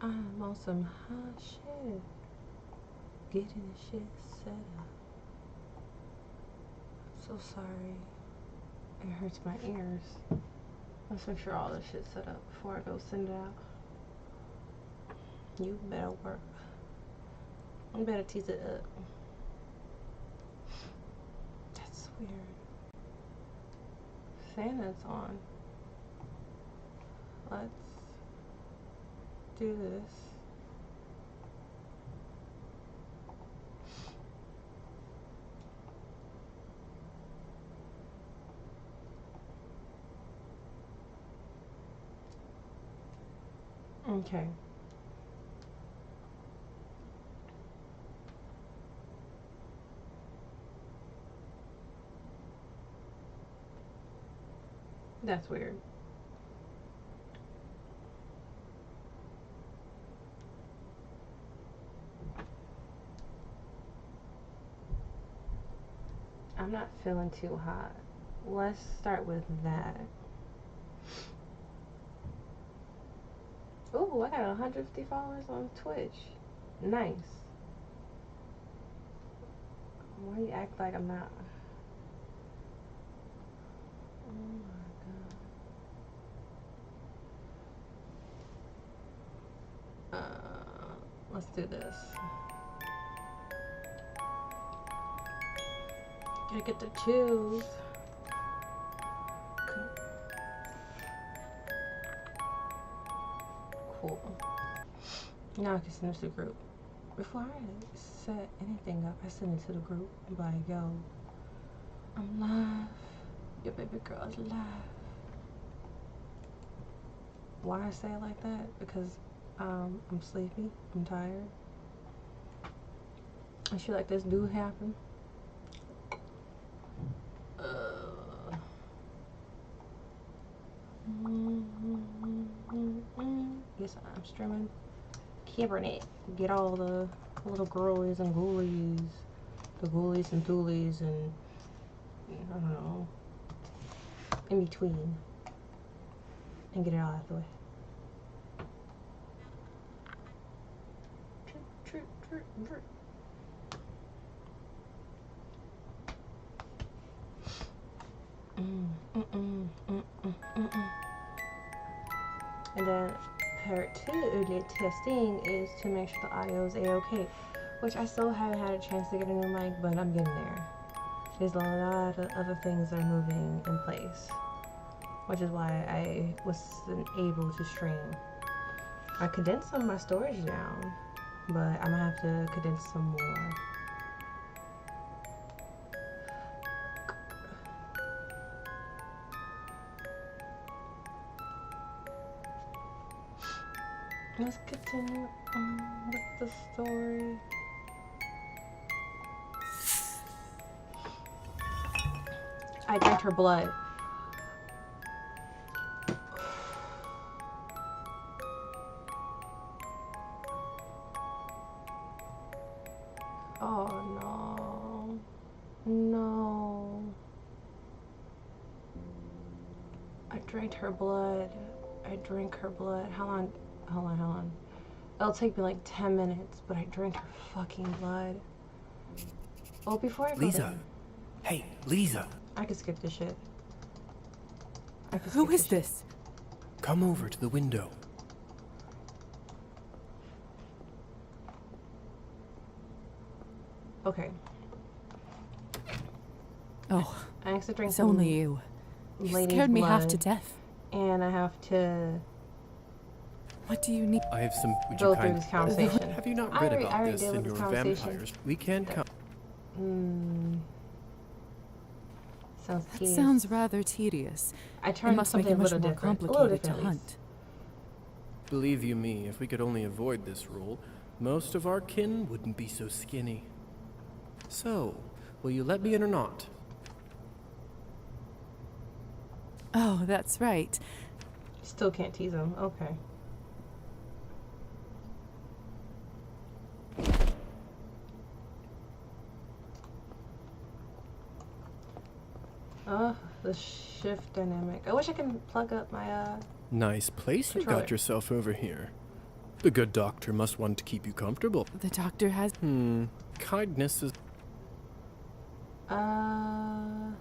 I'm on some hot shit. Getting the shit set up. So sorry. It hurts my ears. Let's make sure all this shit's set up before I go send it out. You better work. You better tease it up. That's weird. Fan that's on. Let's do this. Okay. That's weird. I'm not feeling too hot. Let's start with that. Ooh, I got 150 followers on Twitch. Nice. Why do you act like I'm not? Oh my god. Let's do this. Gotta get the chills. Cool. Now I can send this to the group. Before I set anything up, I send it to the group and be like, yo, I'm live. Your baby girl's live. Why I say it like that? Because I'm sleepy. I'm tired. I feel like this do happen. Yes, I'm streaming Cabernet. Get all the little girlies and ghoulies, the ghoulies and doolies, and I don't know, in between, and get it all out of the way. And then part 2 of the testing is to make sure the audio is a-okay, which I still haven't had a chance to get a new mic, but I'm getting there. There's a lot of other things that are moving in place, which is why I wasn't able to stream. I condensed some of my storage down, but I'm gonna have to condense some more. Let's continue on with the story. I drank her blood. Oh no. No. I drank her blood. I drank her blood. How long? Hold on. It'll take me like 10 minutes, but I drank her fucking blood. Oh, before I go Lisa. Hey, Lisa. I can skip this shit. Who is this? Come over to the window. Okay. Oh, I have to drink it's some only you. You lady's scared me half blood, to death. and I have to What do you need? I have some. Would go you through this conversation. Have you not I read already about this did in with your this conversation. vampires? We can come. Sounds That tedious. sounds rather tedious. I It tried must make something it a much little more different. complicated to at least. hunt. Believe you me, if we could only avoid this rule, most of our kin wouldn't be so skinny. So, will you let me in or not? Oh, that's right. Still can't tease him. Okay. Oh, the shift dynamic. I wish I could plug up my Nice place you controller. got yourself over here. The good doctor must want to keep you comfortable. The doctor has. Kindness is... I'm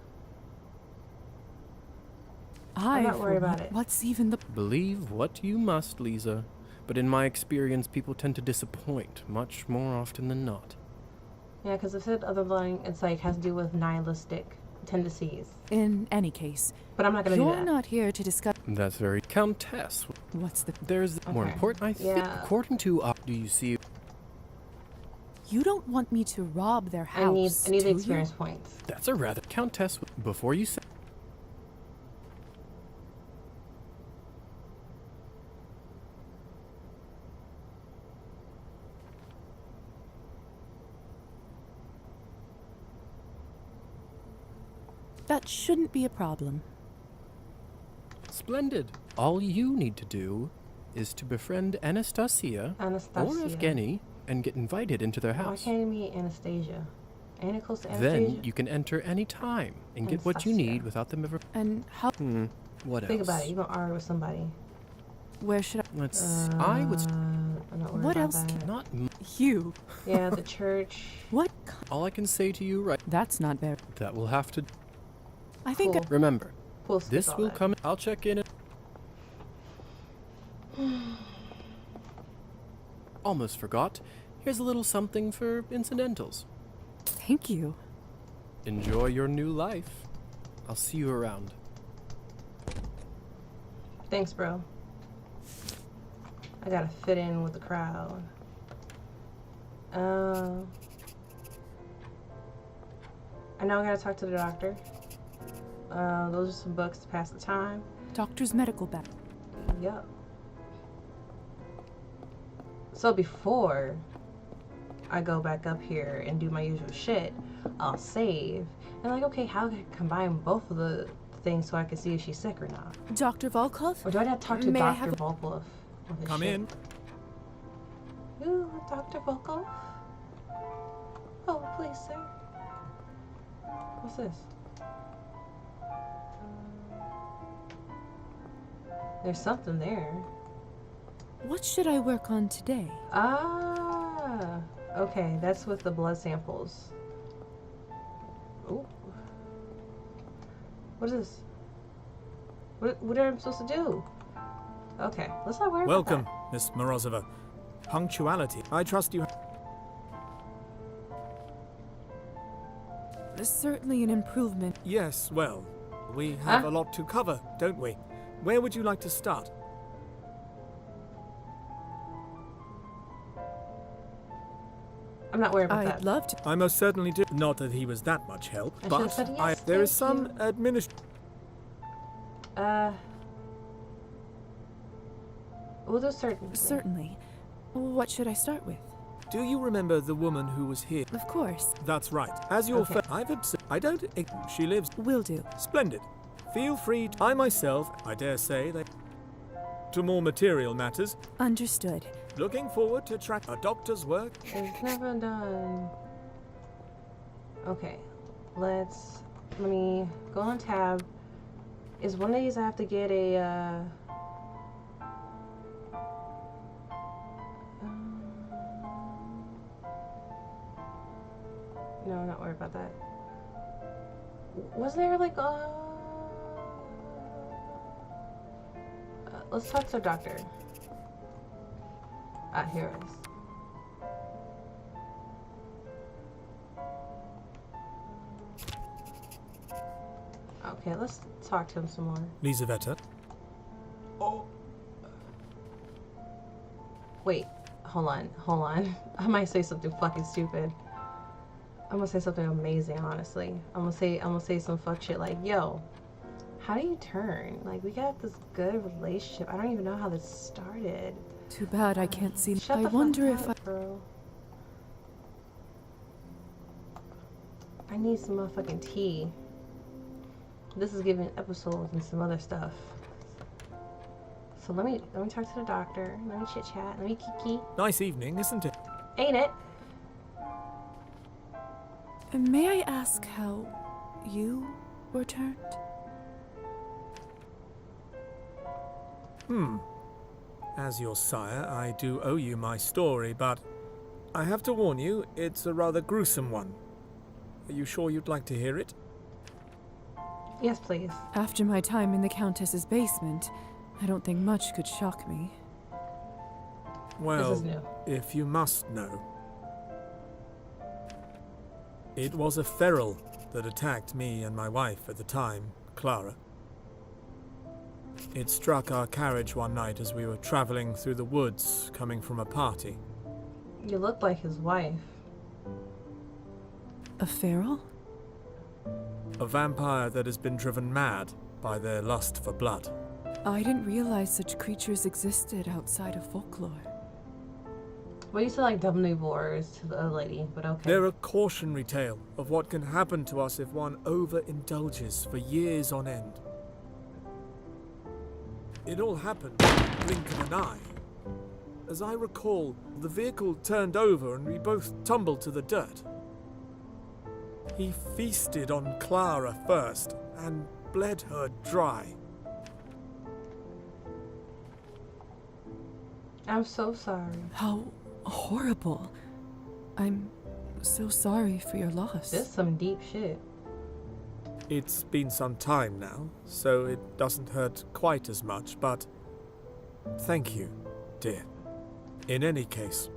I not worried for about one- it. What's even the. Believe what you must, Lisa. But in my experience, people tend to disappoint much more often than not. Yeah, because I've said other lying, it's like has to do with nihilistic tendencies. In any case, But I'm not gonna do you're that. not here to discuss. That's very... Countess, What's the. there's more Okay. important, I think. Yeah. According to... do you see... You don't want me to rob their house. I need the do you? experience points. That's a rather... Countess, before you say... That shouldn't be a problem. Splendid. All you need to do is to befriend Anastasia or Anastasia. Evgeny and get invited into their Why house. can't it be Anastasia? Ain't it close to Anastasia? Then you can enter any time and get what you Anastasia. need without them ever... And how. What Think else? about it. You're gonna argue with somebody. Where should I. Let's... I would... I'm not worried What about else that. Not... You. Yeah, the church. What? All I can say to you right... That's not very. That will have to... I think. Cool. Remember, We'll skip this all will that. come... I'll check in... Almost forgot. Here's a little something for incidentals. Thank you. Enjoy your new life. I'll see you around. Thanks, bro. I gotta fit in with the crowd. I know I gotta talk to the doctor. Those are some books to pass the time. Doctor's medical bag. Yup. So before I go back up here and do my usual shit, I'll save. And like, okay, how can I combine both of the things so I can see if she's sick or not? Dr. Volkov? Or do I have to talk to May I Dr. have a- Volkov? on this Come shit? in. Ooh, Dr. Volkov? Oh, please, sir. What's this? There's something there. What should I work on today? Ah, okay, that's with the blood samples. Ooh. What is this? What am I supposed to do? Okay, let's not worry Welcome, about Miss Morozova. Punctuality. I trust you. Certainly an improvement. Yes, well, we have Huh? a lot to cover, don't we? Where would you like to start? that. I'm not worried about I'd that. love to. I most certainly do. Not that he was that much help, I but should've said yes, there is thank some We'll do certainly. Certainly. What should I start with? Do you remember the woman who was here? Of course. That's right. As your Okay. I've observed. I don't. She lives. Will do. Splendid. Feel free. I myself, I dare say, that to more material matters. Understood. Looking forward to track a doctor's work. It's never done. Okay, let me go on tab. Is one of these I have to get a, no, not worried about that. Was there like let's talk to the doctor. Ah, here it is. Okay, let's talk to him some more. Lizaveta. Wait, hold on. I might say something fucking stupid. I'm gonna say something amazing, honestly. I'm gonna say some fuck shit like, yo, how do you turn? Like, we got this good relationship. I don't even know how this started. Too bad I can't see. Shut the I wonder fuck if up, bro. I need some motherfucking tea. This is giving episodes and some other stuff. So let me talk to the doctor. Let me chit chat. Let me kiki. Nice evening, isn't it? Ain't it? May I ask how you were turned? As your sire, I do owe you my story, but I have to warn you, it's a rather gruesome one. Are you sure you'd like to hear it? Yes, please. After my time in the Countess's basement, I don't think much could shock me. This is Well, new. if you must know. It was a feral that attacked me and my wife at the time, Clara. It struck our carriage one night as we were traveling through the woods, coming from a party. You look like his wife. A feral? A vampire that has been driven mad by their lust for blood. I didn't realize such creatures existed outside of folklore. Well, you said like omnivores to the other lady, but okay. They're a cautionary tale of what can happen to us if one overindulges for years on end. It all happened in the blink of an eye. As I recall, the vehicle turned over and we both tumbled to the dirt. He feasted on Clara first and bled her dry. I'm so sorry. How horrible. I'm so sorry for your loss. This is some deep shit. It's been some time now, so it doesn't hurt quite as much, but thank you, dear. In any case,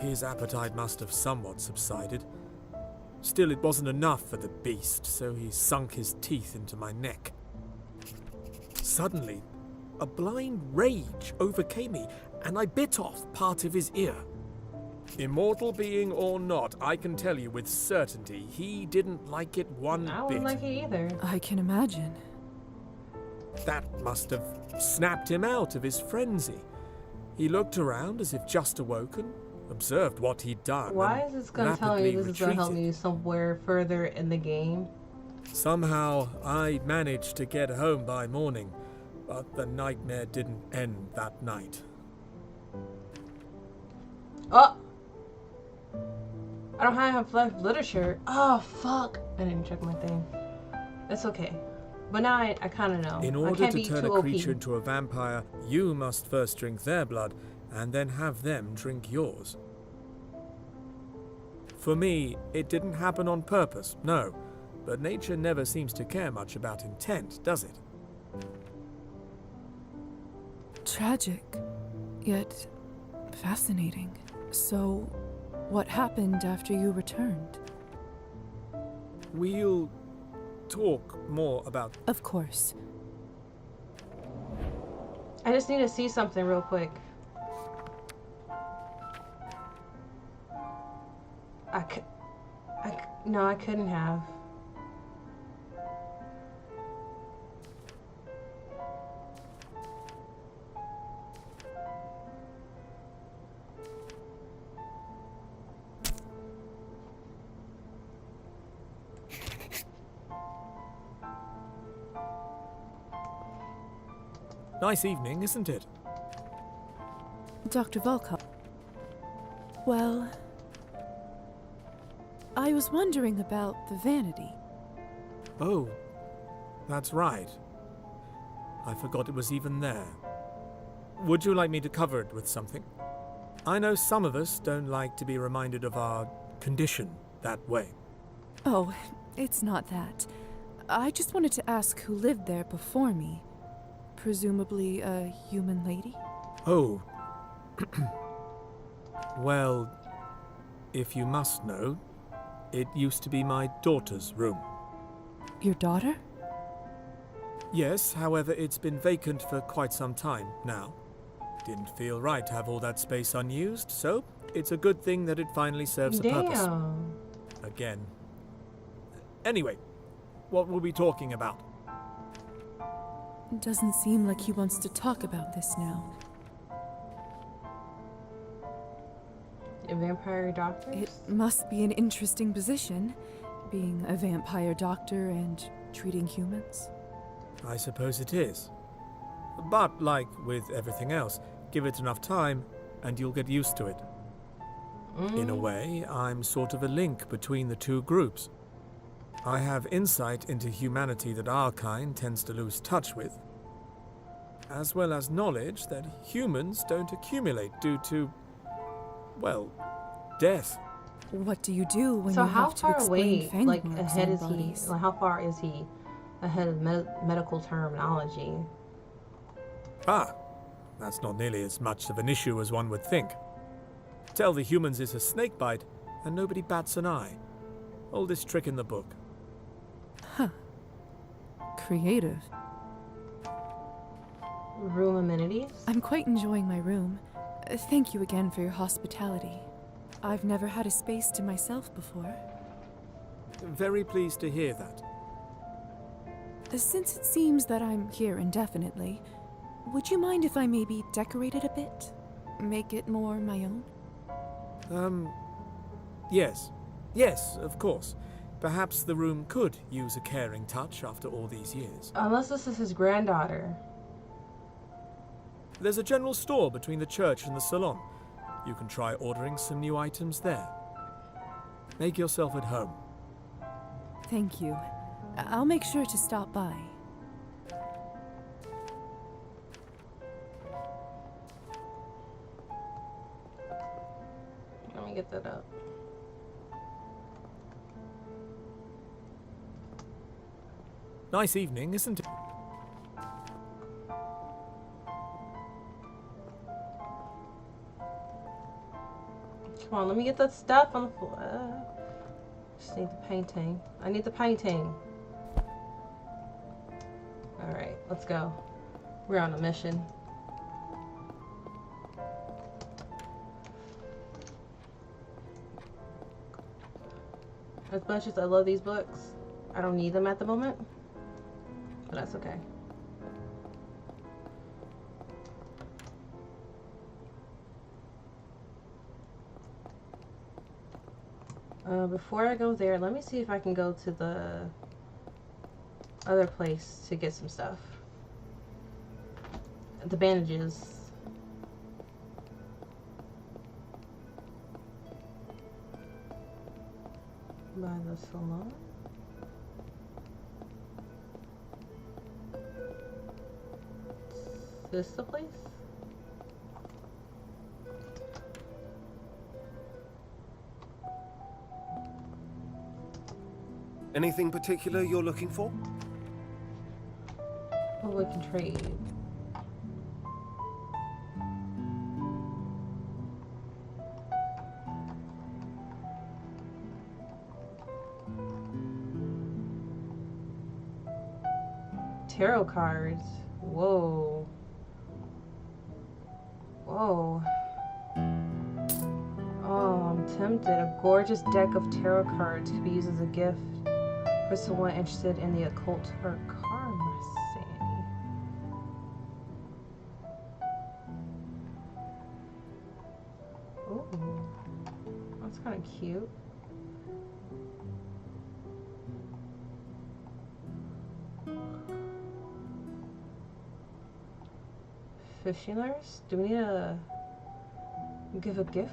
his appetite must have somewhat subsided. Still, it wasn't enough for the beast, so he sunk his teeth into my neck. Suddenly, a blind rage overcame me, and I bit off part of his ear. Immortal being or not, I can tell you with certainty he didn't like it one I bit. wouldn't like it either. I can imagine. That must have snapped him out of his frenzy. He looked around as if just awoken, observed what he'd done. Why and is this gonna tell me rapidly this is gonna help retreated. me somewhere further in the game? Somehow, I managed to get home by morning, but the nightmare didn't end that night. Oh! I don't have left literature. Oh, fuck. I didn't check my thing. That's okay. But now I kind of know. In I order can't to be turn too a OP. creature into a vampire, you must first drink their blood, and then have them drink yours. For me, it didn't happen on purpose, no. But nature never seems to care much about intent, does it? Tragic, yet fascinating. So, what happened after you returned? We'll talk more about... Of course. I just need to see something real quick. No, I couldn't have. Nice evening, isn't it? Dr. Volkov. Well, I was wondering about the vanity. Oh, that's right. I forgot it was even there. Would you like me to cover it with something? I know some of us don't like to be reminded of our condition that way. Oh, it's not that. I just wanted to ask who lived there before me. Presumably a human lady? Oh. Well, if you must know, it used to be my daughter's room. Your daughter? Yes, however, it's been vacant for quite some time now. Didn't feel right to have all that space unused, so it's a good thing that it finally serves a purpose. Damn. Again. Anyway, what were we talking about? Doesn't seem like he wants to talk about this now. A vampire doctor? It must be an interesting position, being a vampire doctor and treating humans. I suppose it is. But like with everything else, give it enough time and you'll get used to it. In a way, I'm sort of a link between the two groups. I have insight into humanity that our kind tends to lose touch with. as well as knowledge that humans don't accumulate due to, well, death. What do you do when So you how have to far explain away, fang like, marks ahead on is he? bodies? Like, how far is he ahead of medical terminology? Ah, that's not nearly as much of an issue as one would think. Tell the humans it's a snake bite, and nobody bats an eye. Oldest trick in the book. Huh. Creative. Room amenities? I'm quite enjoying my room. Thank you again for your hospitality. I've never had a space to myself before. Very pleased to hear that. Since it seems that I'm here indefinitely, would you mind if I maybe decorate it a bit? Make it more my own? Yes. Yes, of course. Perhaps the room could use a caring touch after all these years. Unless this is his granddaughter. There's a general store between the church and the salon. You can try ordering some new items there. Make yourself at home. Thank you. I'll make sure to stop by. Let me get that up. Nice evening, isn't it? Come on, let me get that stuff on the floor. Just need the painting. I need the painting. Alright, let's go. We're on a mission. As much as I love these books, I don't need them at the moment. But that's okay. Before I go there, let me see if I can go to the other place to get some stuff. The bandages. By the salon. Is this the place? Anything particular you're looking for? Well, we can trade. Tarot cards. Whoa. Whoa. Oh, I'm tempted. A gorgeous deck of tarot cards could be used as a gift for someone interested in the occult or karma. Ooh, that's kind of cute. Fishing lures? Do we need to give a gift?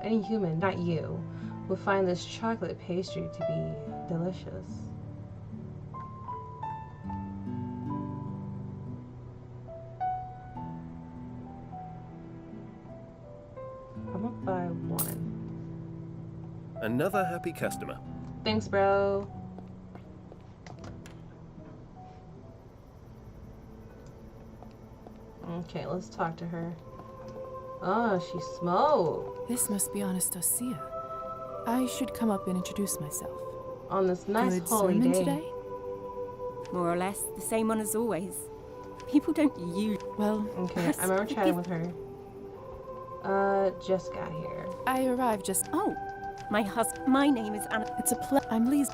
Any human, not you, will find this chocolate pastry to be delicious. I'm gonna buy one. Another happy customer. Thanks, bro. Okay, let's talk to her. Oh, she smoked. This must be Anastasia. I should come up and introduce myself. On this nice Good holy sermon day. today? More or less the same one as always. People don't use. Well, Okay, I remember chatting with her. Just got here. I arrived just. Oh, my name is Anna. It's a I'm Lee's.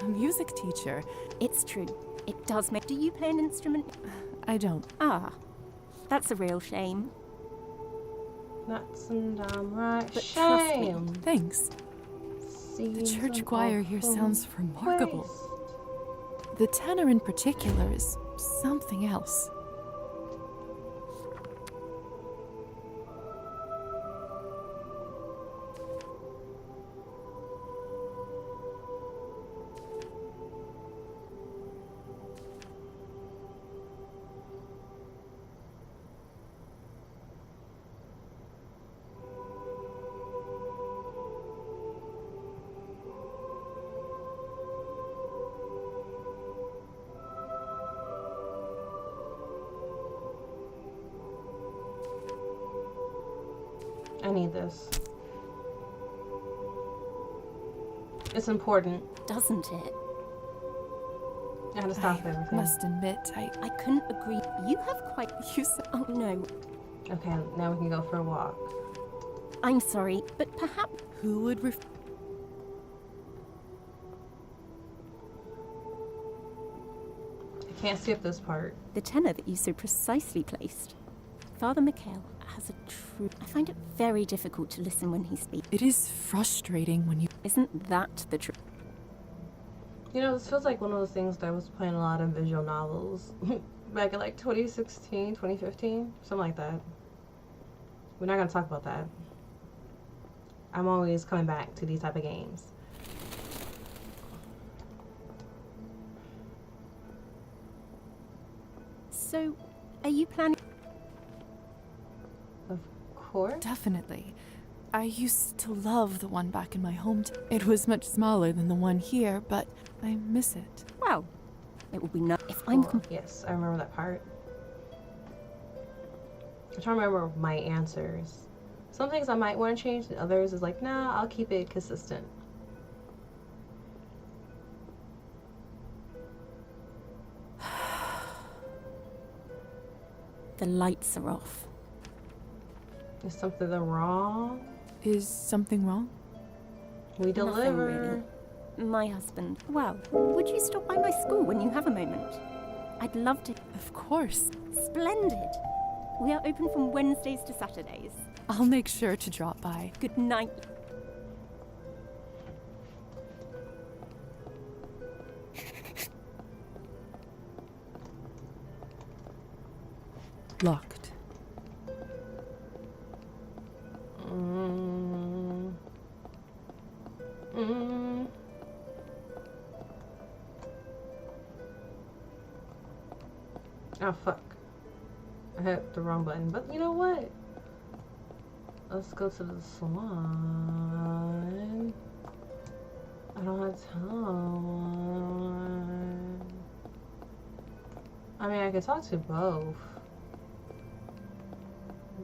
A music teacher. It's true. It does make. Do you play an instrument? I don't. Ah, that's a real shame. Nuts and downright But trust me. shame. Thanks. The church choir here sounds remarkable. The tenor in particular is something else. need this. It's important. Doesn't it? I had to stop I everything. must admit, I couldn't agree. You have quite. Oh no. Okay, now we can go for a walk. I'm sorry, but perhaps. Who would I can't skip this part. The tenor that you so precisely placed. Father Mikhail has a true. I find it very difficult to listen when he speaks. It is frustrating when you. Isn't that the truth? You know, this feels like one of those things that I was playing a lot of visual novels back in like 2016, 2015, something like that. We're not gonna talk about that. I'm always coming back to these type of games. So, are you planning? Of course. Definitely. I used to love the one back in my hometown. It was much smaller than the one here, but I miss it. Well, it would be nice if I'm. Cool. Yes, I remember that part. I'm trying to remember my answers. Some things I might want to change, and others is like, nah, I'll keep it consistent. The lights are off. Is something wrong? Is something wrong? We deliver. Nothing really. My husband. Well, would you stop by my school when you have a moment? I'd love to. Of course. Splendid. We are open from Wednesdays to Saturdays. I'll make sure to drop by. Good night. Locked. Oh, fuck. I hit the wrong button, but you know what? Let's go to the salon. I don't have time. I mean, I could talk to both.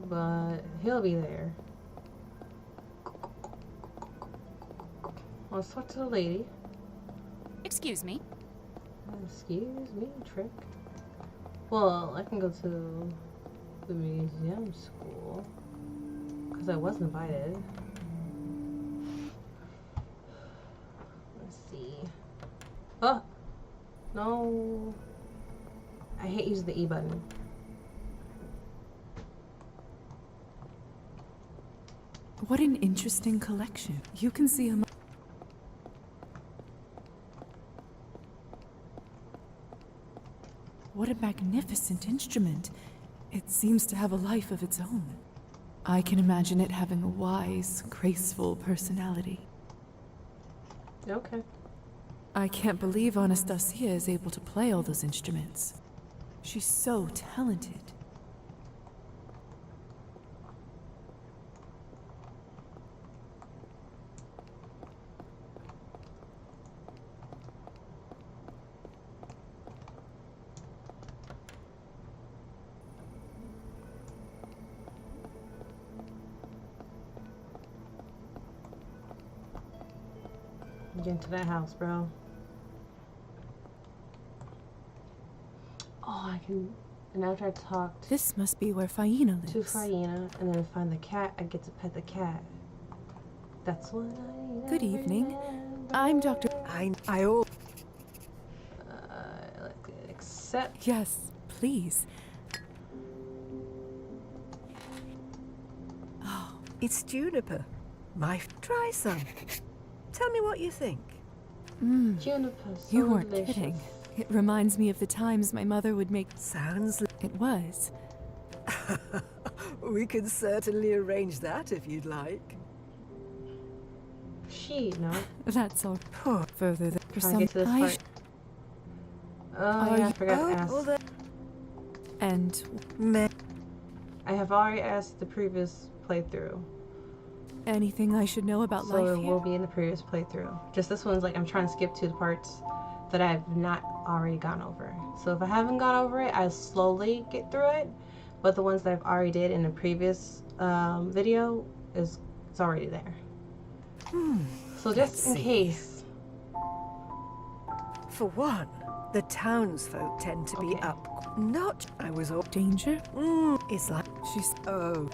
But he'll be there. Let's talk to the lady. Excuse me. Excuse me, trick. Well, I can go to the museum school because I was invited. Let's see. Oh! No. I hate using the E button. What an interesting collection. You can see a. What a magnificent instrument. It seems to have a life of its own. I can imagine it having a wise, graceful personality. Okay. I can't believe Anastasia is able to play all those instruments. She's so talented. Get into that house, bro. Oh, I can. And after I talked This must be where Faina lives. to Faina and then find the cat, I get to pet the cat. That's what I. Good evening. I'm Dr. Accept. Yes, please. Oh, It's juniper. Try some. Tell me what you think. Juniper. So you weren't delicious. kidding. It reminds me of the times my mother would make. Sounds. It was. We can certainly arrange that if you'd like. No. That's all. Further than for Trying to get to this some. part. Oh, yeah, I forgot to ask. well then. And I have already asked the previous playthrough. anything I should know about So life it here? will be in the previous playthrough. Just this one's like I'm trying to skip to the parts that I have not already gone over. So if I haven't gone over it, I slowly get through it. But the ones that I've already did in the previous video, is it's already there. So Let's just in see. case. For one, the townsfolk tend to be Okay. up. Not. I was all. Danger? It's like. She's. Oh.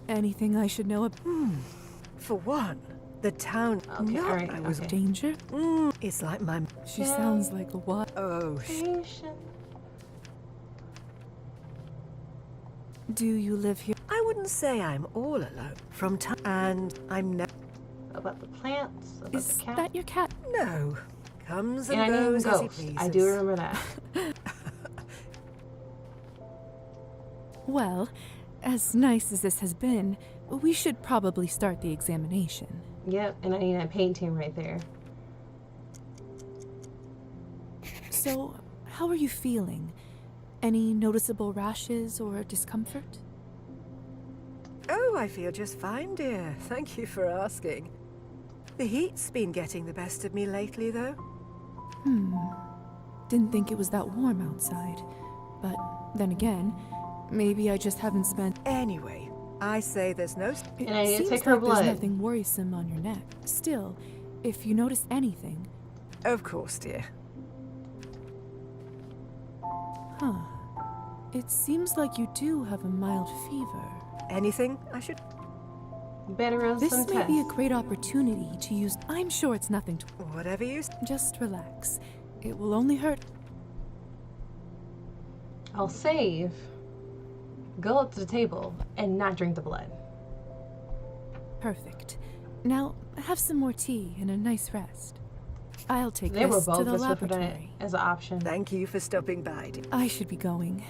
Anything I should know about? For one, the town. Okay, Not. alright, I was. okay. Danger? It's like my. She sounds like a what? Oh. Patient. Do you live here? I wouldn't say I'm all alone. From time. And I'm never. About the plants, about Is the cat. that your cat? No. Comes and And I named goes as he Ghost. pleases. I do remember that. Well, as nice as this has been, we should probably start the examination. Yep, and I need that painting right there. So, how are you feeling? Any noticeable rashes or discomfort? Oh, I feel just fine, dear. Thank you for asking. The heat's been getting the best of me lately, though. Didn't think it was that warm outside. But then again, maybe I just haven't spent. Anyway, I say there's no. It And I need to seems take her like blood. there's nothing worrisome on your neck. Still, if you notice anything, Of course, dear. huh? It seems like you do have a mild fever. Anything I should. Better run This some may tests. be a great opportunity to use. I'm sure it's nothing to. Whatever you. Just relax. It will only hurt. I'll save, go up to the table, and not drink the blood. Perfect. Now, have some more tea and a nice rest. I'll take They were this to both the just put it laboratory. as an option. Thank you for stopping by, dear. I should be going.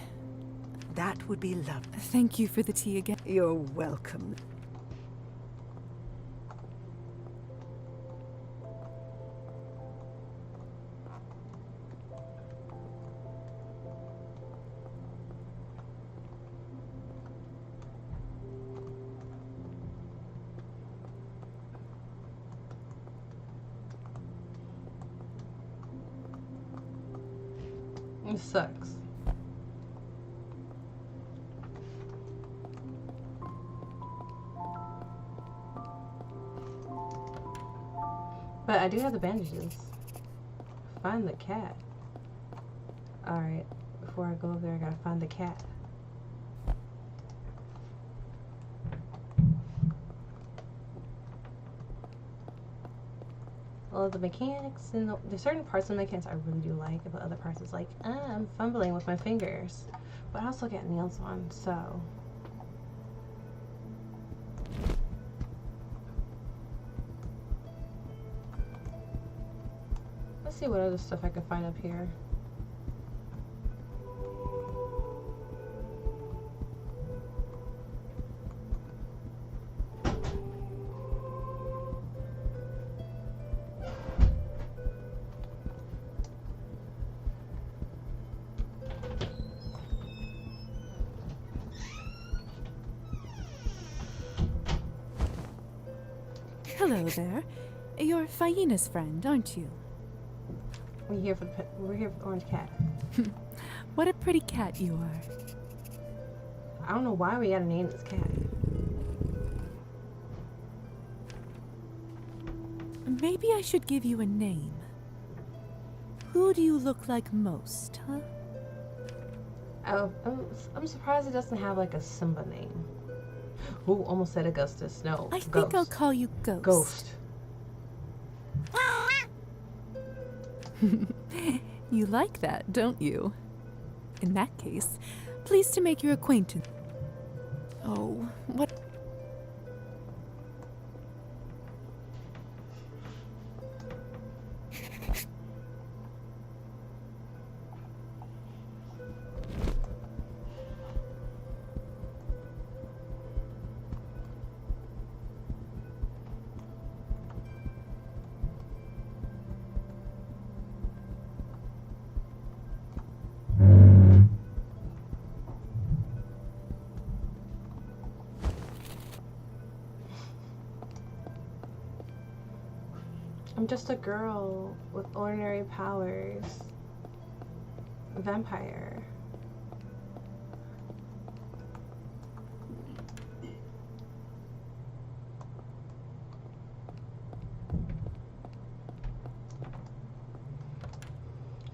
That would be lovely. Thank you for the tea again. You're welcome. It sucks. But I do have the bandages. Find the cat. Alright, before I go over there, I gotta find the cat. Well, the mechanics and there's certain parts of the mechanics I really do like, but other parts it's like, I'm fumbling with my fingers. But I also got nails on, so. Let's see what other stuff I can find up here. Hello there. You're Faina's friend, aren't you? We're here for the orange cat. What a pretty cat you are. I don't know why we gotta name this cat. Maybe I should give you a name. Who do you look like most, huh? Oh, I'm surprised it doesn't have like a Simba name. Ooh, almost said Augustus. No, I Ghost. think I'll call you Ghost. Ghost. You like that, don't you? In that case, pleased to make your acquaintance. Oh, what? I'm just a girl with ordinary powers. A vampire.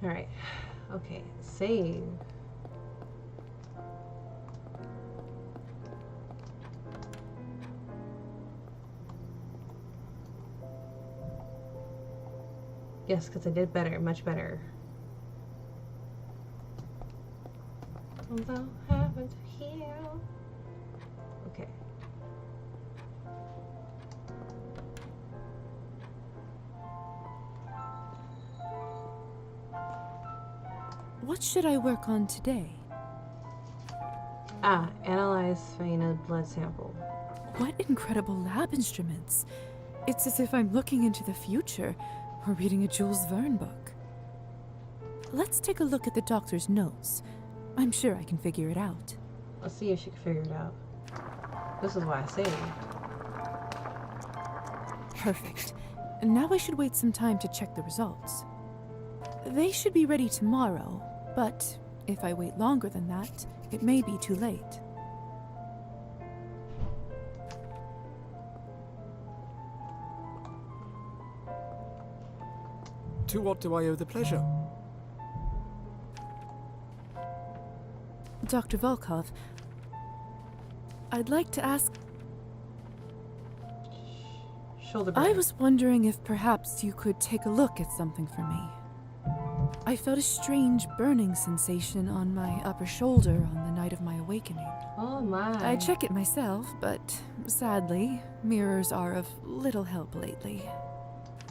Alright. Okay. Save. Yes, because I did better. Much better. Although having to heal. Okay. What should I work on today? Ah, analyze Faina blood sample. What incredible lab instruments. It's as if I'm looking into the future or reading a Jules Verne book. Let's take a look at the doctor's notes. I'm sure I can figure it out. Let's see if she can figure it out. This is why I saved. Perfect. Now I should wait some time to check the results. They should be ready tomorrow, but if I wait longer than that, it may be too late. To what do I owe the pleasure? Dr. Volkov, I'd like to ask... Shoulder I blade. was wondering if perhaps you could take a look at something for me. I felt a strange burning sensation on my upper shoulder on the night of my awakening. Oh my. I check it myself, but sadly, mirrors are of little help lately.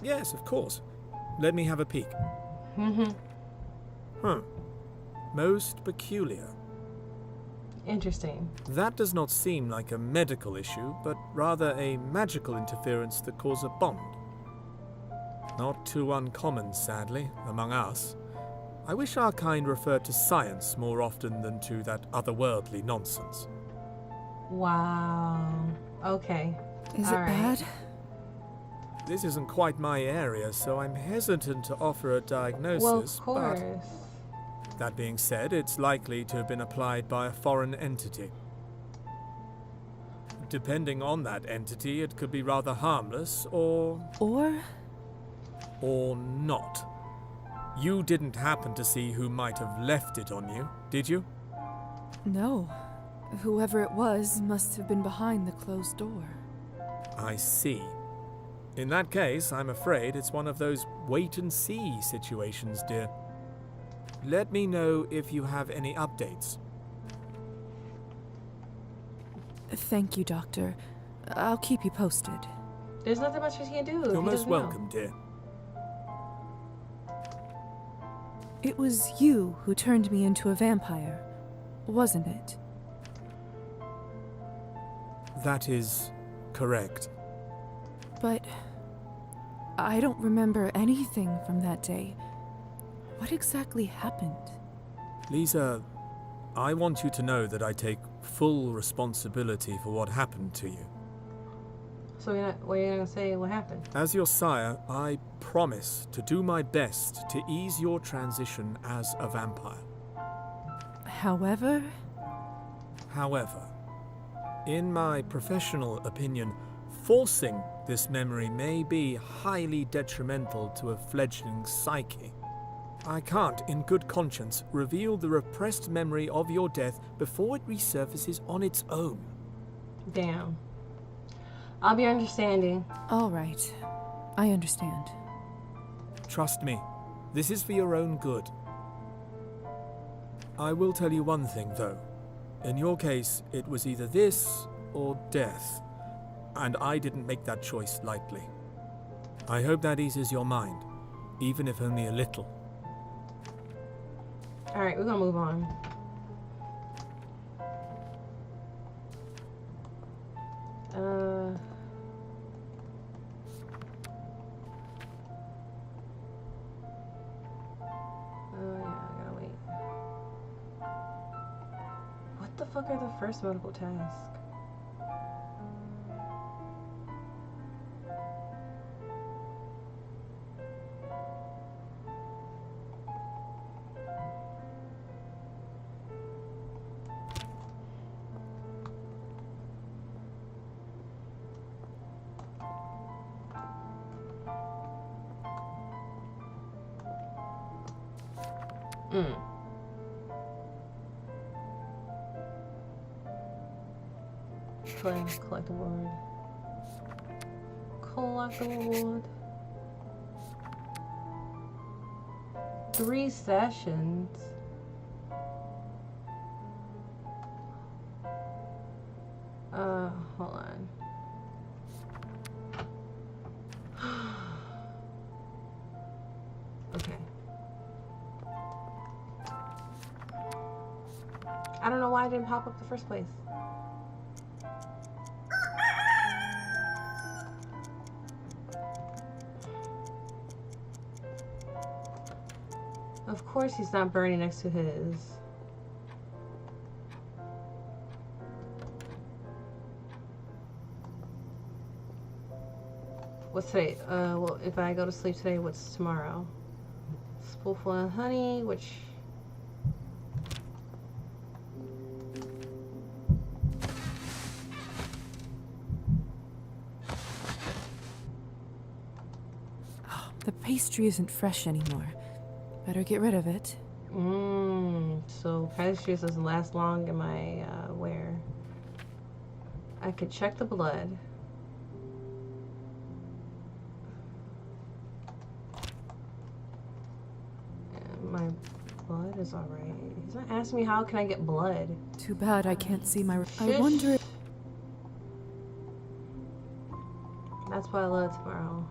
Yes, of course. Let me have a peek. Most peculiar. Interesting. That does not seem like a medical issue, but rather a magical interference that caused a bond. Not too uncommon, sadly, among us. I wish our kind referred to science more often than to that otherworldly nonsense. Wow. Okay. Is it All right. bad? This isn't quite my area, so I'm hesitant to offer a diagnosis, Well, of course. but that being said, it's likely to have been applied by a foreign entity. Depending on that entity, it could be rather harmless, or not. You didn't happen to see who might have left it on you, did you? No. Whoever it was must have been behind the closed door. I see. In that case, I'm afraid it's one of those wait-and-see situations, dear. Let me know if you have any updates. Thank you, Doctor. I'll keep you posted. There's nothing much you can do. if You're he most doesn't know. welcome, dear. It was you who turned me into a vampire, wasn't it? That is correct. But I don't remember anything from that day. What exactly happened? Lisa, I want you to know that I take full responsibility for what happened to you. So what are you gonna say? What happened? As your sire, I promise to do my best to ease your transition as a vampire. However, in my professional opinion, forcing this memory may be highly detrimental to a fledgling psyche. I can't, in good conscience, reveal the repressed memory of your death before it resurfaces on its own. Damn. I'll be understanding. all right. I understand. Trust me, this is for your own good. I will tell you one thing, though. In your case, it was either this or death, and I didn't make that choice lightly. I hope that eases your mind, even if only a little. Alright, we're gonna move on. Oh yeah, I gotta wait. What the fuck are the first medical tasks? Mm. Collect award. Collect award. 3 sessions. Hold on. Okay. I don't know why it didn't pop up the first place. Of course he's not burning next to his. What's today? Well, if I go to sleep today, what's tomorrow? Spoonful of honey, which... The pastry isn't fresh anymore. Better get rid of it. So pastry doesn't last long in my wear. I could check the blood. And my blood is alright. He's not asking me how can I get blood. Too bad I can't see my... I Shush. wonder... That's why I love tomorrow.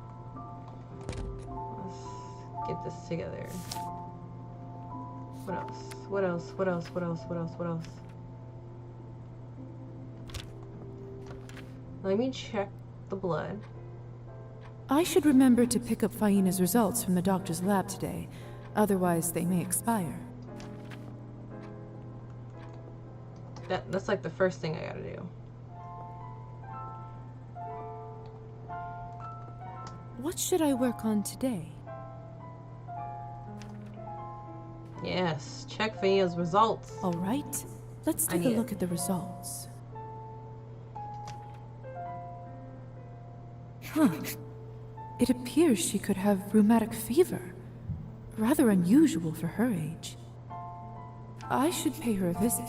Let's get this together. What else? What else? What else? What else? What else? What else? Let me check the blood. I should remember to pick up Faina's results from the doctor's lab today. Otherwise, they may expire. That's like the first thing I gotta do. What should I work on today? Yes, check Faina's results. All right, let's take a look at the results. Huh. It appears she could have rheumatic fever. Rather unusual for her age. I should pay her a visit.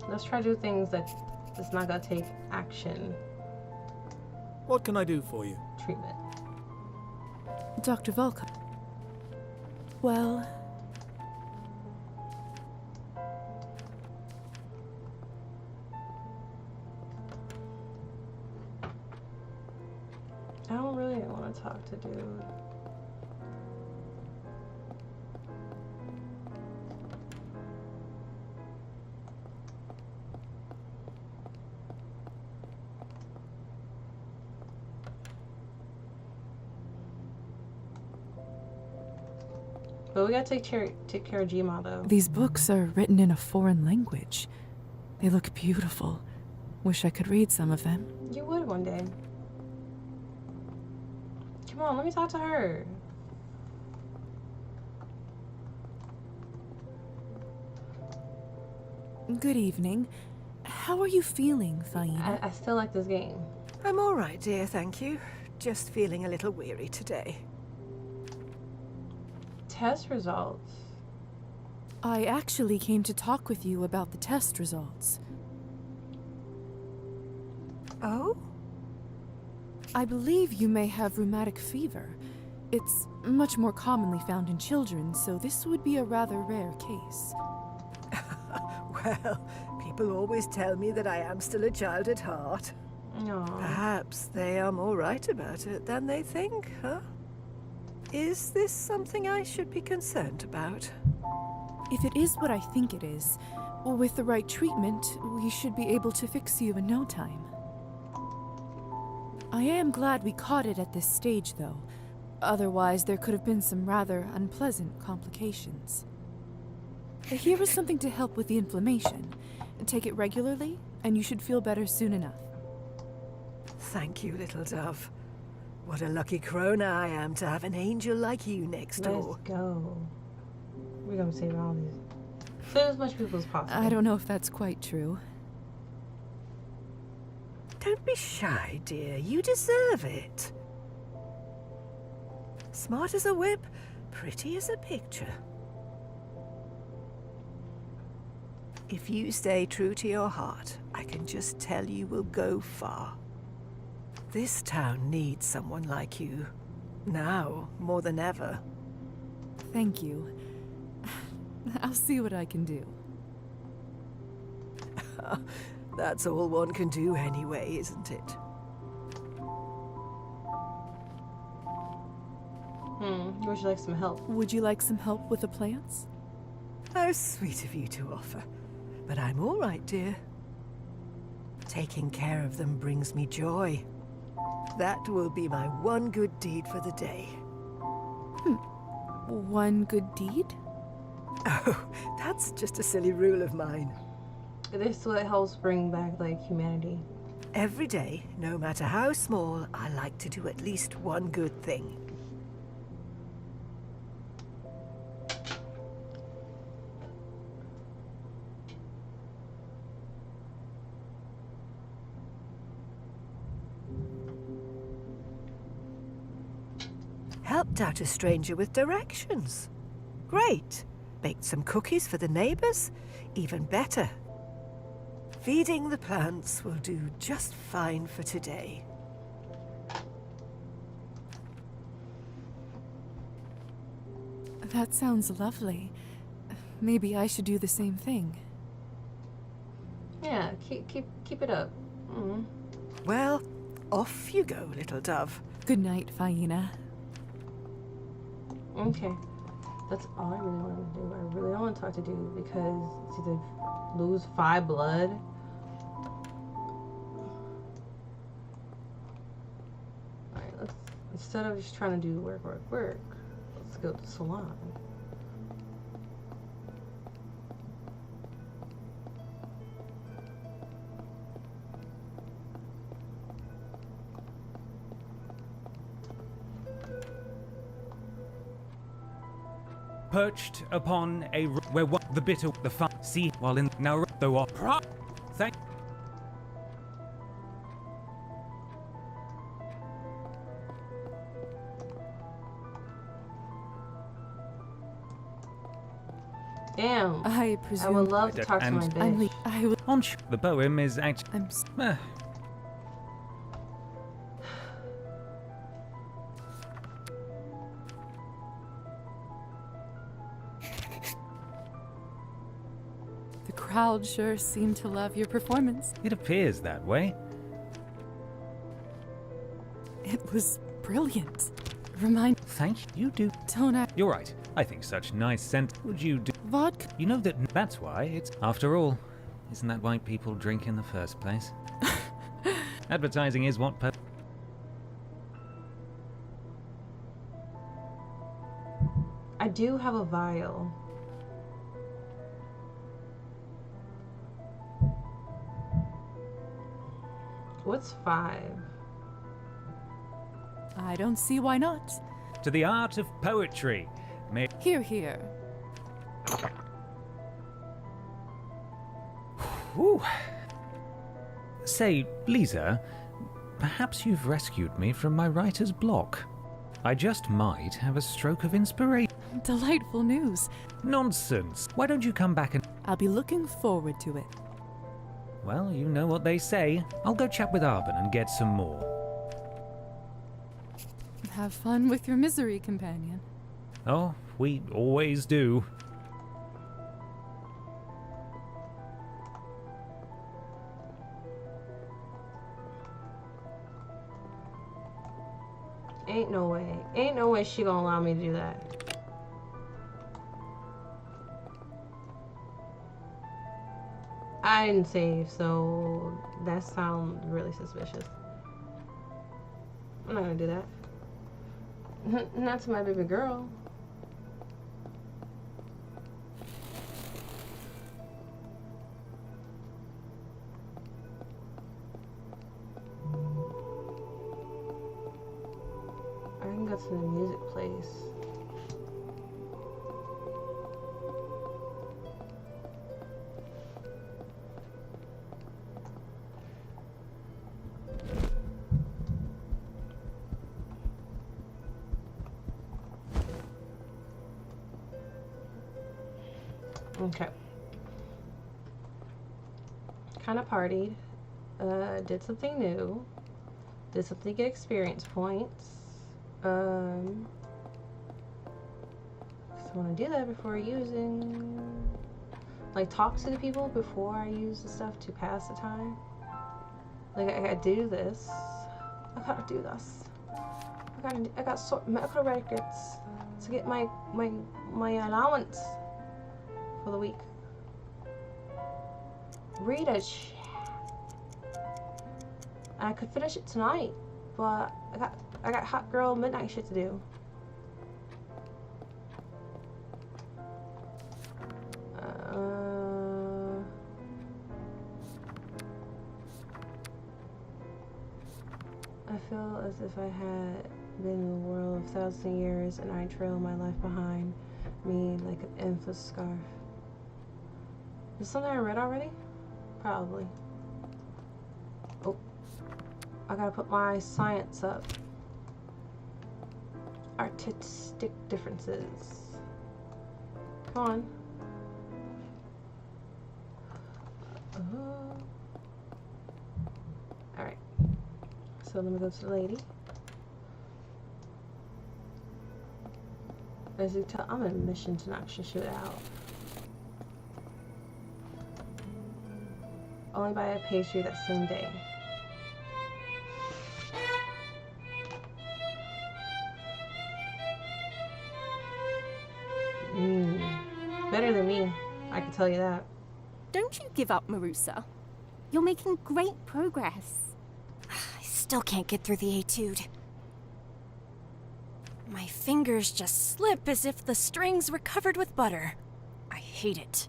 Let's try to do things that's not gonna take action. What can I do for you? Treatment. Dr. Volkov. Well... I don't really want to talk to dude. But we gotta take care of Gma though. These books are written in a foreign language. They look beautiful. Wish I could read some of them. You would one day. Come on, let me talk to her. Good evening. How are you feeling, Faina? I still like this game. I'm all right, dear, thank you. Just feeling a little weary today. Test results. I actually came to talk with you about the test results. Oh? I believe you may have rheumatic fever. It's much more commonly found in children, so this would be a rather rare case. Well, people always tell me that I am still a child at heart. No. Perhaps they are more right about it than they think, huh? Is this something I should be concerned about? If it is what I think it is, with the right treatment, we should be able to fix you in no time. I am glad we caught it at this stage, though. Otherwise, there could have been some rather unpleasant complications. Here is something to help with the inflammation. Take it regularly, and you should feel better soon enough. Thank you, little dove. What a lucky crone I am to have an angel like you next door. Let's go. We're gonna save all these. Save as much people as possible. I don't know if that's quite true. Don't be shy, dear. You deserve it. Smart as a whip, pretty as a picture. If you stay true to your heart, I can just tell you will go far. This town needs someone like you. Now, more than ever. Thank you. I'll see what I can do. That's all one can do anyway, isn't it? Would you like some help? Would you like some help with the plants? How sweet of you to offer. But I'm all right, dear. Taking care of them brings me joy. That will be my one good deed for the day. One good deed? Oh, that's just a silly rule of mine. This is what helps bring back, like, humanity. Every day, no matter how small, I like to do at least one good thing. Helped out a stranger with directions. Great. Baked some cookies for the neighbors. Even better. Feeding the plants will do just fine for today. That sounds lovely. Maybe I should do the same thing. Yeah, keep it up. Well, off you go, little dove. Good night, Faina. Okay. That's all I really want to do. I really don't want to talk to dude because it's either lose 5 blood. Alright, let's, instead of just trying to do work, let's go to the salon. Perched upon a where the bitter the fun see while in now though off thank Damn. I presume I would love to talk to my bitch. I will. the poem is actually The crowd sure seemed to love your performance. it appears that way. It was brilliant. Remind. Thank you. Do Don't act. you're right. I think such nice scent. Would you do? Vodka. You know that's why it's after all. Isn't that why people drink in the first place? Advertising is what. I do have a vial. What's 5? I don't see why not. To the art of poetry. May Here, here. Whew. Say, Lisa, perhaps you've rescued me from my writer's block. I just might have a stroke of inspiration. Delightful news. Nonsense. Why don't you come back and... I'll be looking forward to it. Well, you know what they say. I'll go chat with Arben and get some more. Have fun with your misery, companion. Oh, we always do. Ain't no way. Ain't no way she gonna allow me to do that. I didn't save, so that sounds really suspicious. I'm not gonna do that. Not to my baby girl. I can go to the music place. Okay. Kind of partied. Did something new. Did something to get experience points. I want to do that before using, like, talk to the people before I use the stuff to pass the time. Like, I gotta do this. I gotta do this. I got sort medical records to get my allowance for the week. Read a chat. I could finish it tonight, but I got hot girl midnight shit to do. I feel as if I had been in the world of 1,000 years and I trail my life behind me like an endless scarf. Is something I read already? Probably. Oh, I gotta put my science up. Artistic differences. Come on. Alright. So let me go to the lady. As you tell, I'm on a mission to knock shit out. Only buy a pastry that same day. Better than me, I can tell you that. Don't you give up, Marusa. You're making great progress. I still can't get through the etude. My fingers just slip as if the strings were covered with butter. I hate it.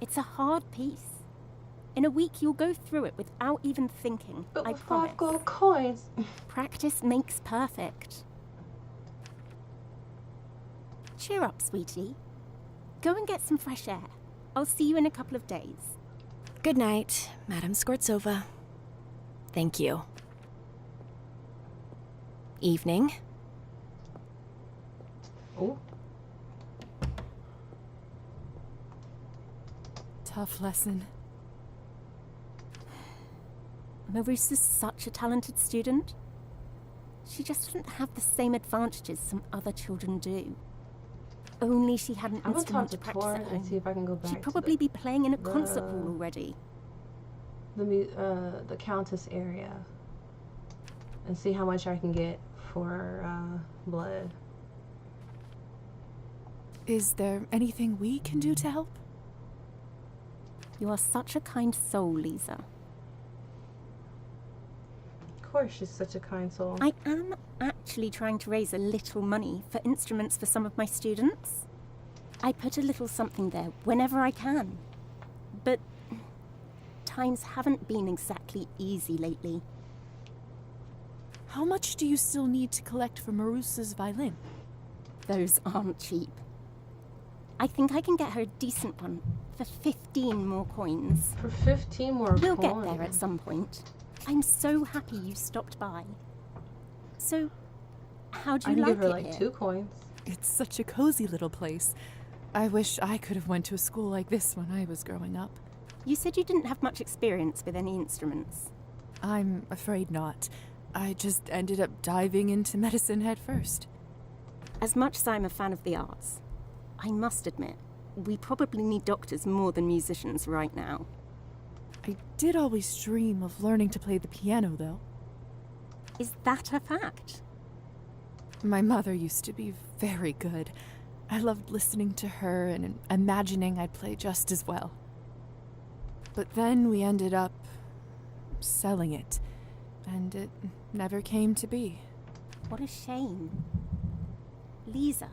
It's a hard piece. In a week, you'll go through it without even thinking. But I with promise. 5 gold coins. Practice makes perfect. Cheer up, sweetie. Go and get some fresh air. I'll see you in a couple of days. Good night, Madame Skvortsova. Thank you. Evening. Oh. Tough lesson. Marusa's such a talented student. She just doesn't have the same advantages some other children do. Only she had an I'm gonna talk instrument to to practice Tor at and home. see if I can go back. She'd probably be playing in a concert hall already. The Countess area, and see how much I can get for blood. Is there anything we can do to help? You are such a kind soul, Lisa. Of course, she's such a kind soul. I am actually trying to raise a little money for instruments for some of my students. I put a little something there whenever I can. But times haven't been exactly easy lately. How much do you still need to collect for Marusa's violin? Those aren't cheap. I think I can get her a decent one for 15 more coins. For 15 more We'll coins. get there at some point. I'm so happy you stopped by. So, how do I you can like give her it like here? 2 coins. It's such a cozy little place. I wish I could have went to a school like this when I was growing up. You said you didn't have much experience with any instruments. I'm afraid not. I just ended up diving into medicine head first. As much as I'm a fan of the arts, I must admit, we probably need doctors more than musicians right now. I did always dream of learning to play the piano, though. Is that a fact? My mother used to be very good. I loved listening to her and imagining I'd play just as well. But then we ended up selling it, and it never came to be. What a shame. Lisa,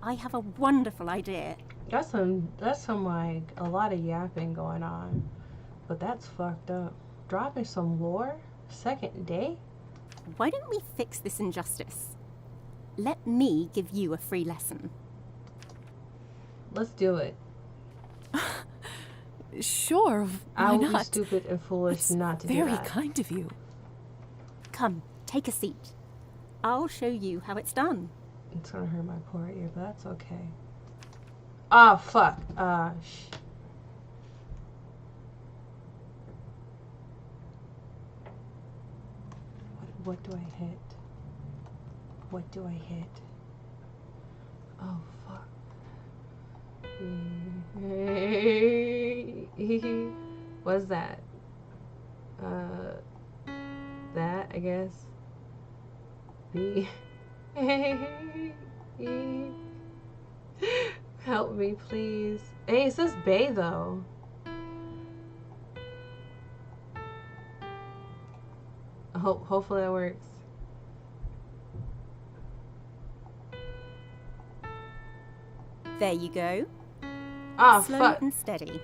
I have a wonderful idea. That's some like a lot of yapping going on. But that's fucked up. Dropping some lore? Second day? Why don't we fix this injustice? Let me give you a free lesson. Let's do it. Sure, why I will be not? stupid and foolish It's not to do very that. kind of you. Come, take a seat. I'll show you how it's done. It's gonna hurt my poor ear, but that's okay. Oh, fuck. What do I hit? What do I hit? Oh, fuck. What's that? That, I guess. B. Help me, please. Hey, it says Bay, though. Hopefully that works. There you go. Ah, Slow fuck. and steady.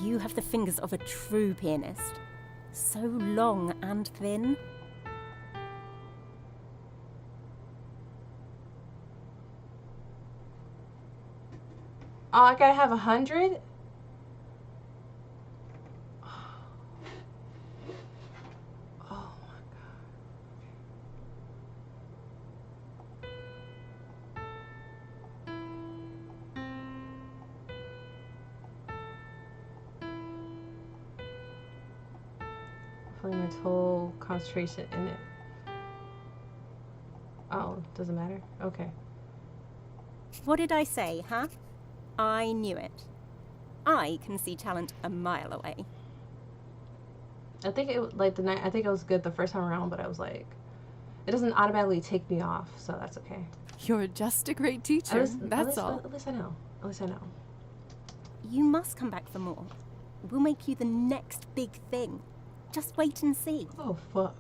You have the fingers of a true pianist. So long and thin. Oh, I gotta have 100? Oh my god. Putting my total concentration in it. Oh, doesn't matter? Okay. What did I say, huh? I knew it. I can see talent a mile away. I think it like the night. I think it was good the first time around, but I was like, it doesn't automatically take me off, so that's okay. You're just a great teacher. That's all. At least I know. At least I know. You must come back for more. We'll make you the next big thing. Just wait and see. Oh fuck.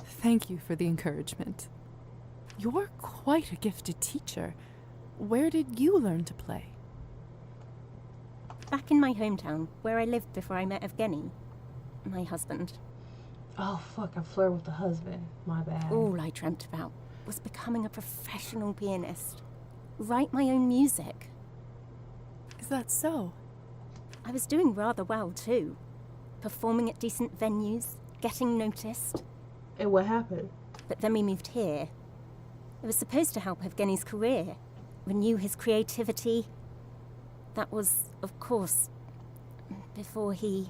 Thank you for the encouragement. You're quite a gifted teacher. Where did you learn to play? Back in my hometown, where I lived before I met Evgeny, my husband. Oh fuck, I flirted with the husband. My bad. All I dreamt about was becoming a professional pianist. Write my own music. Is that so? I was doing rather well too. Performing at decent venues, getting noticed. And what happened? But then we moved here. It was supposed to help Evgeny's career, renew his creativity. That was, of course, before he...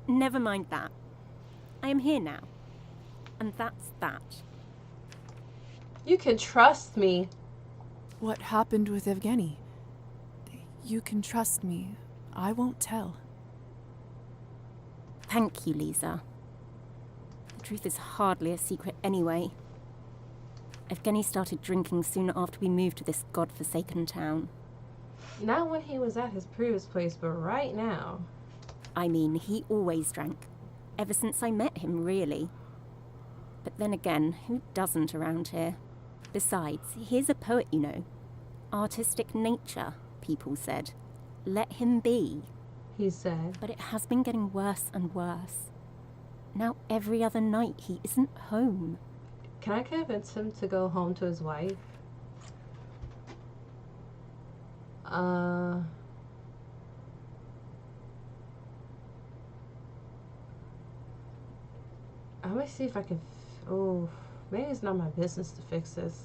Never mind that. I am here now. And that's that. You can trust me. What happened with Evgeny? You can trust me. I won't tell. Thank you, Lisa. The truth is hardly a secret anyway. Evgeny started drinking soon after we moved to this godforsaken town. Not when he was at his previous place, but right now. I mean, he always drank. Ever since I met him, really. But then again, who doesn't around here? Besides, he's a poet, you know. Artistic nature, people said. Let him be. He said. But it has been getting worse and worse. Now every other night he isn't home. Can I convince him to go home to his wife? I'm gonna see if I can. Oh, maybe it's not my business to fix this.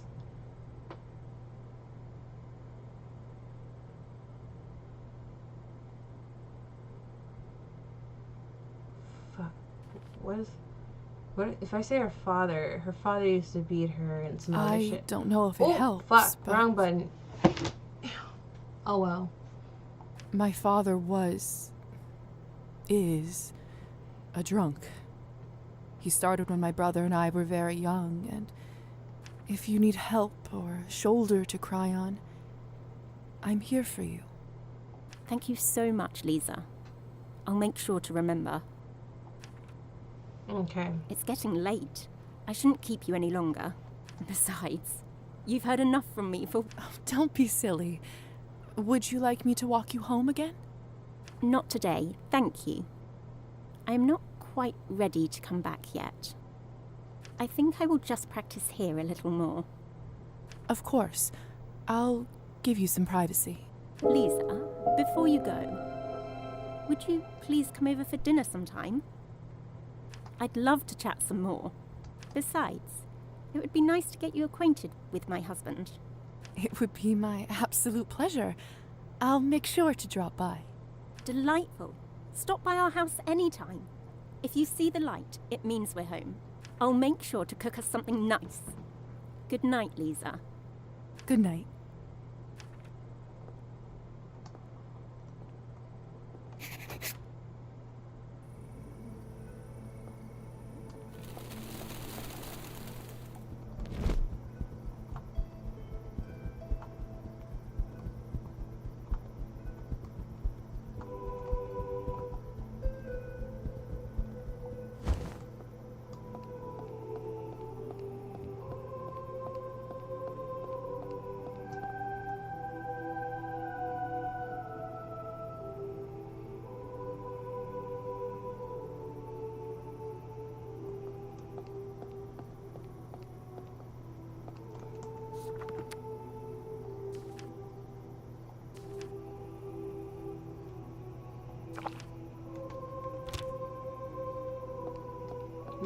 Fuck. What if I say her father? Her father used to beat her and some other shit. I don't know if it helps. Fuck, but wrong button. Oh well. My father is a drunk. He started when my brother and I were very young, and if you need help or a shoulder to cry on, I'm here for you. Thank you so much, Lisa. I'll make sure to remember. Okay. It's getting late. I shouldn't keep you any longer. Besides, you've heard enough from me for... Oh, don't be silly. Would you like me to walk you home again? Not today, thank you. I am not quite ready to come back yet. I think I will just practice here a little more. Of course. I'll give you some privacy. Lisa, before you go, would you please come over for dinner sometime? I'd love to chat some more. Besides, it would be nice to get you acquainted with my husband. It would be my absolute pleasure. I'll make sure to drop by. Delightful. Stop by our house anytime. If you see the light, it means we're home. I'll make sure to cook us something nice. Good night, Lisa. Good night.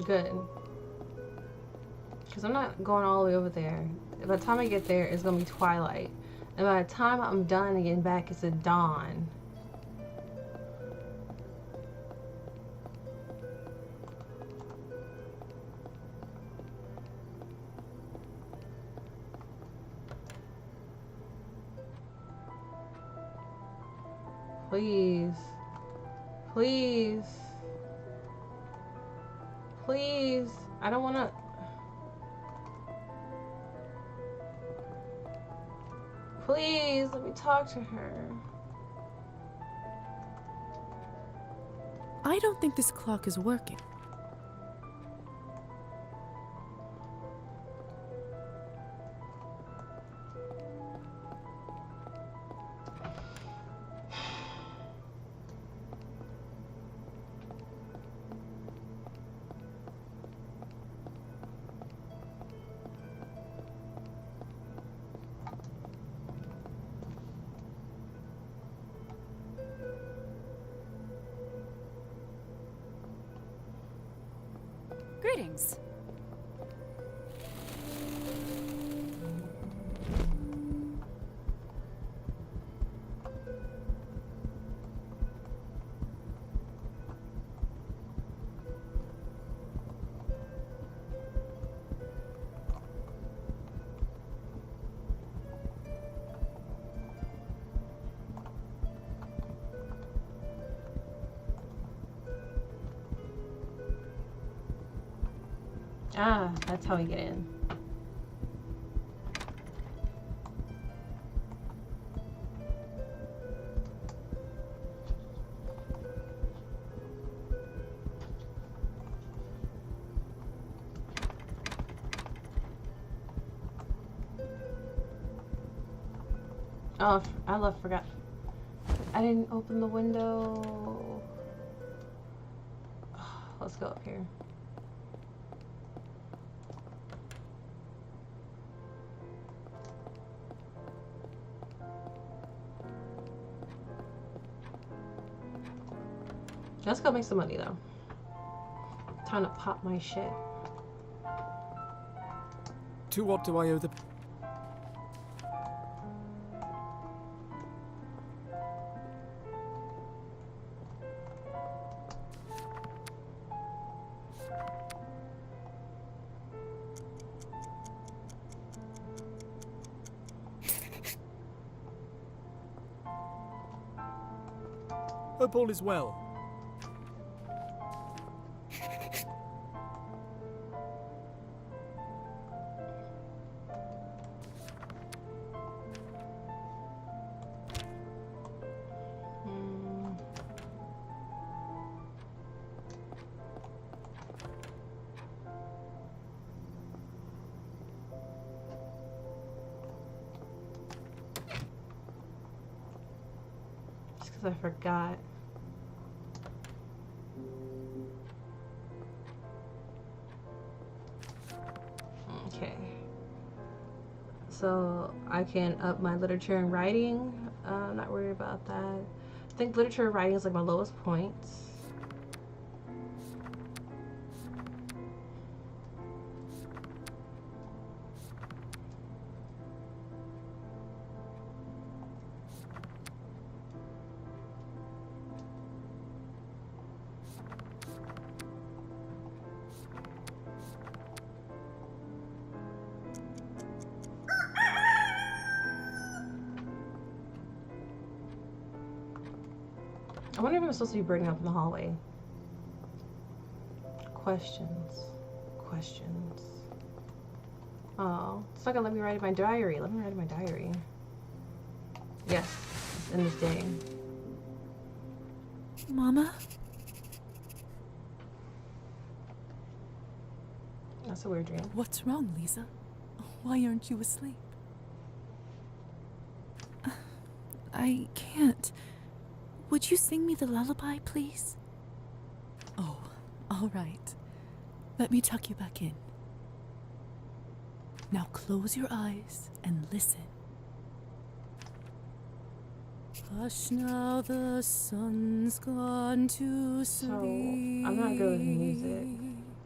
Good. Because I'm not going all the way over there. By the time I get there, it's going to be twilight. And by the time I'm done and getting back, it's at dawn. Please. Please. Please. I don't want to... Please, let me talk to her. I don't think this clock is working. Greetings. Ah, that's how we get in. Oh, forgot. I didn't open the window. Let's go up here. Let's go make some money though. Time to pop my shit. To what do I owe the... Hope all is well. Just because I forgot. Okay. So I can up my literature and writing. I'm not worried about that. I think literature and writing is like my lowest points. I wonder if I'm supposed to be burning up in the hallway. Questions. Questions. Oh, it's not gonna let me write in my diary. Let me write in my diary. Yes, in this day. Mama? That's a weird dream. What's wrong, Lisa? Why aren't you asleep? I can't. Would you sing me the lullaby, please? Oh, all right. Let me tuck you back in. Now close your eyes and listen. Hush now, the sun's gone to sleep. So, I'm not good with music.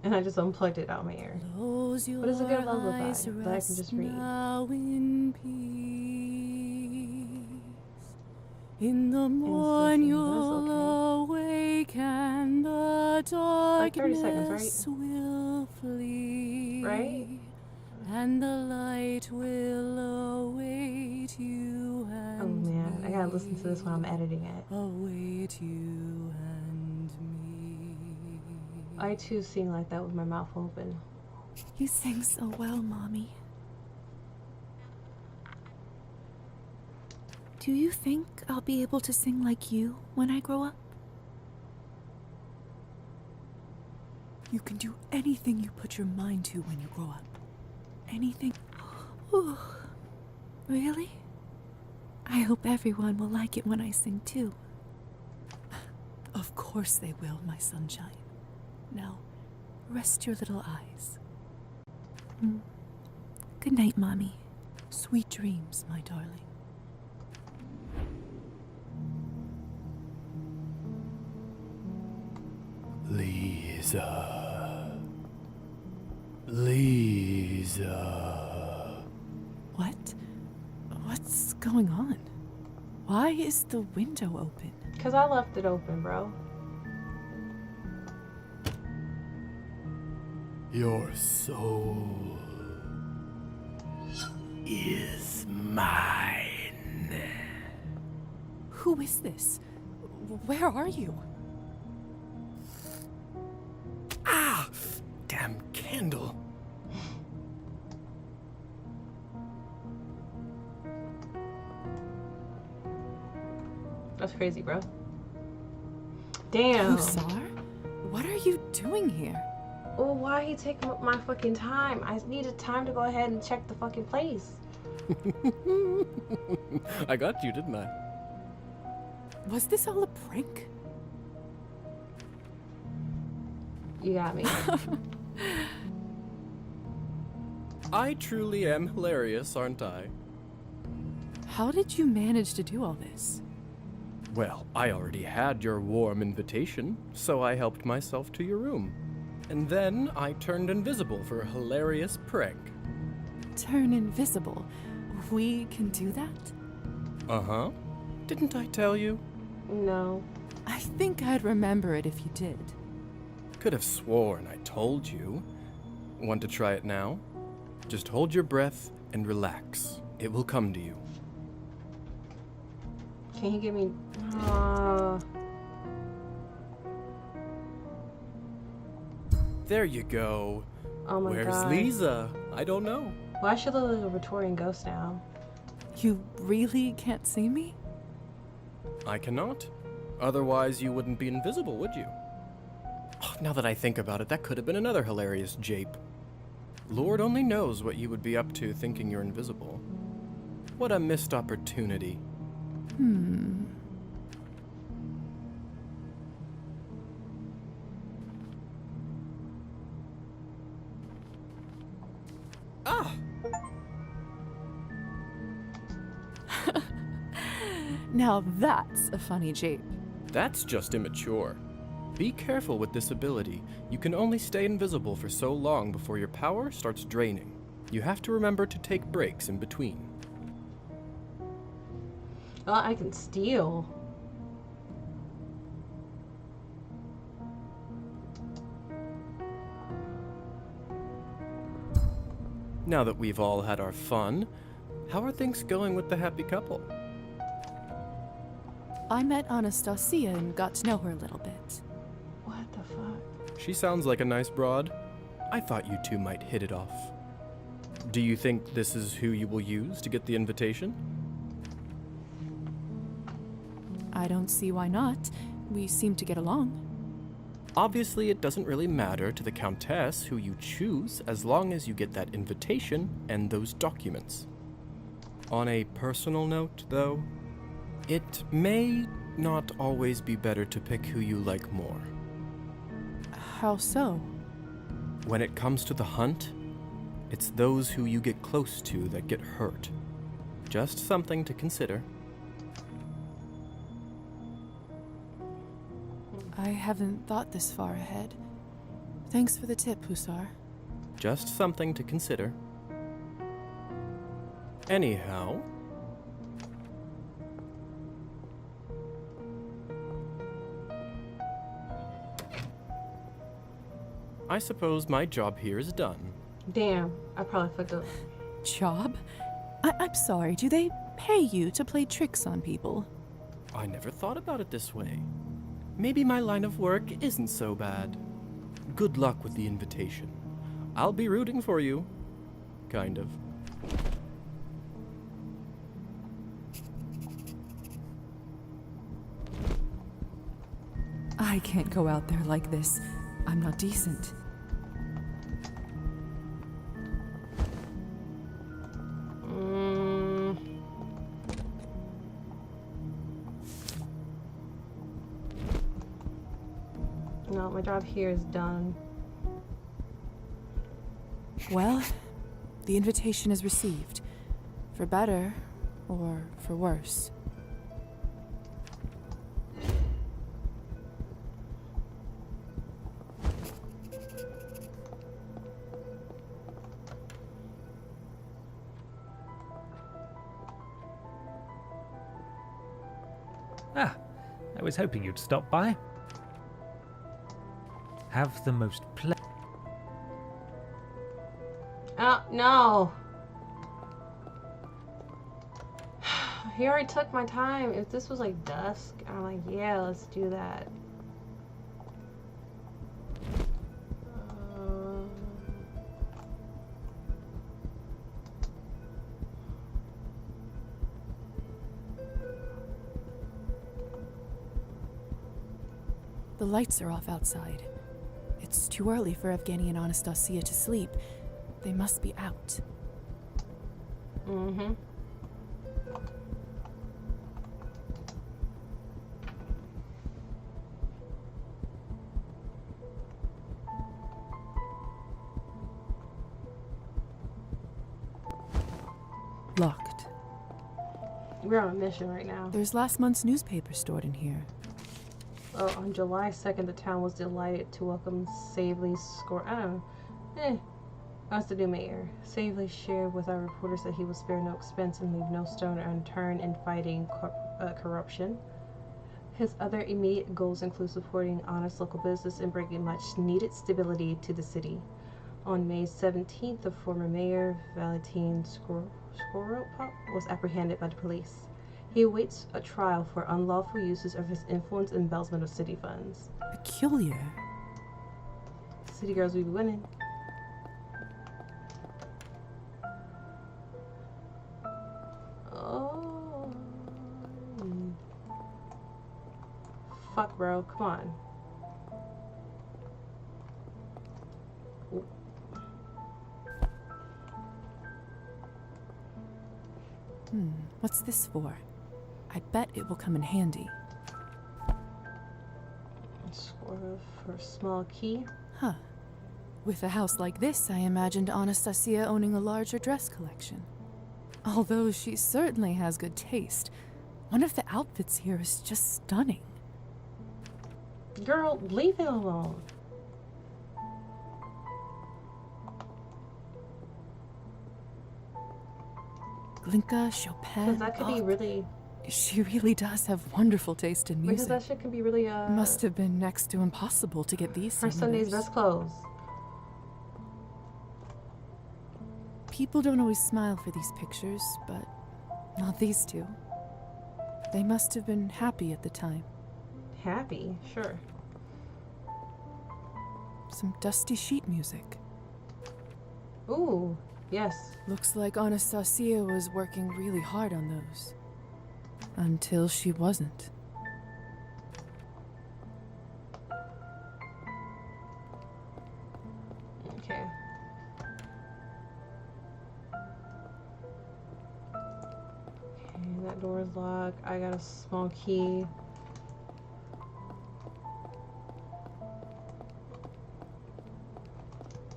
And I just unplugged it out of my ear. Close your What is a good lullaby eyes, that I can just read? now in peace. In the morn sleeping, you'll awake and the Like 30 darkness seconds, right? will flee. Right? And the light will await you and Oh man, I gotta listen to this when I'm editing it. await you and me. I too sing like that with my mouth open. You sing so well, Mommy. Do you think I'll be able to sing like you when I grow up? You can do anything you put your mind to when you grow up. Anything. Ooh. Really? I hope everyone will like it when I sing too. Of course they will, my sunshine. Now, rest your little eyes. Good night, Mommy. Sweet dreams, my darling. Lisa. Lisa. What? What's going on? Why is the window open? Cause I left it open, bro. Your soul is mine. Who is this? Where are you? Ah! Damn candle. That's crazy, bro. Damn. Hussar? What are you doing here? Well, why he taking up my fucking time? I needed time to go ahead and check the fucking place. I got you, didn't I? Was this all a prank? You got me. I truly am hilarious, aren't I? How did you manage to do all this? Well, I already had your warm invitation, so I helped myself to your room. And then I turned invisible for a hilarious prank. Turn invisible. We can do that? Uh-huh. Didn't I tell you? No. I think I'd remember it if you did. Could have sworn I told you. Want to try it now? Just hold your breath and relax. It will come to you. Can you give me... There you go. Oh my Where's god. Lisa? I don't know. Well, I should look like a Victorian ghost now. You really can't see me? I cannot. Otherwise, you wouldn't be invisible, would you? Oh, now that I think about it, that could have been another hilarious jape. Lord only knows what you would be up to thinking you're invisible. What a missed opportunity. Ah! Now that's a funny jape. That's just immature. Be careful with this ability. You can only stay invisible for so long before your power starts draining. You have to remember to take breaks in between. Oh, I can steal. Now that we've all had our fun, how are things going with the happy couple? I met Anastasia and got to know her a little bit. What the fuck? She sounds like a nice broad. I thought you two might hit it off. Do you think this is who you will use to get the invitation? I don't see why not. We seem to get along. Obviously, it doesn't really matter to the Countess who you choose as long as you get that invitation and those documents. On a personal note, though, it may not always be better to pick who you like more. How so? When it comes to the hunt, it's those who you get close to that get hurt. Just something to consider. I haven't thought this far ahead. Thanks for the tip, Hussar. Just something to consider. Anyhow, I suppose my job here is done. Damn, I probably fucked up. Job? I'm sorry, do they pay you to play tricks on people? I never thought about it this way. Maybe my line of work isn't so bad. Good luck with the invitation. I'll be rooting for you. Kind of. I can't go out there like this. I'm not decent. No, my job here is done. Well, the invitation is received. For better or for worse. Ah, I was hoping you'd stop by. Have the most Oh, no. He already took my time. If this was like dusk, I'm like, yeah, let's do that. The lights are off outside. It's too early for Evgeny and Anastasia to sleep. They must be out. Mm-hmm. Locked. We're on a mission right now. There's last month's newspaper stored in here. Oh, on July 2nd, the town was delighted to welcome Savely's score. I don't know. As the new mayor. Savely shared with our reporters that he will spare no expense and leave no stone unturned in fighting corruption. His other immediate goals include supporting honest local business and bringing much needed stability to the city. On May 17th, the former mayor, Valentin Skoropop, was apprehended by the police. He awaits a trial for unlawful uses of his influence and embezzlement of city funds. Peculiar. City girls will be winning. Oh. Fuck, bro. Come on. What's this for? I bet it will come in handy. Score for a small key. Huh. With a house like this, I imagined Anastasia owning a larger dress collection. Although she certainly has good taste. One of the outfits here is just stunning. Girl, leave it alone. Glinka, Chopin. Because that could be really... She really does have wonderful taste in music. Because that shit could be really, Must have been next to impossible to get these her Sunday's best clothes. People don't always smile for these pictures, but not these two. They must have been happy at the time. Happy? Sure. Some dusty sheet music. Ooh, yes. Looks like Anastasia was working really hard on those. Until she wasn't. Okay. Okay, that door is locked. I got a small key.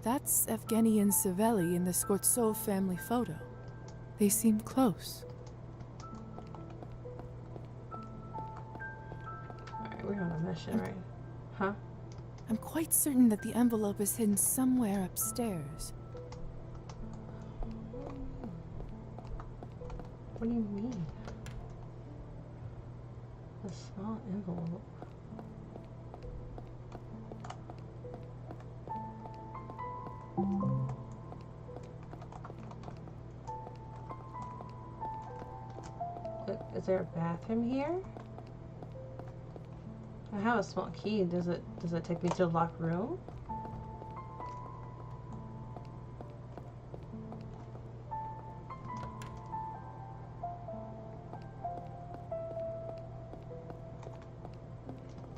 That's Evgeny and Savelli in the Skortsov family photo. They seem close. Alright, we're on a mission, right? Huh? I'm quite certain that the envelope is hidden somewhere upstairs. What do you mean? A small envelope. Look, is there a bathroom here? I have a small key. Does it take me to the locked room?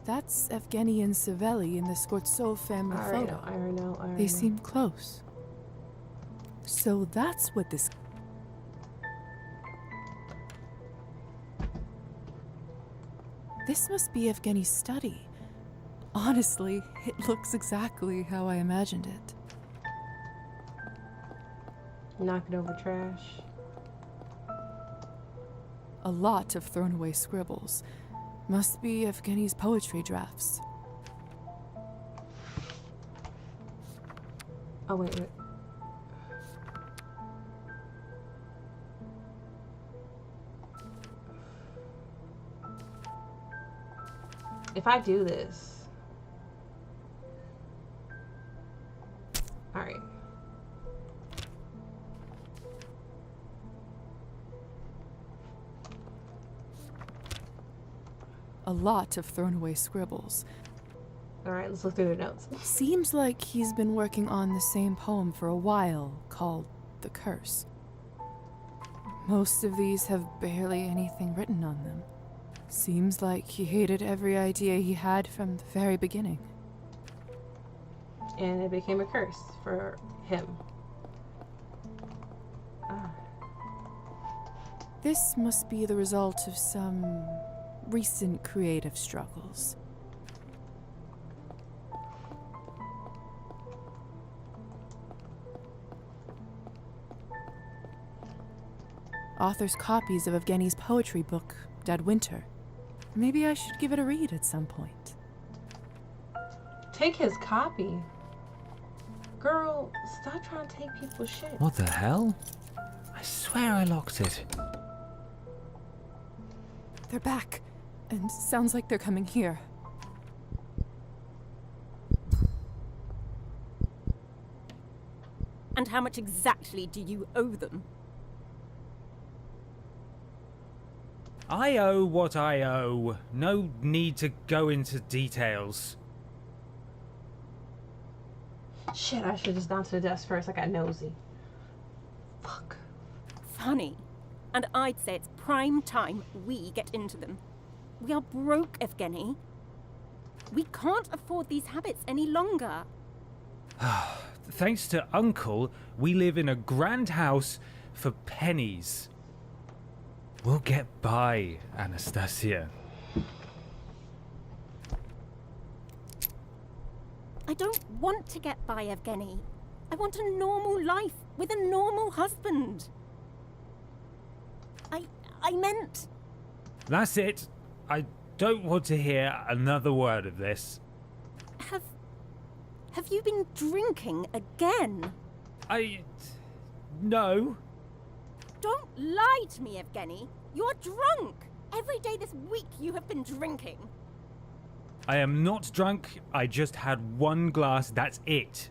That's Evgeny and Savelli in the Skortsov family photo. I already know. They seem close. So that's what this... This must be Evgeny's study. Honestly, it looks exactly how I imagined it. Knocking over trash. A lot of thrown away scribbles. Must be Evgeny's poetry drafts. Oh, wait. If I do this... Alright. A lot of thrown away scribbles. Alright, let's look through their notes. Seems like he's been working on the same poem for a while, called The Curse. Most of these have barely anything written on them. Seems like he hated every idea he had from the very beginning. And it became a curse for him. Ah. This must be the result of some recent creative struggles. Author's copies of Evgeny's poetry book, Dead Winter. Maybe I should give it a read at some point. Take his copy. Girl, stop trying to take people's shit. What the hell? I swear I locked it. They're back, and sounds like they're coming here. And how much exactly do you owe them? I owe what I owe. No need to go into details. Shit, I should just gone to the desk first. I got nosy. Fuck. Funny. And I'd say it's prime time we get into them. We are broke, Evgeny. We can't afford these habits any longer. Thanks to Uncle, we live in a grand house for pennies. We'll get by, Anastasia. I don't want to get by, Evgeny. I want a normal life with a normal husband. I meant... That's it. I don't want to hear another word of this. Have you been drinking again? No. Don't lie to me, Evgeny. You're drunk. Every day this week you have been drinking. I am not drunk. I just had one glass, that's it.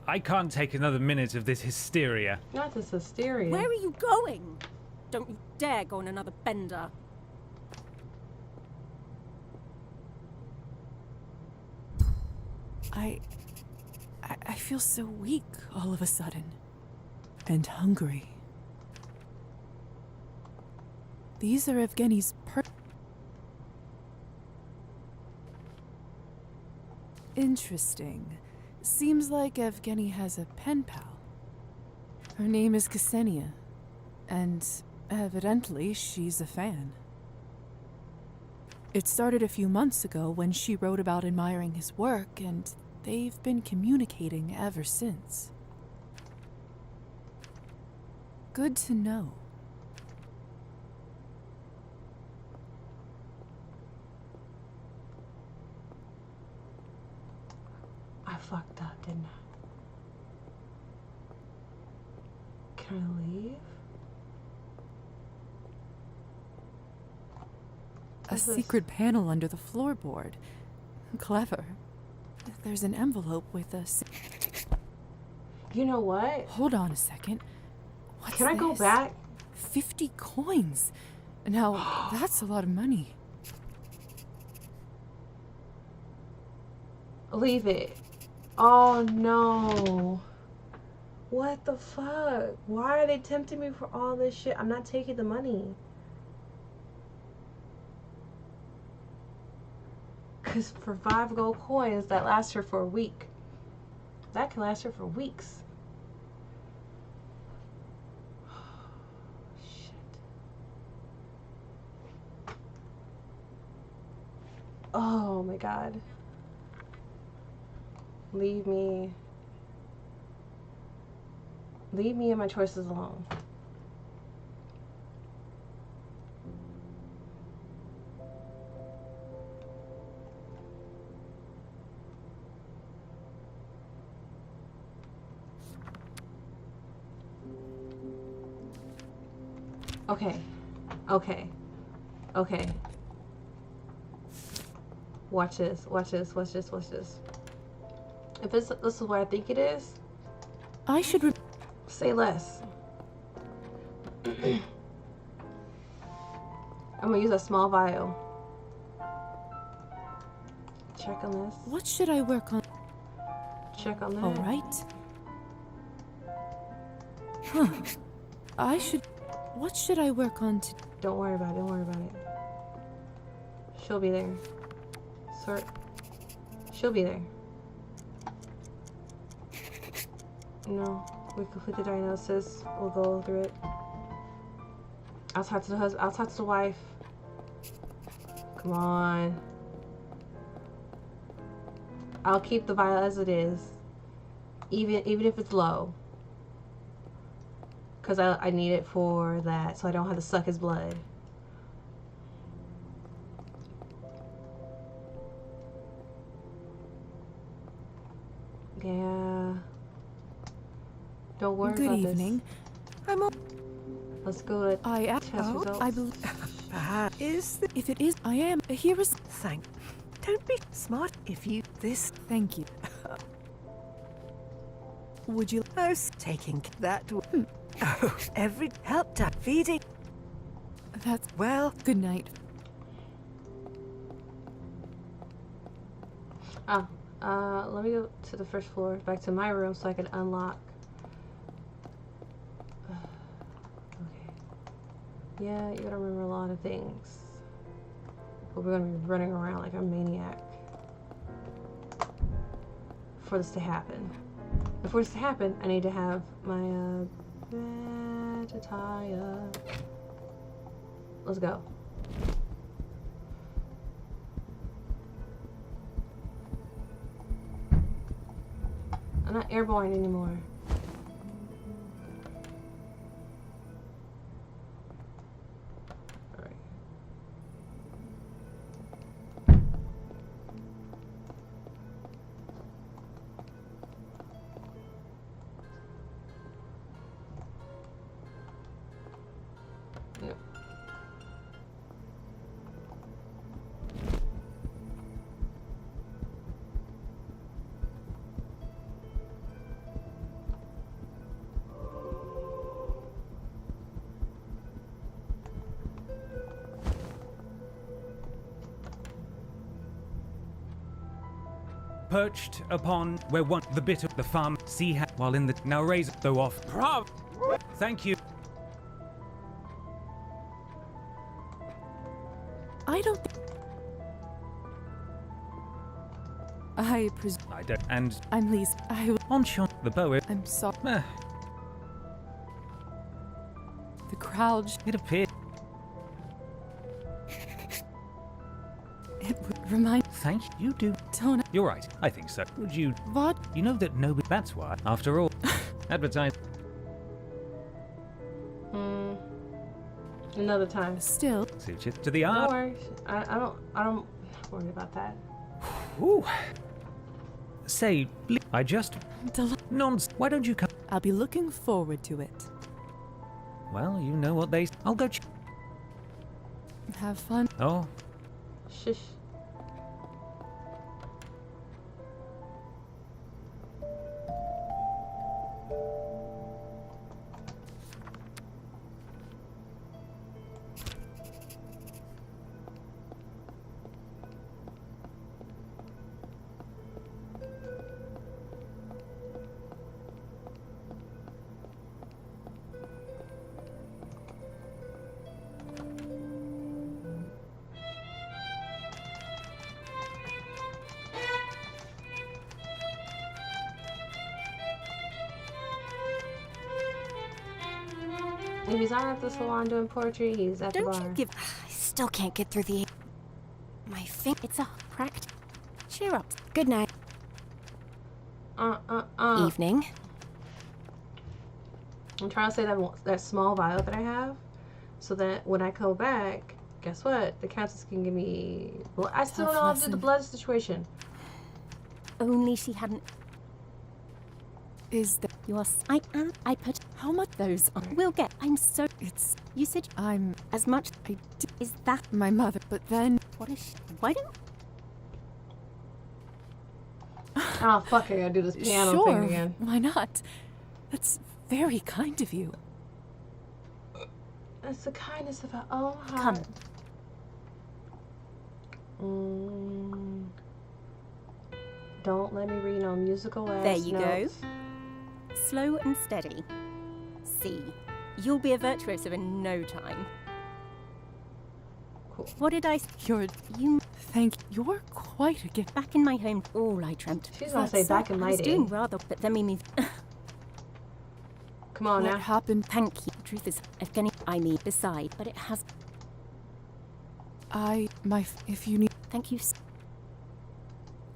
I can't take another minute of this hysteria. Not this hysteria. Where are you going? Don't you dare go on another bender. I feel so weak all of a sudden. And hungry. These are Evgeny's Interesting. Seems like Evgeny has a pen pal. Her name is Ksenia. And evidently she's a fan. It started a few months ago when she wrote about admiring his work, and they've been communicating ever since. Good to know. I fucked up, didn't I? Can I leave? A secret panel under the floorboard. Clever. There's an envelope with a... You know what? Hold on a second. What's Can I go this? back? 50 coins. Now, that's a lot of money. Leave it. Oh no. What the fuck? Why are they tempting me for all this shit? I'm not taking the money. Because for 5 gold coins, that lasts her for a week. That can last her for weeks. Shit. Oh my god. Leave me and my choices alone. Okay. Watch this. If this is what I think it is, I should say less. I'm gonna use a small vial. Check on this. What should I work on? Check on that. All right. Huh. What should I work on to... Don't worry about it. She'll be there. She'll be there. No, we complete the diagnosis. We'll go through it. I'll talk to the husband. I'll talk to the wife. Come on. I'll keep the vial as it is, even if it's low, because I need it for that, so I don't have to suck his blood. Yeah. Don't worry Good about evening. I'm all... Let's go to test results. I believe... Is If it is, I am. Here is... Thank... Don't be smart if you... This... Thank you. Would you... Oh, taking that... Oh, every... Helped out feeding... That's... Well... Good night. Let me go to the first floor, back to my room, so I can unlock. Okay. Yeah, you gotta remember a lot of things. But we're gonna be running around like a maniac for this to happen. And for this to happen, I need to have my Vegetaya. Let's go. I'm not airborne anymore. Alright. Nope. perched upon where one the bit of the farm sea while in the now raise though off. Brav! Thank you. I don't. I presume. I don't. And I'm Lise. I. on shot the bow. I'm sorry. The crowd. It appeared. It would remind. Thank you. You do. Don't. You're right. I think so. Would you? What? You know that nobody. That's why. After all, advertise. Another time. Still. Suit you to the No art. worries. I don't worry about that. Ooh. Say, I just nonsense. Why don't you come? I'll be looking forward to it. Well, you know what they. I'll go. Have fun. Oh, Shush. If he's not at the salon doing poetry, he's at the bar. Don't you give... I still can't get through the... My finger... It's a practice. Cheer up. Good night. Evening. I'm trying to say that small vial that I have, so that when I come back, guess what? The countess can give me... Well, I still don't know how to do the blood situation. Only she hadn't... Is that You are... I am... I put... How much those on? We'll get... I'm so... it's You said... I'm As much... I did Is that... my mother, but then What is she... Why don't... Oh, fuck, I gotta do this piano sure, thing again. why not? That's very kind of you. It's the kindness of our own heart. Come. Don't let me read no musical ass There you go. notes. Slow and steady. See. You'll be a virtuoso in no time. Cool. What did I... You're You... thank you're quite a gift. Back in my home, all I dreamt... She's gonna say back in I my was day. doing rather... But then we moved... Come on What now. happened? Thank you. The truth is, Evgeny, I mean, beside, but it has... If you need Thank you.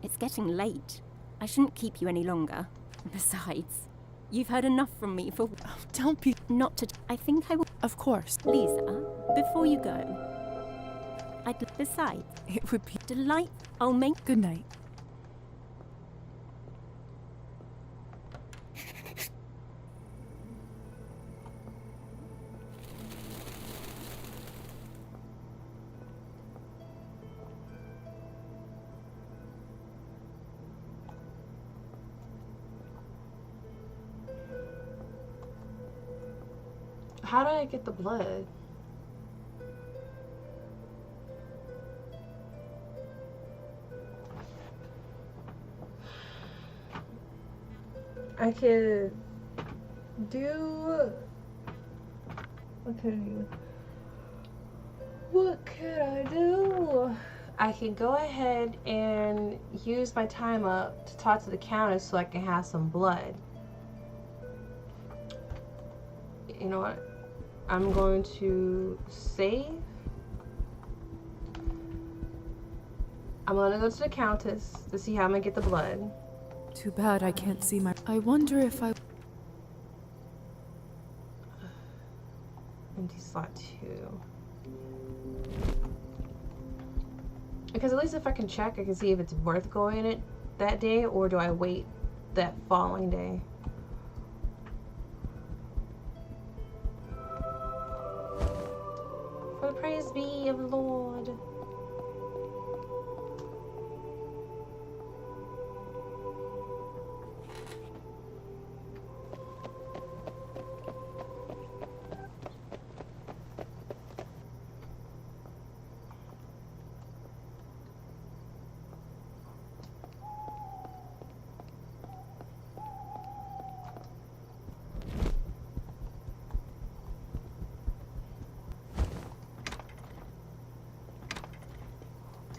It's getting late. I shouldn't keep you any longer. Besides, you've heard enough from me for... don't be Not to... I think I will... of course. Lisa, before you go... Besides, It would be delight... I'll make... good night. How do I get the blood? I could do... What could I do? I can go ahead and use my time up to talk to the countess so I can have some blood. You know what? I'm going to save. I'm gonna go to the countess to see how I'm gonna get the blood. Too bad I can't see my. I wonder if I. Empty slot 2. Because at least if I can check, I can see if it's worth going in it that day, or do I wait that following day? For the praise be of the Lord.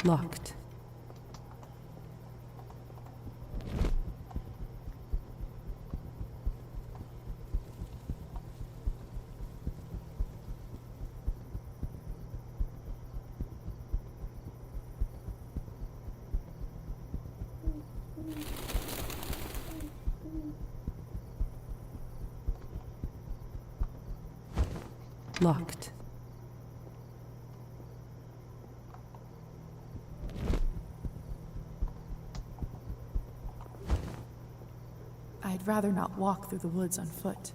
Locked. Locked. I'd rather not walk through the woods on foot.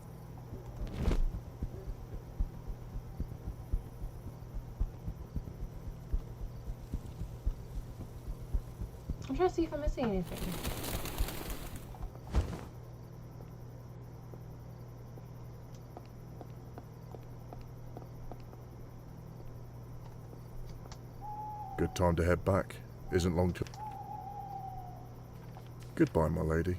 I'm trying to see if I'm missing anything. Good time to head back. Isn't long to... Goodbye, my lady.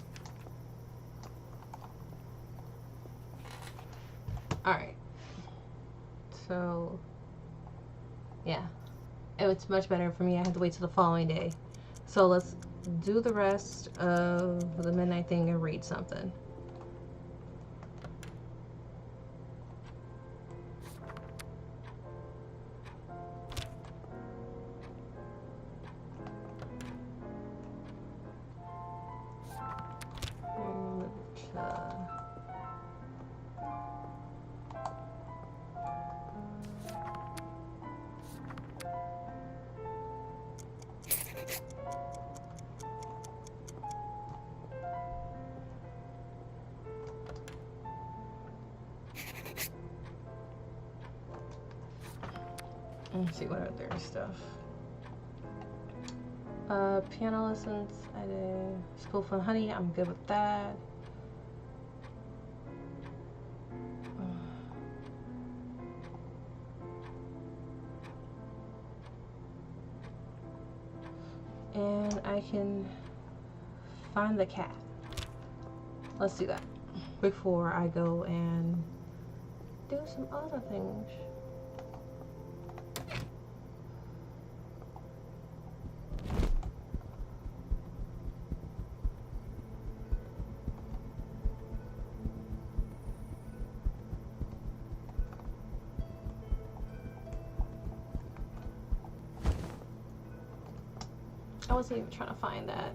Alright. So, yeah. It's much better for me. I had to wait till the following day. So let's do the rest of the midnight thing and read something. Let's see what other stuff. Piano lessons. I did Spoonful of Honey. I'm good with that. And I can find the cat. Let's do that before I go and do some other things. I wasn't even trying to find that.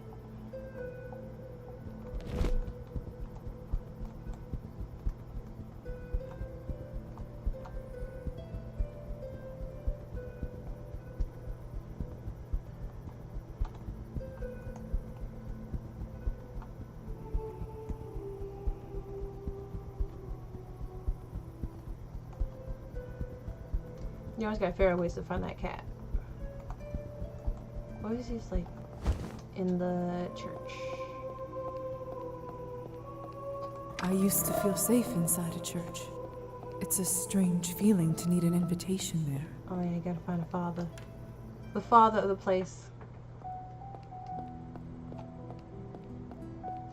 You always gotta figure out ways to find that cat. What is he's like in the church? I used to feel safe inside a church. It's a strange feeling to need an invitation there. Oh yeah, you gotta find a father. The father of the place.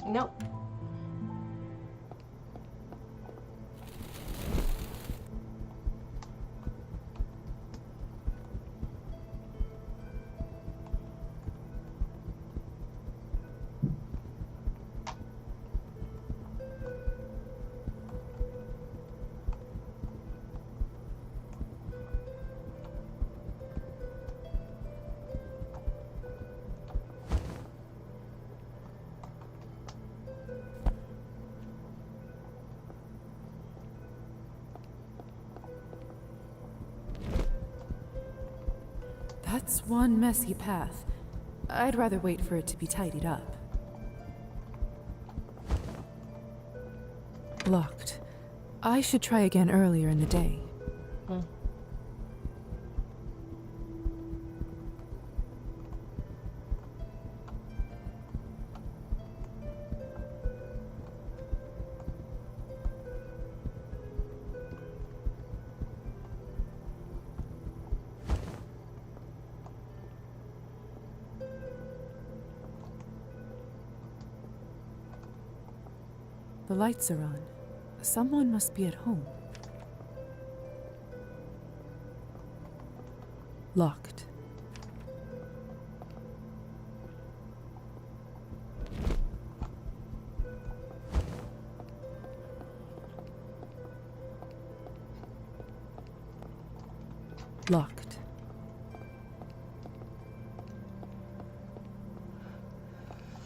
Nope. That's one messy path. I'd rather wait for it to be tidied up. Locked. I should try again earlier in the day. The lights are on. Someone must be at home. Locked. locked.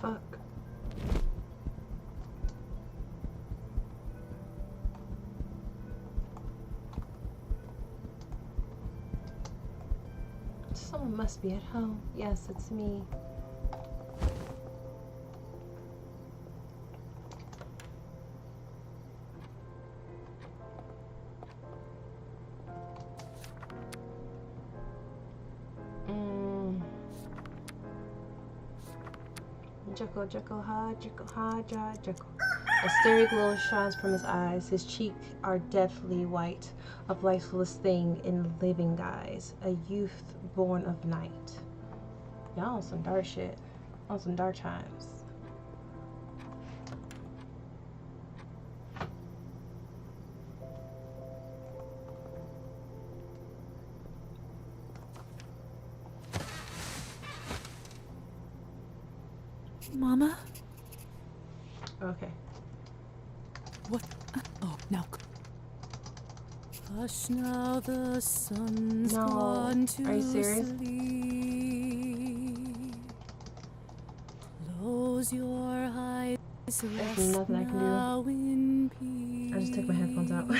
Fuck. Someone must be at home. Yes, it's me. Jekyll, Jekyll. A starry glow shines from his eyes. His cheeks are deathly white, a lifeless thing in living guise, a youth born of night. Y'all on some dark shit. On some dark times. Mama? Okay. What? Oh, no. Hush now, the sun's gone to Are you serious? sleep. Close your eyes. There's nothing I can do. I just took my headphones out.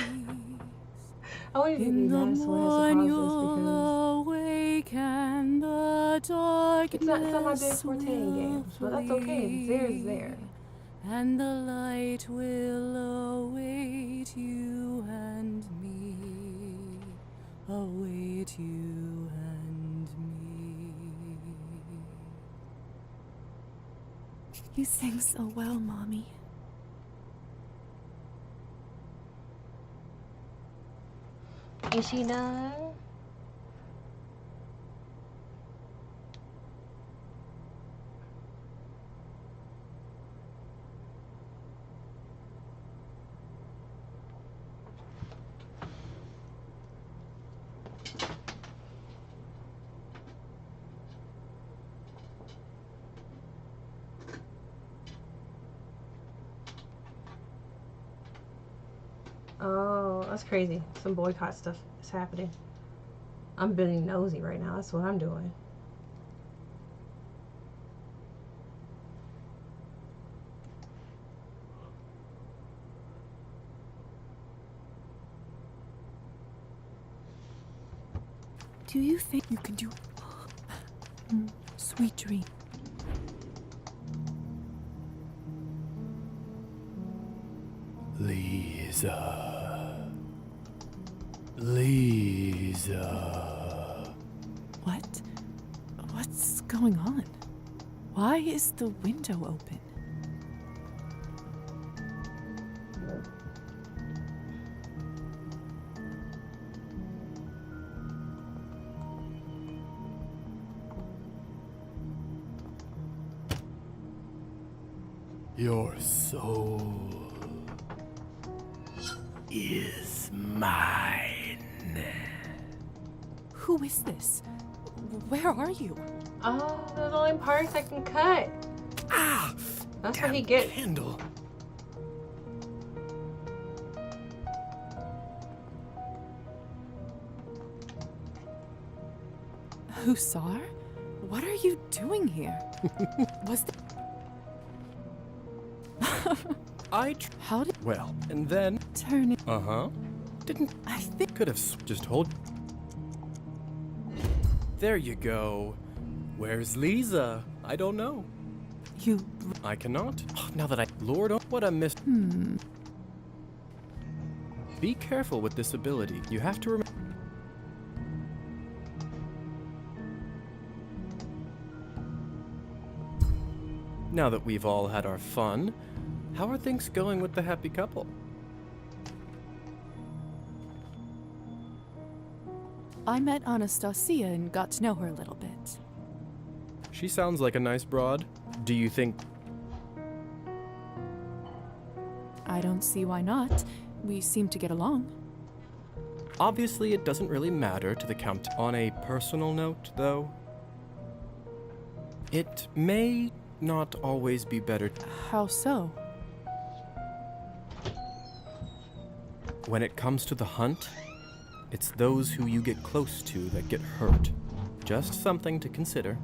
I wouldn't even be mad, so I have to pause this awake and the darkness it's not my big forte in games, but that's okay. If it's there, it's there. And the light will await you and me. Await you and me. You sing so well, Mommy. Is she done? Oh, that's crazy. Some boycott stuff is happening. I'm being nosy right now. That's what I'm doing. Do you think you can do it? Sweet dream. Lisa. What? What's going on? Why is the window open? Your soul is mine. Who is this? Where are you? Oh, there's only parts I can cut. Ah! That's what he gets. Candle. Hussar? What are you doing here? Was the... How did... Well, and then... Turn it... Uh-huh. Didn't... I think... Could have just hold... There you go. Where's Lisa? I don't know. You... I cannot. Oh, now that I... Lord, oh, what a miss... Be careful with this ability. You have to remember... Now that we've all had our fun, how are things going with the happy couple? I met Anastasia and got to know her a little bit. She sounds like a nice broad. Do you think... I don't see why not. We seem to get along. Obviously, it doesn't really matter to the Count. On a personal note, though, it may not always be better How so? when it comes to the hunt. It's those who you get close to that get hurt. Just something to consider.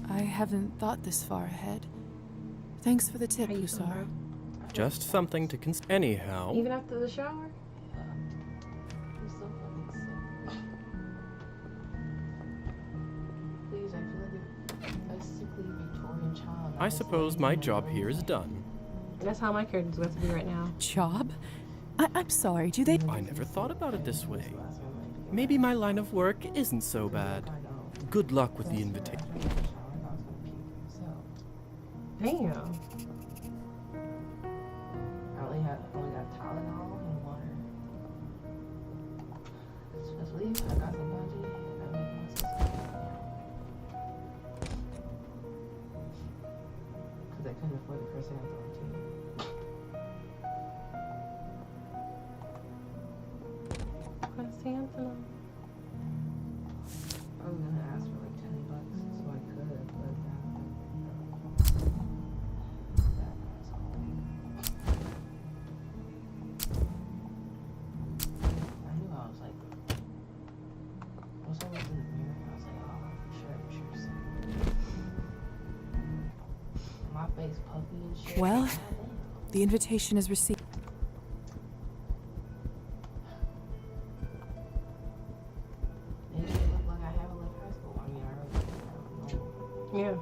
I haven't thought this far ahead. Thanks for the tip, How you Hussar. doing, Just something to consider. Anyhow, Even after the shower? I'm so fucking sick. Please, I feel like a sickly Victorian child. I suppose my job here is done. That's how my character's going to be right now. Job? I'm sorry, do they... I never thought about it this way. Maybe my line of work isn't so bad. Good luck with the invitation. Damn. I only got Tylenol and water. Just leave. I got some budget. I make my sister. Because I couldn't afford the chrysanthemum tea. Chrysanthemum. I was gonna ask for like $10 so I could, but that's all. I knew I was like, once I looked in the mirror, I was like, oh, I'm sure sick. My face puffy and shit. Well, Goddamn. the invitation is received. It didn't look like I haven't left high school. I mean, I already Yeah.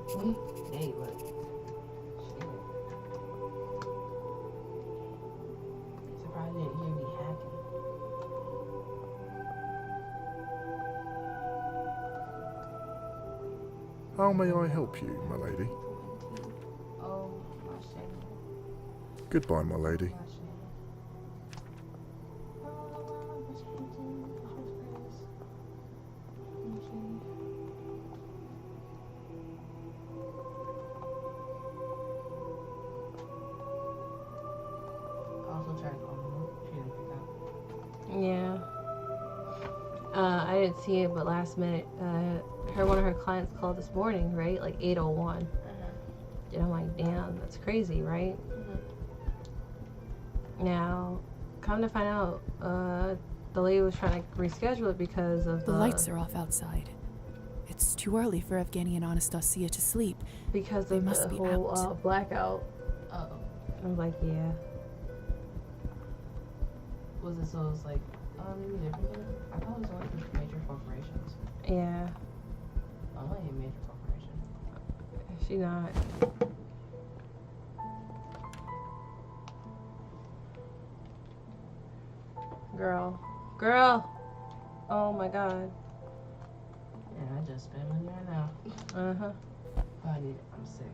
Hey, but shit. Surprised you didn't hear me hacking. How may I help you, my lady? Oh, my shit. Goodbye, my lady. My shit. Oh, my shit. Also tried to call her. She didn't pick up. Yeah. I didn't see it, but last minute, one of her clients called this morning, right? Like 8:01. And I'm like, damn, that's crazy, right? Now, come to find out, the lady was trying to reschedule it because of The lights are off outside. It's too early for Evgeny and Anastasia to sleep. because They of must the be whole out. blackout. Uh-oh. I'm like, yeah. Was it so it was like, maybe different than I thought it was only for major corporations. Yeah, I'm not a major corporation. she not. Girl. Oh my god. And I just spend money right now. Uh-huh. I'm sick.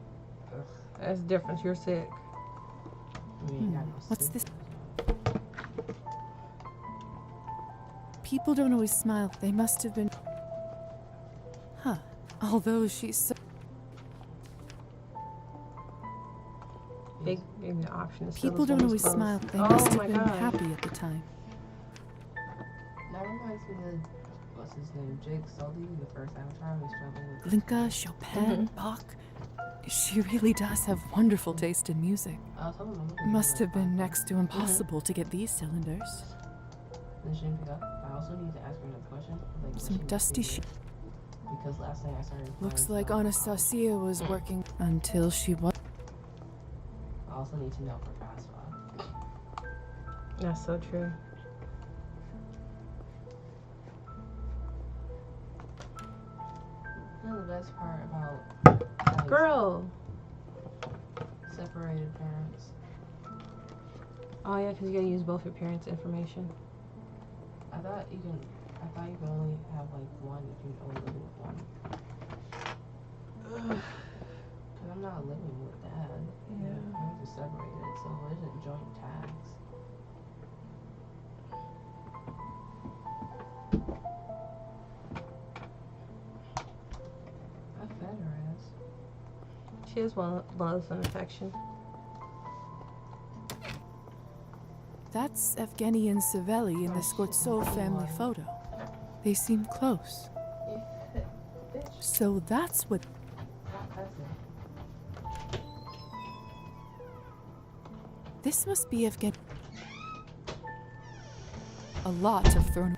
Ugh. That's different. You're sick. We ain't got no What's sleep. this? People don't always smile. They must have been... Huh. Although she's so... Big option. is People still don't as always close. smile. They Oh must have my been God. happy at the time. That reminds me of, what's his name? Jake Sully, the first Avatar, was struggling with... Linka, Chopin, Bach. She really does have wonderful taste in music. I was hoping I'm looking Must for have been next to impossible to get these cylinders. Then she didn't pick up. I also need to ask her another question. Like, Some dusty shit. Because last night I started... Looks applying like for- Anastasia was working until she was... I also need to know for FAFSA. That's so true. You know the best part about like, Girl. separated parents? Oh yeah, because you gotta use both your parents' information. I thought you can only have like one if you only live with one. Cause I'm not living with dad. Yeah. I'm just separated, so it isn't joint tax. I fed her ass. She has love and affection. That's Evgeny and Savelli in the Skortsov family photo. They seem close. So that's what... This must be Evgeny. A lot have thrown.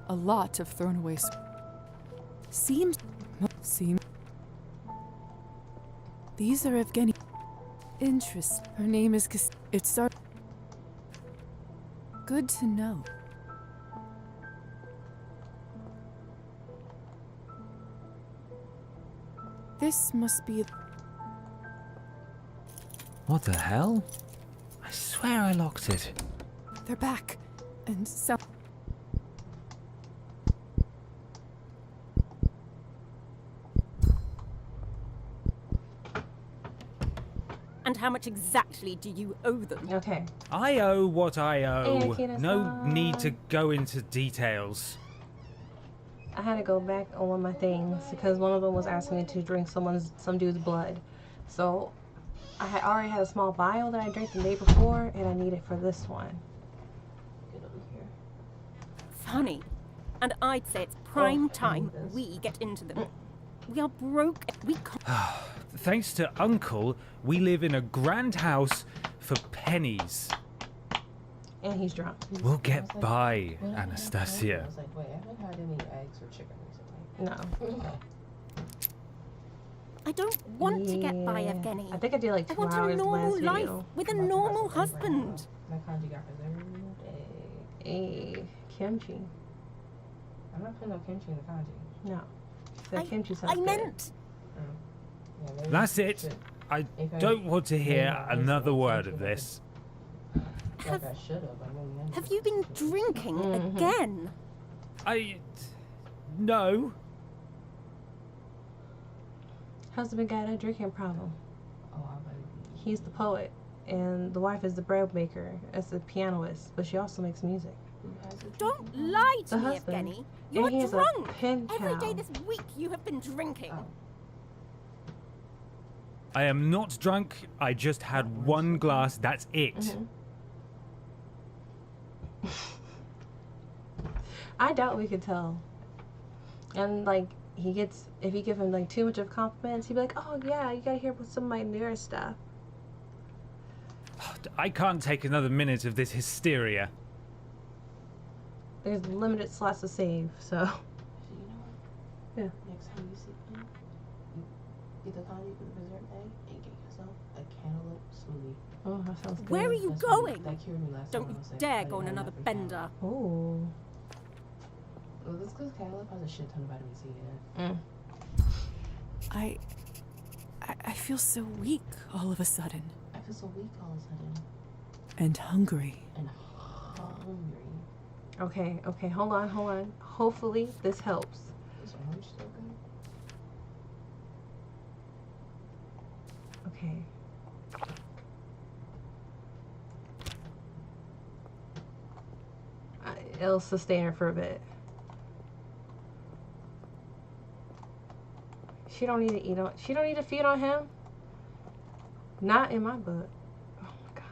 A lot of thrown away. Seems. These are Evgeny. Interest. Her name is. It started. Good to know. This must be. What the hell? I swear I locked it. They're back. And some. And how much exactly do you owe them? Okay. I owe what I owe. Akira-san. No need to go into details. I had to go back on one of my things because one of them was asking me to drink some dude's blood. So I had already had a small vial that I drank the day before, and I need it for this one. Get over here. Funny. And I'd say it's prime time we get into them. We are broke. We can't. Thanks to Uncle, we live in a grand house for pennies. And he's drunk. We'll get by, Anastasia. I was like, wait, I haven't had any eggs or chicken recently. No. I don't want to get by, Evgeny. I think I did like 2 I want hours a normal last life video. with a normal husband. My kanji got reserved. Hey, kimchi. I'm not putting no kimchi in the kanji. No. The kimchi sounds I good. meant. Yeah, maybe That's it. should- I if I- don't want to hear maybe I another should- word of this. Like I should have. I mean, Have you been drinking again? No. Husband got a drinking problem. Oh, I bet. He's the poet, and the wife is the bread maker as the pianist, but she also makes music. Don't lie to The me, husband. Evgeny. And You're he has a drunk. pen Every day pal. this week you have been drinking. I am not drunk. I just had one glass. That's it. I doubt we could tell. And like if you give him like too much of compliments, he'd be like, "Oh yeah, you gotta hear some of my newer stuff." I can't take another minute of this hysteria. There's limited slots to save, so. You know what? Yeah. Next time you see him, you get the kanji with the dessert egg and get yourself a cantaloupe smoothie. Oh, that sounds good. Where are you That's going? That cured me last time. Don't I you was sick. dare I go on didn't another have bender. Oh. Well, this because cantaloupe has a shit ton of vitamin C in it. I feel so weak all of a sudden. I feel so weak all of a sudden. And hungry. And hungry. Okay, hold on. Hopefully this helps. Is orange still good? Okay. It'll sustain her for a bit. She don't need to eat on. She don't need to feed on him. Not in my book. Oh my god.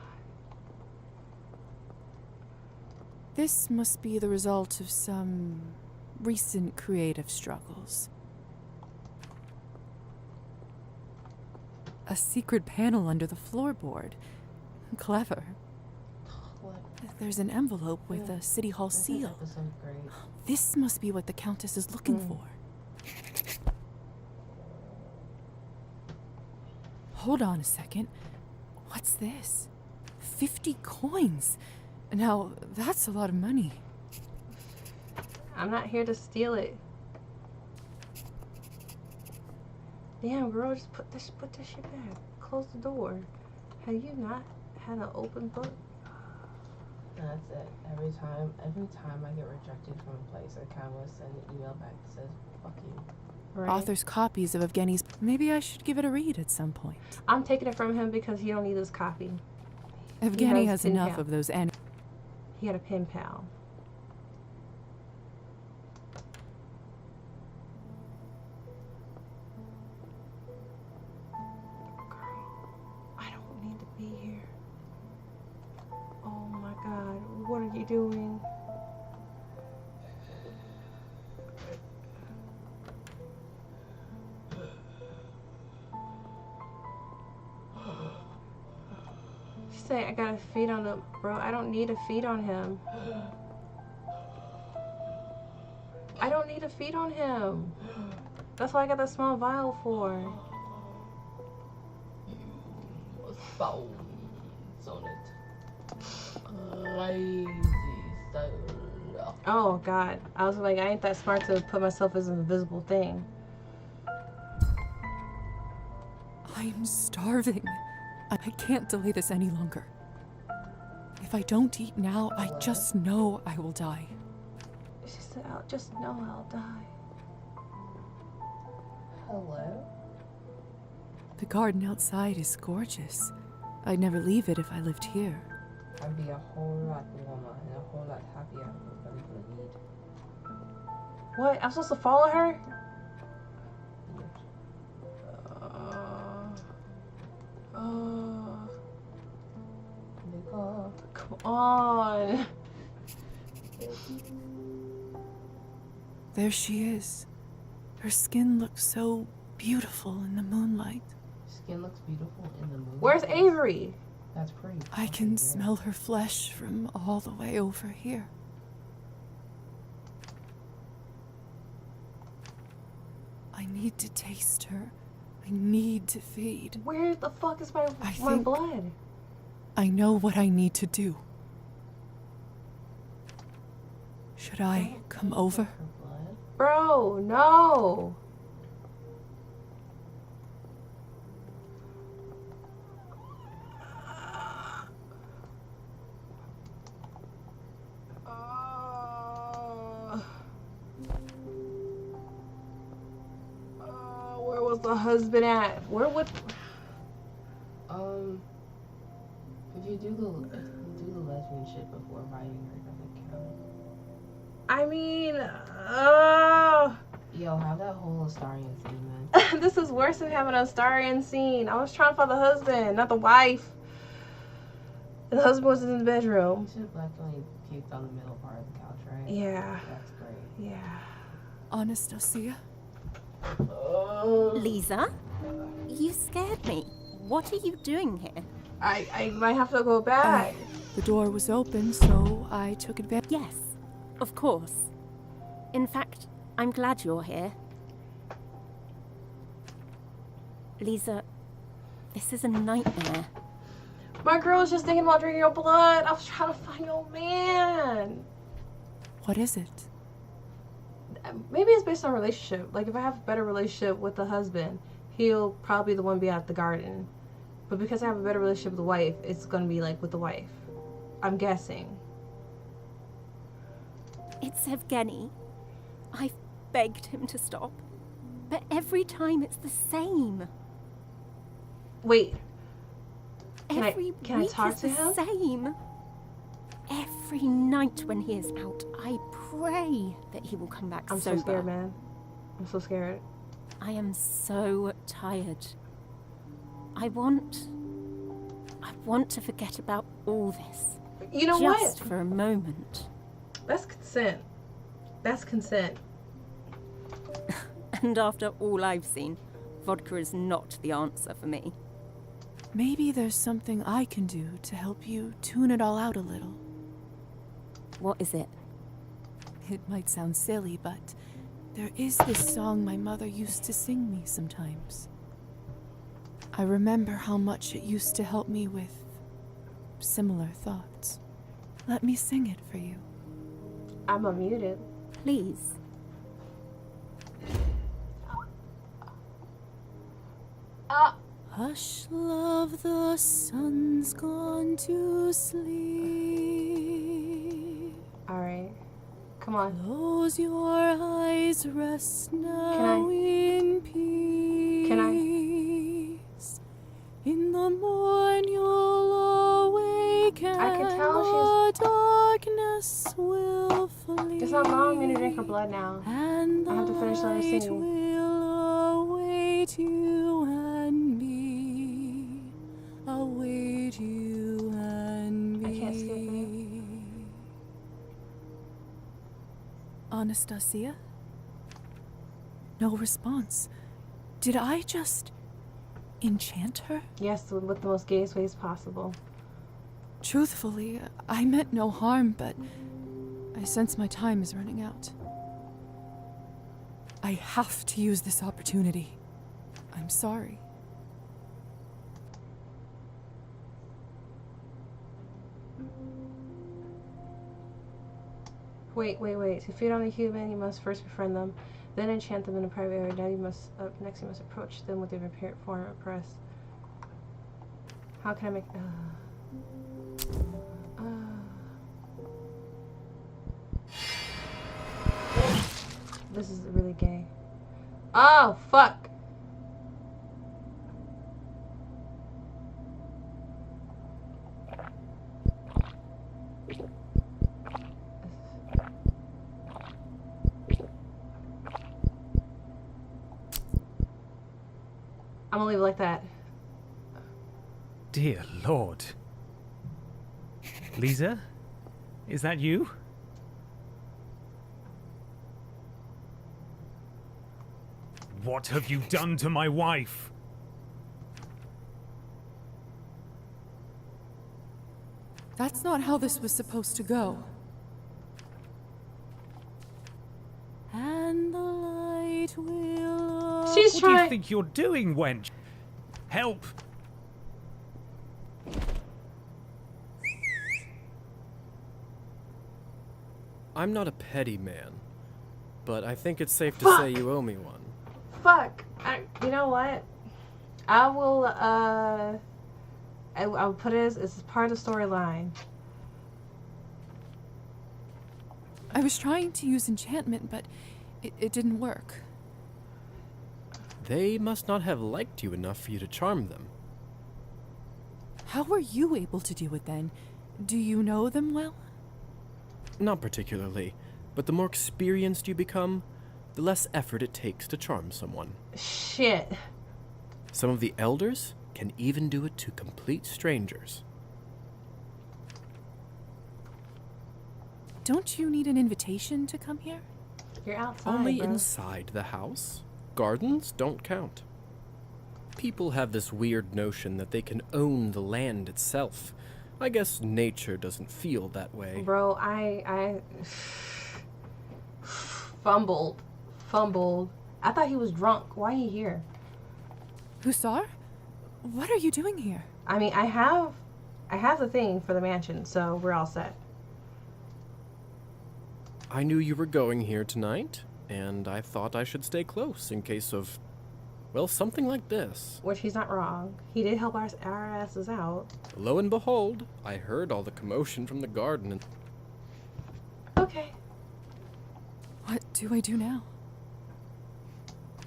This must be the result of some recent creative struggles. A secret panel under the floorboard. Clever. What? There's an envelope with a City Hall seal. Episode great. This must be what the Countess is looking for. Hold on a second. What's this? 50 coins. Now, that's a lot of money. I'm not here to steal it. Damn, girl, just put this shit back. Close the door. Have you not had an open book? And that's it. Every time I get rejected from a place, I kind of send an email back that says, "Fuck you." Right? Author's copies of Evgeny's. Maybe I should give it a read at some point. I'm taking it from him because he don't need this copy. Evgeny has pen enough pal. of those. And He had a pen pal. I don't need to be here. Oh my god, what are you doing? She said I gotta feed on him. Bro, I don't need to feed on him. I don't need to feed on him. That's what I got that small vial for. Bones on it. Crazy stuff. Oh god. I was like, I ain't that smart to put myself as an invisible thing. I'm starving. I can't delay this any longer. If I don't eat now, I just know I will die. She said, I'll just know I'll die. Hello? The garden outside is gorgeous. I'd never leave it if I lived here. I'd be a whole lot warmer and a whole lot happier with everything we need. What? I'm supposed to follow her? Come on. There she is. Her skin looks so beautiful in the moonlight. Skin looks beautiful in the moonlight. Where's Avery? That's pretty. I can smell her flesh from all the way over here. I need to taste her. I need to feed. Where the fuck is my blood? I know what I need to do. Should I come over? Bro, no. Where was the husband at? Where would... If you do the lesbian shit before writing her, it doesn't count. I mean, Yo, have that whole Astarian scene, man. this is worse than having a Astarian scene. I was trying to find the husband, not the wife. The husband was in the bedroom. You should have left when he puked on the middle part of the couch, right? Yeah. That's great. Yeah. Anastasia? Lisa? You scared me. What are you doing here? I might have to go back. The door was open, so I took advantage. Yes, of course. In fact, I'm glad you're here. Lisa, this is a nightmare. My girl was just thinking about drinking your blood. I was trying to find your man. What is it? Maybe it's based on relationship. Like, if I have a better relationship with the husband, he'll probably the one be at the garden. But because I have a better relationship with the wife, it's gonna be like with the wife. I'm guessing. It's Evgeny. I've begged him to stop, but every time it's the same. Wait. Every can I week talk is to the him? same. Every night when he is out, I pray that he will come back I'm sober. so scared, man. I'm so scared. I am so tired. I want to forget about all this. You know what? Just for a moment. That's consent. That's consent. And after all I've seen, vodka is not the answer for me. Maybe there's something I can do to help you tune it all out a little. What is it? It might sound silly, but there is this song my mother used to sing me sometimes. I remember how much it used to help me with similar thoughts. Let me sing it for you. I'm unmuted. Please. Hush, love, the sun's gone to sleep. Alright. Come on. Close your eyes, rest now in peace. Can I? In the morn you'll awake and I can tell the darkness will flee. It's not allowing me to drink her blood now. And I have to finish the other light scene. will await you and me. Await you and me. I can't skip it. Anastasia? No response. Did I just enchant her? Yes, with the most gayest ways possible. Truthfully, I meant no harm, but I sense my time is running out. I have to use this opportunity. I'm sorry. Wait. To feed on a human, you must first befriend them, then enchant them in a private area. Now next you must approach them with a prepared form or press. How can I make... This is really gay. Oh, fuck! I'm gonna leave it like that. Dear Lord. Lisa? Is that you? What have you done to my wife? That's not how this was supposed to go. And the light will... She's What trying... do you think you're doing, wench? Help! I'm not a petty man, but I think it's safe to Fuck. say you owe me one. Fuck. You know what? I will, I'll put it as part of the storyline. I was trying to use enchantment, but it didn't work. They must not have liked you enough for you to charm them. How were you able to do it then? Do you know them well? Not particularly, but the more experienced you become, the less effort it takes to charm someone. Shit. Some of the elders can even do it to complete strangers. Don't you need an invitation to come here? You're outside, Only bro. inside the house. Gardens don't count. People have this weird notion that they can own the land itself. I guess nature doesn't feel that way. Bro, I fumbled. I thought he was drunk. Why he here? Hussar? What are you doing here? I mean, I have the thing for the mansion, so we're all set. I knew you were going here tonight, and I thought I should stay close in case of, well, something like this. Which he's not wrong. He did help our asses out. Lo and behold, I heard all the commotion from the garden and... Okay. What do I do now?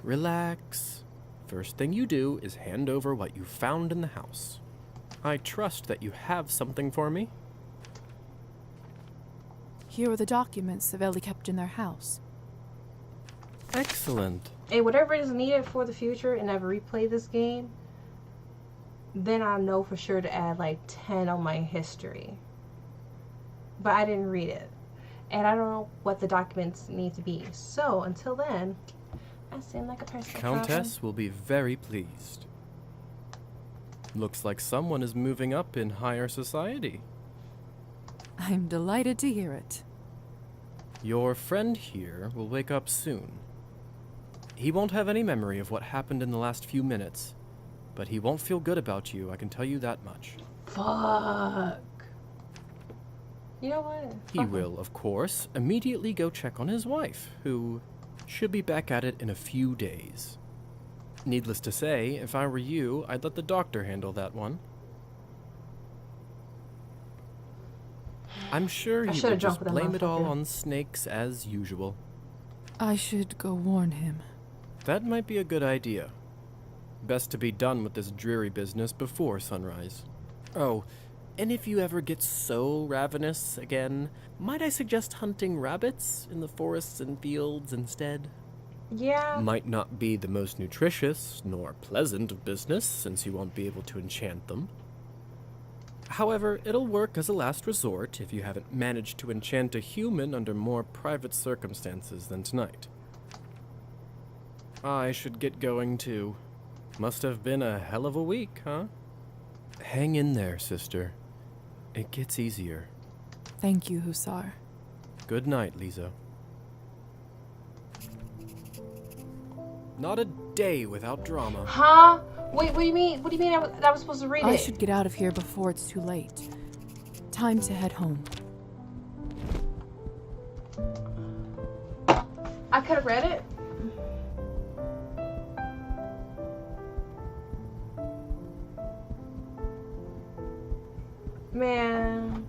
Relax. First thing you do is hand over what you found in the house. I trust that you have something for me. Here are the documents Savelli kept in their house. Excellent. Hey, whatever is needed for the future and I've replayed this game, then I know for sure to add like 10 on my history. But I didn't read it. And I don't know what the documents need to be. So until then, I seem like a person. Countess will be very pleased. Looks like someone is moving up in higher society. I'm delighted to hear it. Your friend here will wake up soon. He won't have any memory of what happened in the last few minutes, but he won't feel good about you, I can tell you that much. Fuck. You know what? He will, of course, immediately go check on his wife, who should be back at it in a few days. Needless to say, if I were you, I'd let the doctor handle that one. I'm sure he would just blame it all on snakes as usual. I should go warn him. That might be a good idea. Best to be done with this dreary business before sunrise. Oh, and if you ever get so ravenous again, might I suggest hunting rabbits in the forests and fields instead? Yeah. Might not be the most nutritious nor pleasant of business, since you won't be able to enchant them. However, it'll work as a last resort if you haven't managed to enchant a human under more private circumstances than tonight. I should get going too. Must have been a hell of a week, huh? Hang in there, sister. It gets easier. Thank you, Hussar. Good night, Lisa. Not a day without drama. Huh? Wait, what do you mean? What do you mean I was supposed to read it? I should get out of here before it's too late. Time to head home. I could have read it. Man.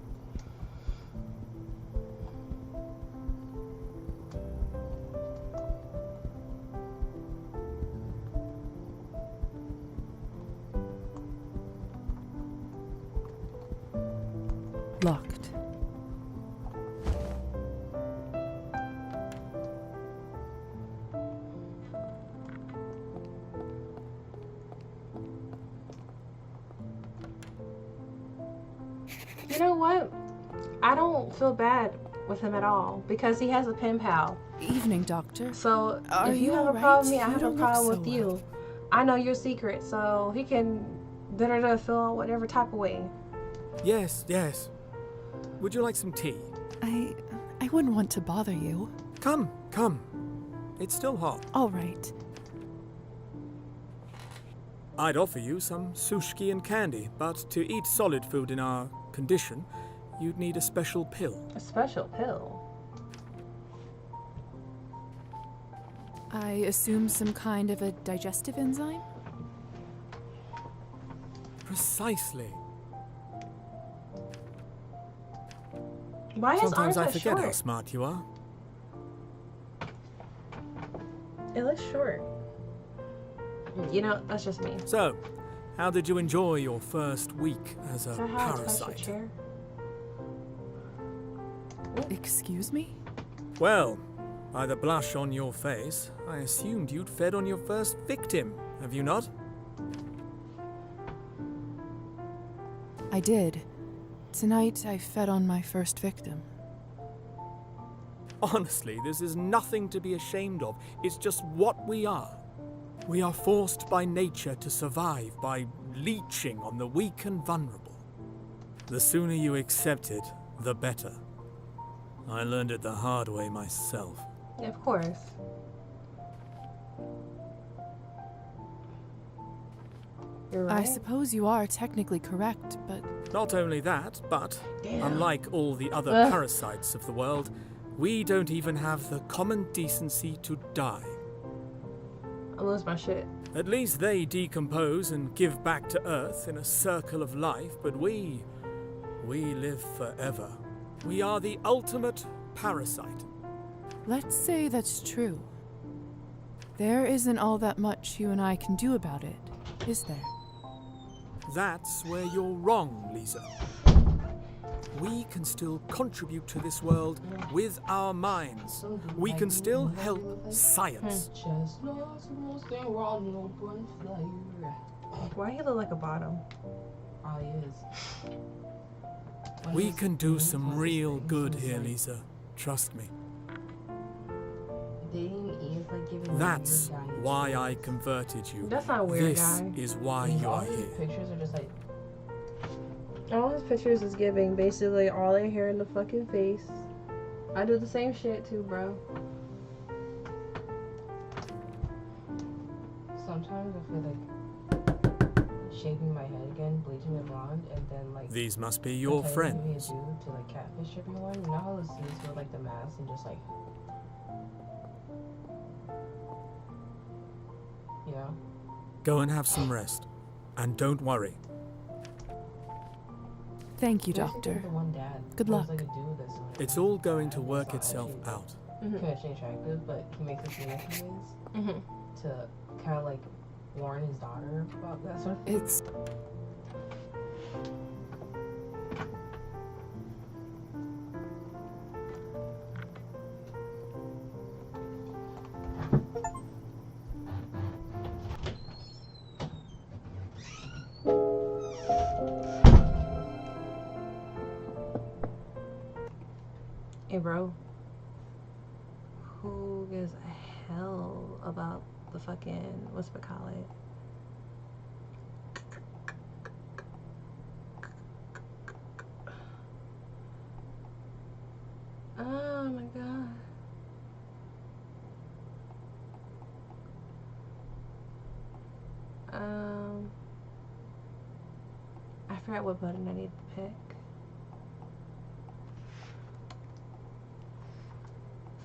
Locked. You know what? I don't feel bad with him at all because he has a pen pal. Evening, Doctor. So Are if you you have a alright? problem with me, I You have a don't look problem so with you. I know your secret, so he can feel whatever type of way. Yes, yes. Would you like some tea? I wouldn't want to bother you. Come, come. It's still hot. All right. I'd offer you some sushki and candy, but to eat solid food in our condition, you'd need a special pill. A special pill? I assume some kind of a digestive enzyme? Precisely. Why is Sometimes arms I so forget how short? smart you are. It looks short. You know, that's just me. So, how did you enjoy your first week as a Is that how I touch the parasite? chair? Excuse me? Well, by the blush on your face, I assumed you'd fed on your first victim, have you not? I did. Tonight, I fed on my first victim. Honestly, this is nothing to be ashamed of. It's just what we are. We are forced by nature to survive by leeching on the weak and vulnerable. The sooner you accept it, the better. I learned it the hard way myself. Yeah, of course. You're right. I suppose you are technically correct, but Not only that, but Damn. unlike all the other Ugh. parasites of the world, we don't even have the common decency to die. I lose my shit. At least they decompose and give back to Earth in a circle of life, but we live forever. We are the ultimate parasite. let's say that's true. There isn't all that much you and I can do about it, is there? That's where you're wrong, Lisa. We can still contribute to this world with our minds. We can still help science. Why he look like a bottom? Oh, he is. We can do some real good here, Lisa. Trust me. That's why I converted you. That's not weird, This guy. is why All you are his here. pictures are just like, All his pictures is giving basically all their hair in the fucking face. I do the same shit too, bro. sometimes I feel like shaving my head again, bleaching it blonde, and then like These must be your pretending friends. to be a dude to like catfish everyone. You know how those dudes with like the mask and just like, you know? Go and have some rest. And don't worry. Thank you, Who's Doctor. the one dad? Good There's, luck. like, a dude that's like, It's all going to work itself out. commercially attractive, but he makes it seem like he is to kind of like warn his daughter about that sort of thing. It's Hey, bro. Who gives a hell about the fucking whatchamacallit? forgot what button I need to pick.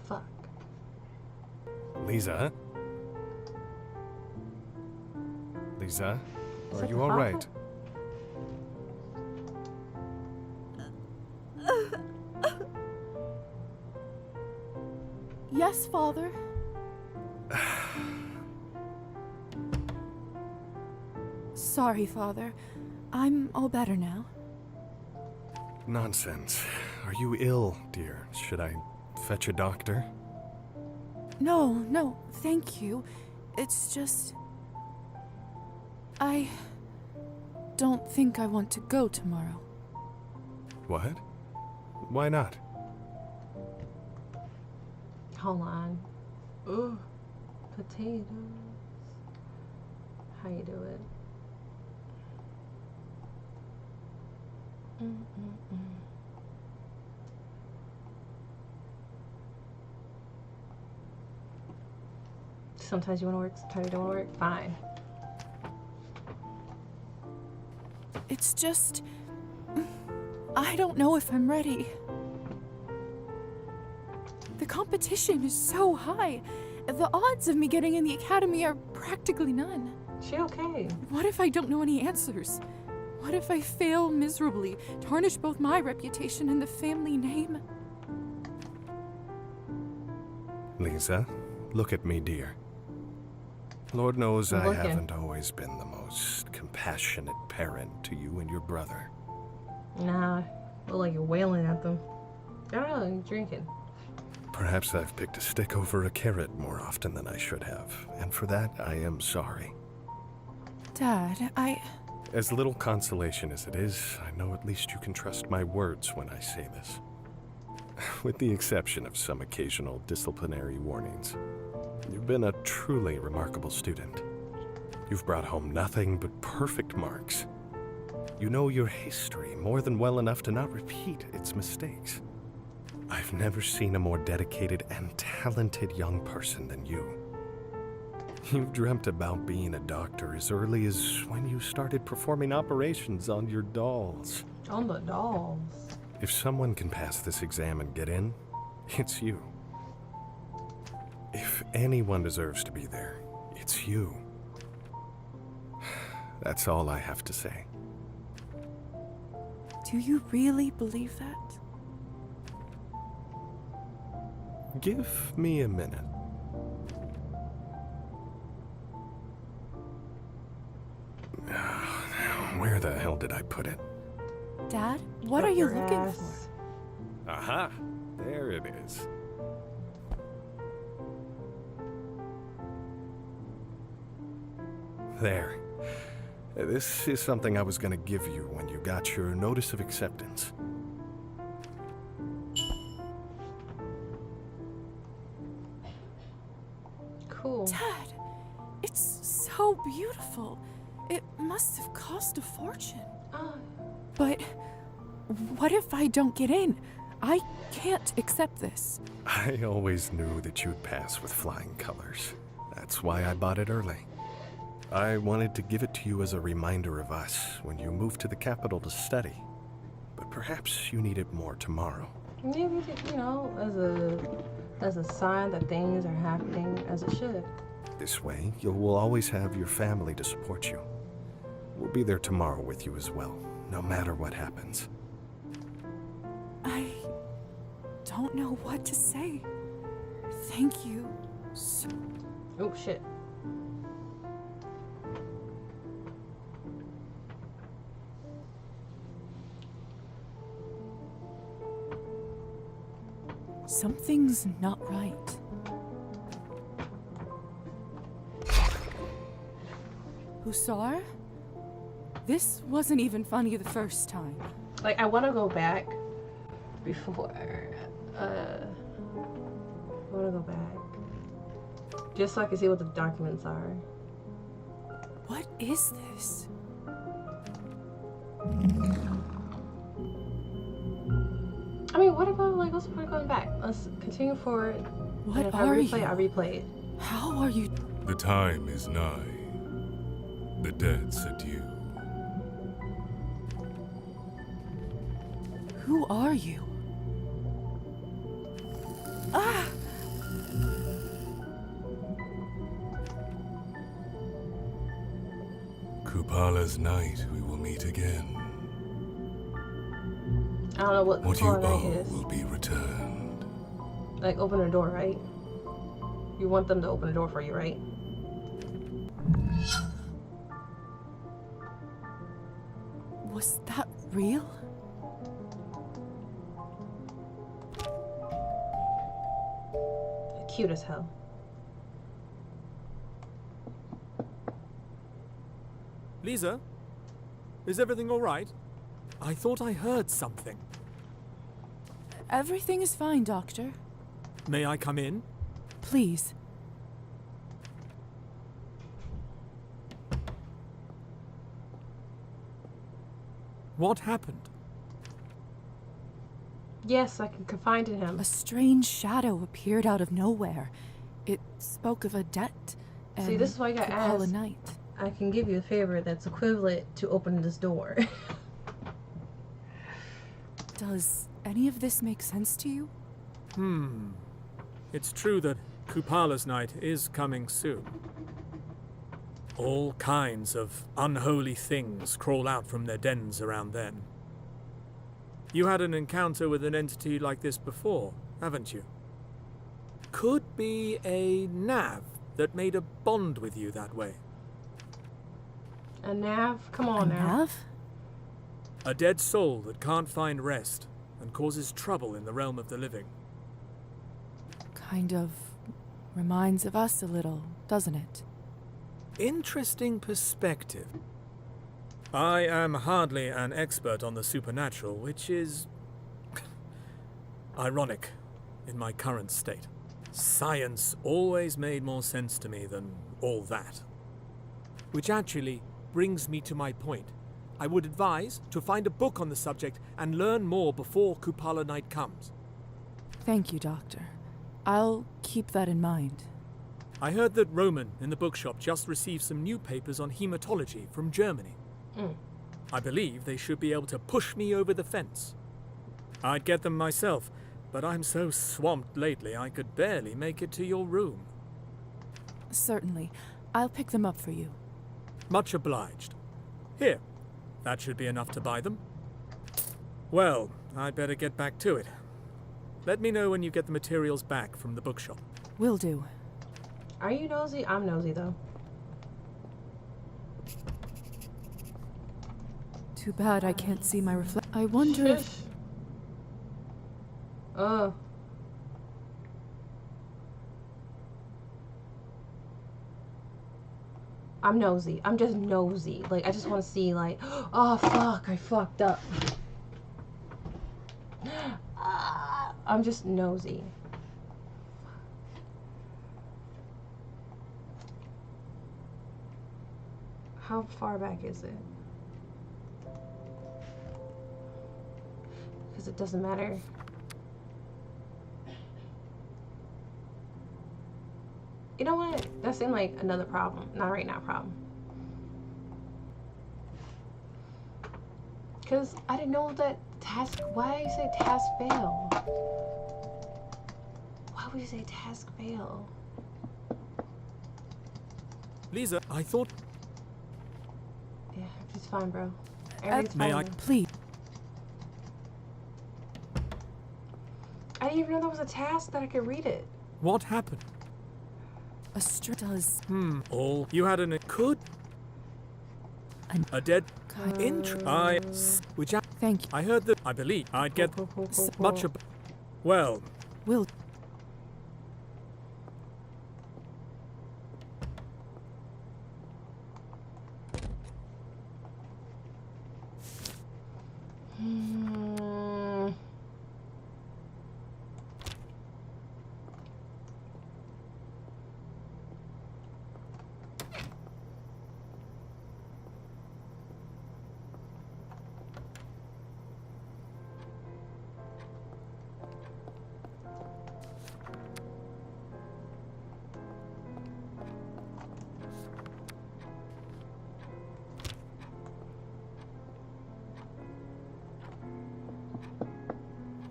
Fuck. Lisa? Lisa? Is Are that you the all father? right? Yes, Father. Sorry, Father. I'm all better now. Nonsense. Are you ill, dear? Should I fetch a doctor? No, thank you. It's just... I don't think I want to go tomorrow. What? Why not? Hold on. Ooh. Potatoes. How you do it? Sometimes you want to work, sometimes you don't want to work. Fine. It's just... I don't know if I'm ready. The competition is so high. The odds of me getting in the academy are practically none. She okay? What if I don't know any answers? What if I fail miserably, tarnish both my reputation and the family name? Lisa, look at me, dear. Lord knows I'm I looking. haven't always been the most compassionate parent to you and your brother. Nah. Look like you're wailing at them. I don't know, you're drinking. Perhaps I've picked a stick over a carrot more often than I should have, and for that I am sorry. Dad, As little consolation as it is, I know at least you can trust my words when I say this. With the exception of some occasional disciplinary warnings. You've been a truly remarkable student. You've brought home nothing but perfect marks. You know your history more than well enough to not repeat its mistakes. I've never seen a more dedicated and talented young person than you. You've dreamt about being a doctor as early as when you started performing operations on your dolls. On the dolls. If someone can pass this exam and get in, it's you. If anyone deserves to be there, it's you. That's all I have to say. do you really believe that? Give me a minute. Where the hell did I put it? Dad, what Up are you your looking ass. for? Aha! There it is. There. This is something I was going to give you when you got your notice of acceptance. Cool. Dad, it's so beautiful. It must have cost a fortune. Oh, But what if I don't get in? I can't accept this. I always knew that you'd pass with flying colors. That's why I bought it early. I wanted to give it to you as a reminder of us when you moved to the capital to study. But perhaps you need it more tomorrow. maybe, you know, as a sign that things are happening as it should. This way, you will always have your family to support you. We'll be there tomorrow with you as well, no matter what happens. I don't know what to say. Thank you so... Oh, shit. Something's not right. Hussar? This wasn't even funny the first time. Like, I want to go back before, I want to go back. Just so I can see what the documents are. What is this? I mean, what about, like, what's the point of going back? Let's continue forward. What and if are I replay, you? I replay it. How are you? The time is nigh. The dead's adieu. Who are you? Ah! Kupala's night, we will meet again. I don't know what What you Kupala Night owe is. will be returned. Like, open a door, right? You want them to open a door for you, right? Was that real? Cute as hell. Lisa? Is everything all right? I thought I heard something. Everything is fine, Doctor. May I come in? Please. What happened? Yes, I can confide in him. A strange shadow appeared out of nowhere. It spoke of a debt and See, this is why I got Kupala asked. Night. I can give you a favor that's equivalent to opening this door. Does any of this make sense to you? It's true that Kupala's night is coming soon. All kinds of unholy things crawl out from their dens around then. You had an encounter with an entity like this before, haven't you? Could be a nav that made a bond with you that way. A nav? Come on now. Nav? A dead soul that can't find rest and causes trouble in the realm of the living. Kind of reminds of us a little, doesn't it? Interesting perspective. I am hardly an expert on the supernatural, which is ironic in my current state. Science always made more sense to me than all that. Which actually brings me to my point. I would advise to find a book on the subject and learn more before Kupala Night comes. Thank you, Doctor. I'll keep that in mind. I heard that Roman in the bookshop just received some new papers on hematology from Germany. I believe they should be able to push me over the fence. I'd get them myself, but I'm so swamped lately I could barely make it to your room. Certainly. I'll pick them up for you. Much obliged. Here, that should be enough to buy them. Well, I'd better get back to it. Let me know when you get the materials back from the bookshop. Will do. Are you nosy? I'm nosy, though. Too bad I can't see my reflect. I wonder if... I'm nosy. I'm just nosy. Like, I just want to see, like, oh, fuck, I fucked up. I'm just nosy. How far back is it? Because it doesn't matter. You know what? That seemed like another problem. Not right now problem. Because I didn't know that task... Why do you say task fail? Why would you say task fail? Lisa, I thought... Yeah, it's fine, bro. Everything's May fine. I... Please. I didn't even know there was a task that I could read it. What happened? A does... All you had an... Could... A dead... Which I... Thank you. I heard that... I believe I'd get much of... Well... Will...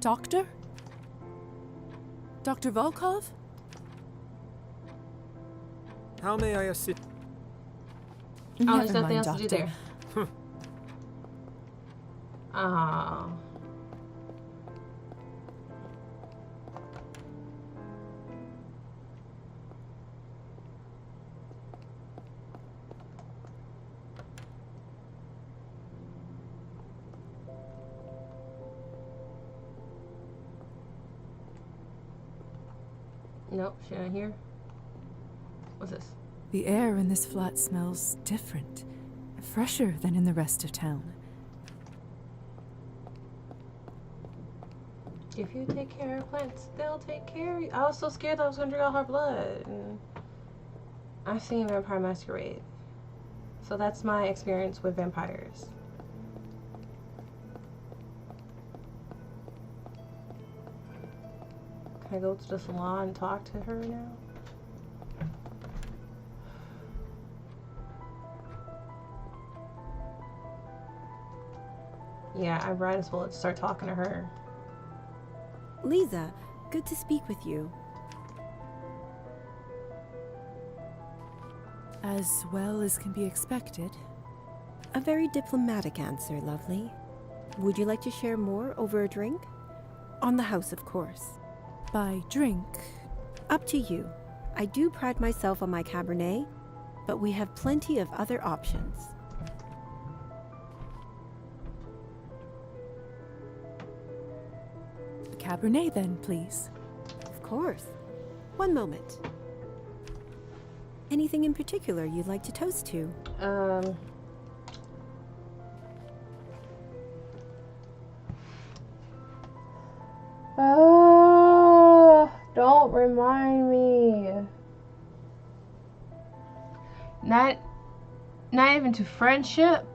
Doctor? Dr. Volkov? How may I assist? Oh, there's Never nothing mind, else to do Doctor. there. Oh. Nope, she not here. What's this? The air in this flat smells different, fresher than in the rest of town. If you take care of plants, they'll take care of you. I was so scared that I was gonna drink all her blood. And I've seen Vampire Masquerade. So that's my experience with vampires. Can I go to the salon and talk to her now? Yeah, I might as well start talking to her. Lisa, good to speak with you. As well as can be expected. A very diplomatic answer, lovely. Would you like to share more over a drink? On the house, of course. By drink? Up to you. I do pride myself on my Cabernet, but we have plenty of other options. Cabernet then, please. Of course. One moment. Anything in particular you'd like to toast to? Don't remind me. Not even to friendship.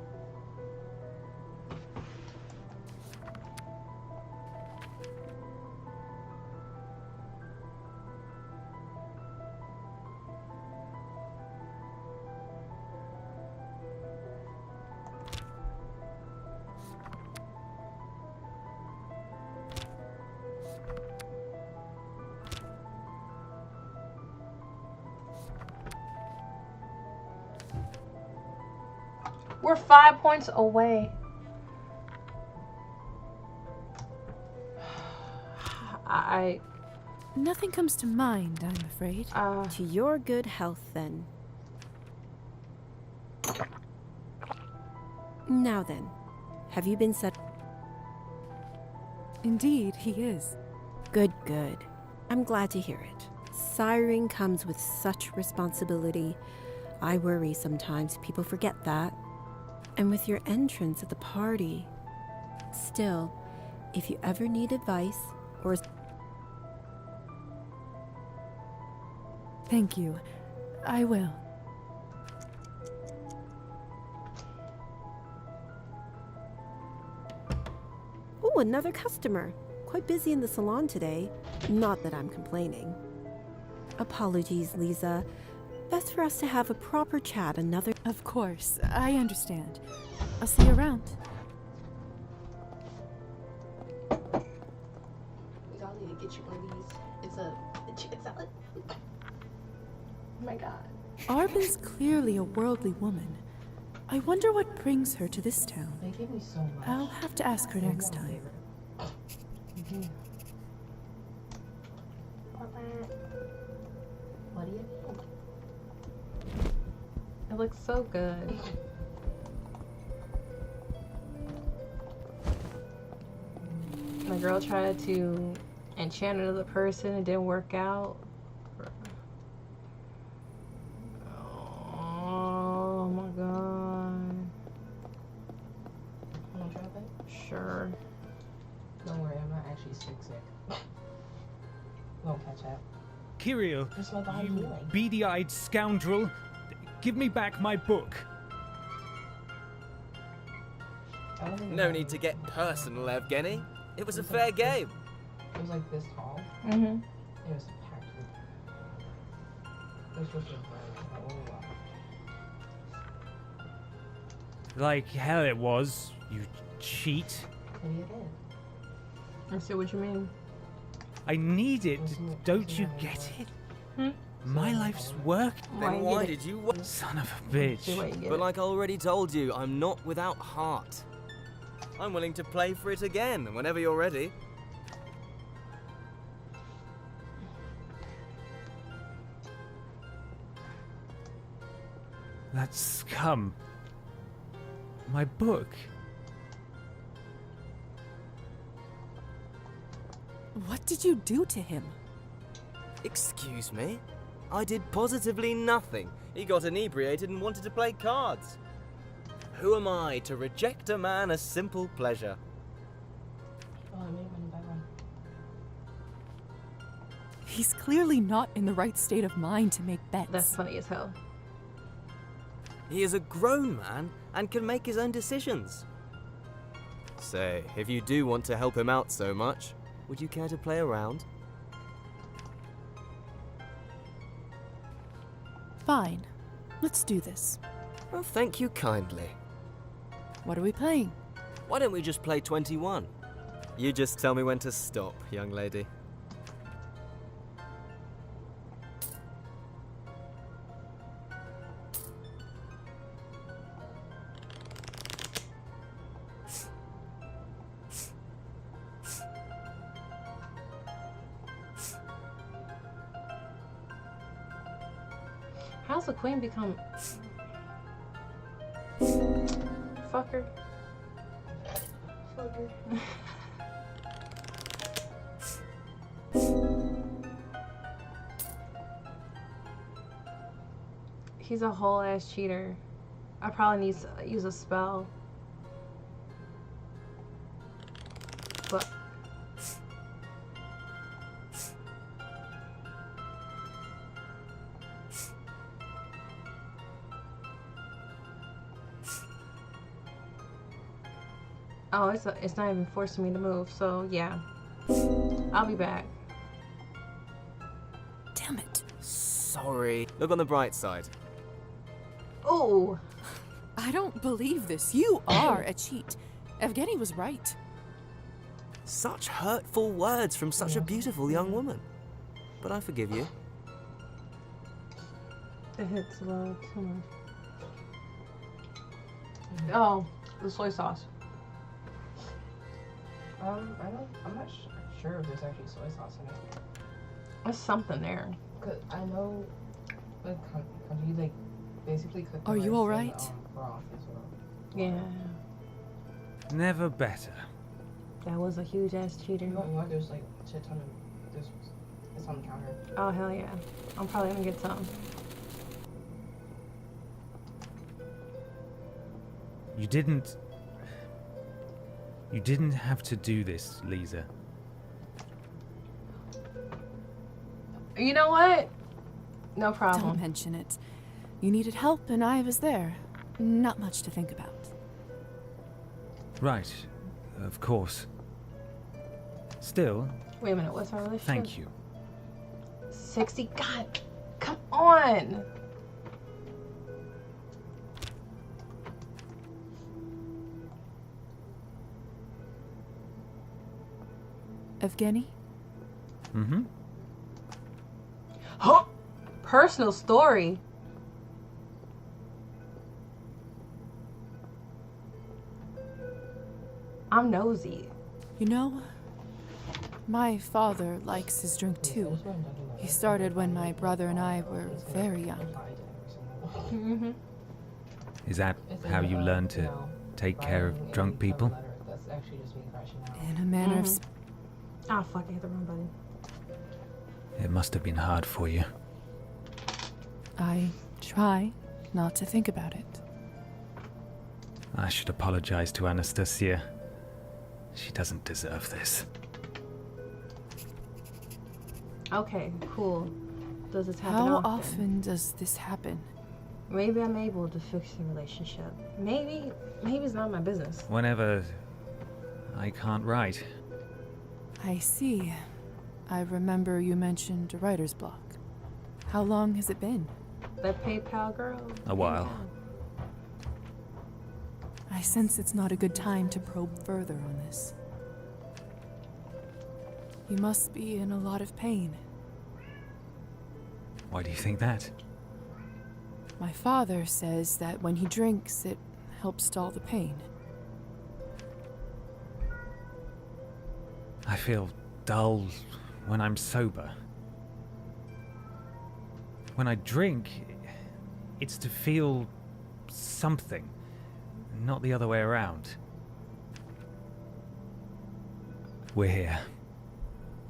We're 5 points away. Nothing comes to mind, I'm afraid. To your good health, then. Now then, have you been set? Indeed, he is. Good, good. I'm glad to hear it. Siring comes with such responsibility. I worry sometimes people forget that. And with your entrance at the party. Still, if you ever need advice or... Thank you. I will. Oh, another customer. Quite busy in the salon today. Not that I'm complaining. Apologies, Lisa. Best for us to have a proper chat another... Of course, I understand. I'll see you around. We all need to get you one of these. It's a chicken salad. Oh my god. Arbin's clearly a worldly woman. I wonder what brings her to this town. They give me so much. I'll have to ask her next time. What do you mean? It looks so good. My girl tried to enchant another person. It didn't work out. Oh my god. Wanna try that? Sure. Don't worry, I'm not actually sick. Won't catch up. Kirill, Just my body you healing. beady-eyed scoundrel. Give me back my book. No need to get personal, Evgeny. It was a fair game. It was like this tall. Mm-hmm. It was packed with... It was supposed to be Like hell it was, you cheat. Maybe it did. I see what you mean. I need it. Don't you get it? My life's work. Then why did you? Son of a bitch. But like I already told you, I'm not without heart. I'm willing to play for it again whenever you're ready. That scum. My book. What did you do to him? Excuse me? I did positively nothing. He got inebriated and wanted to play cards. Who am I to reject a man a simple pleasure? Oh, I made money by one. He's clearly not in the right state of mind to make bets. That's funny as hell. He is a grown man and can make his own decisions. Say, if you do want to help him out so much, would you care to play around? Fine. Let's do this. Well, thank you kindly. What are we playing? Why don't we just play 21? You just tell me when to stop, young lady. How's the queen become... Fucker. Fucker. He's a whole ass cheater. I probably need to use a spell. But... Oh, it's not even forcing me to move, so yeah. I'll be back. Damn it. Sorry. Look on the bright side. Oh! I don't believe this. You are a cheat. Evgeny was right. Such hurtful words from such a beautiful young woman. But I forgive you. It hits low too much. Oh, the soy sauce. I'm not sure if there's actually soy sauce in it. There's something there. Cause I know, like, you like basically cook. Are you all right? Broth as well. Yeah. Never better. That was a huge ass cheater. You know what? There's like a shit ton of it's on the counter. Oh hell yeah! I'm probably gonna get some. You didn't have to do this, Lisa. You know what? No problem. Don't mention it. You needed help and I was there. Not much to think about. Right. Of course. Still... Wait a minute, what's our relationship? Thank you. 60? God, come on! Evgeny? Mm-hmm. Huh? Personal story. I'm nosy. You know, my father likes his drink too. He started when my brother and I were very young. Mm-hmm. Is that how you learn to take care of drunk people? In a manner of... Oh fuck, I hit the wrong button. It must have been hard for you. I try not to think about it. I should apologize to Anastasia. She doesn't deserve this. Okay, cool. Does this happen How often? often does this happen? Maybe I'm able to fix the relationship. Maybe it's not my business. Whenever I can't write. I see. I remember you mentioned a writer's block. How long has it been? That PayPal girl? A while. I sense it's not a good time to probe further on this. You must be in a lot of pain. Why do you think that? My father says that when he drinks, it helps dull the pain. I feel dull when I'm sober. When I drink, it's to feel something, not the other way around. We're here.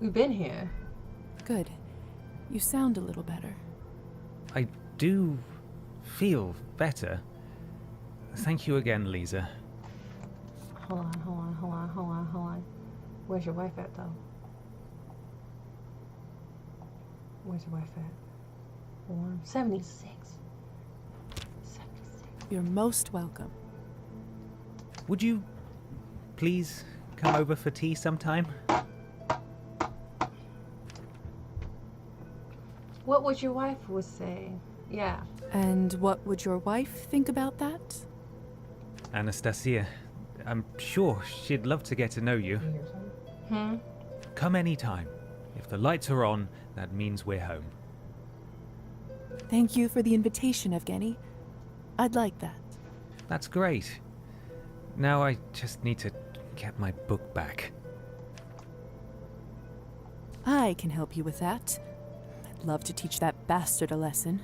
We've been here. Good. You sound a little better. I do feel better. Thank you again, Lisa. Hold on. Where's your wife at, though? Where's your wife at? 76. You're most welcome. Would you please come over for tea sometime? What would your wife would say? Yeah. And what would your wife think about that? Anastasia, I'm sure she'd love to get to know you. Come anytime. If the lights are on, that means we're home. Thank you for the invitation, Evgeny. I'd like that. That's great. Now I just need to get my book back. I can help you with that. I'd love to teach that bastard a lesson.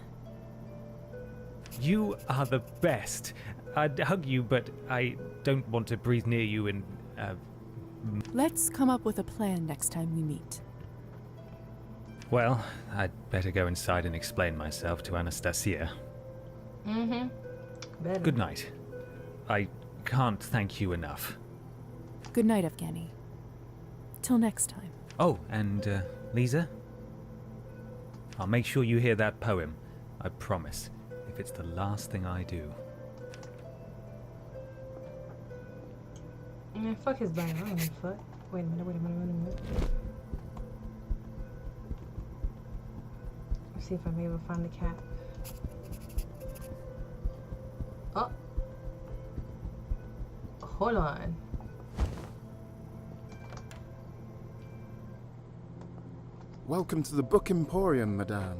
You are the best. I'd hug you, but I don't want to breathe near you in, Let's come up with a plan next time we meet. Well, I'd better go inside and explain myself to Anastasia. Better. Good night. I can't thank you enough. Good night, Evgeny. Till next time. Oh, and, Lisa? I'll make sure you hear that poem. I promise. If it's the last thing I do. Man, fuck his bag. I don't give a fuck. Wait a minute. Let's see if I'm able to find the cat. Oh. Hold on. Welcome to the Book Emporium, madame.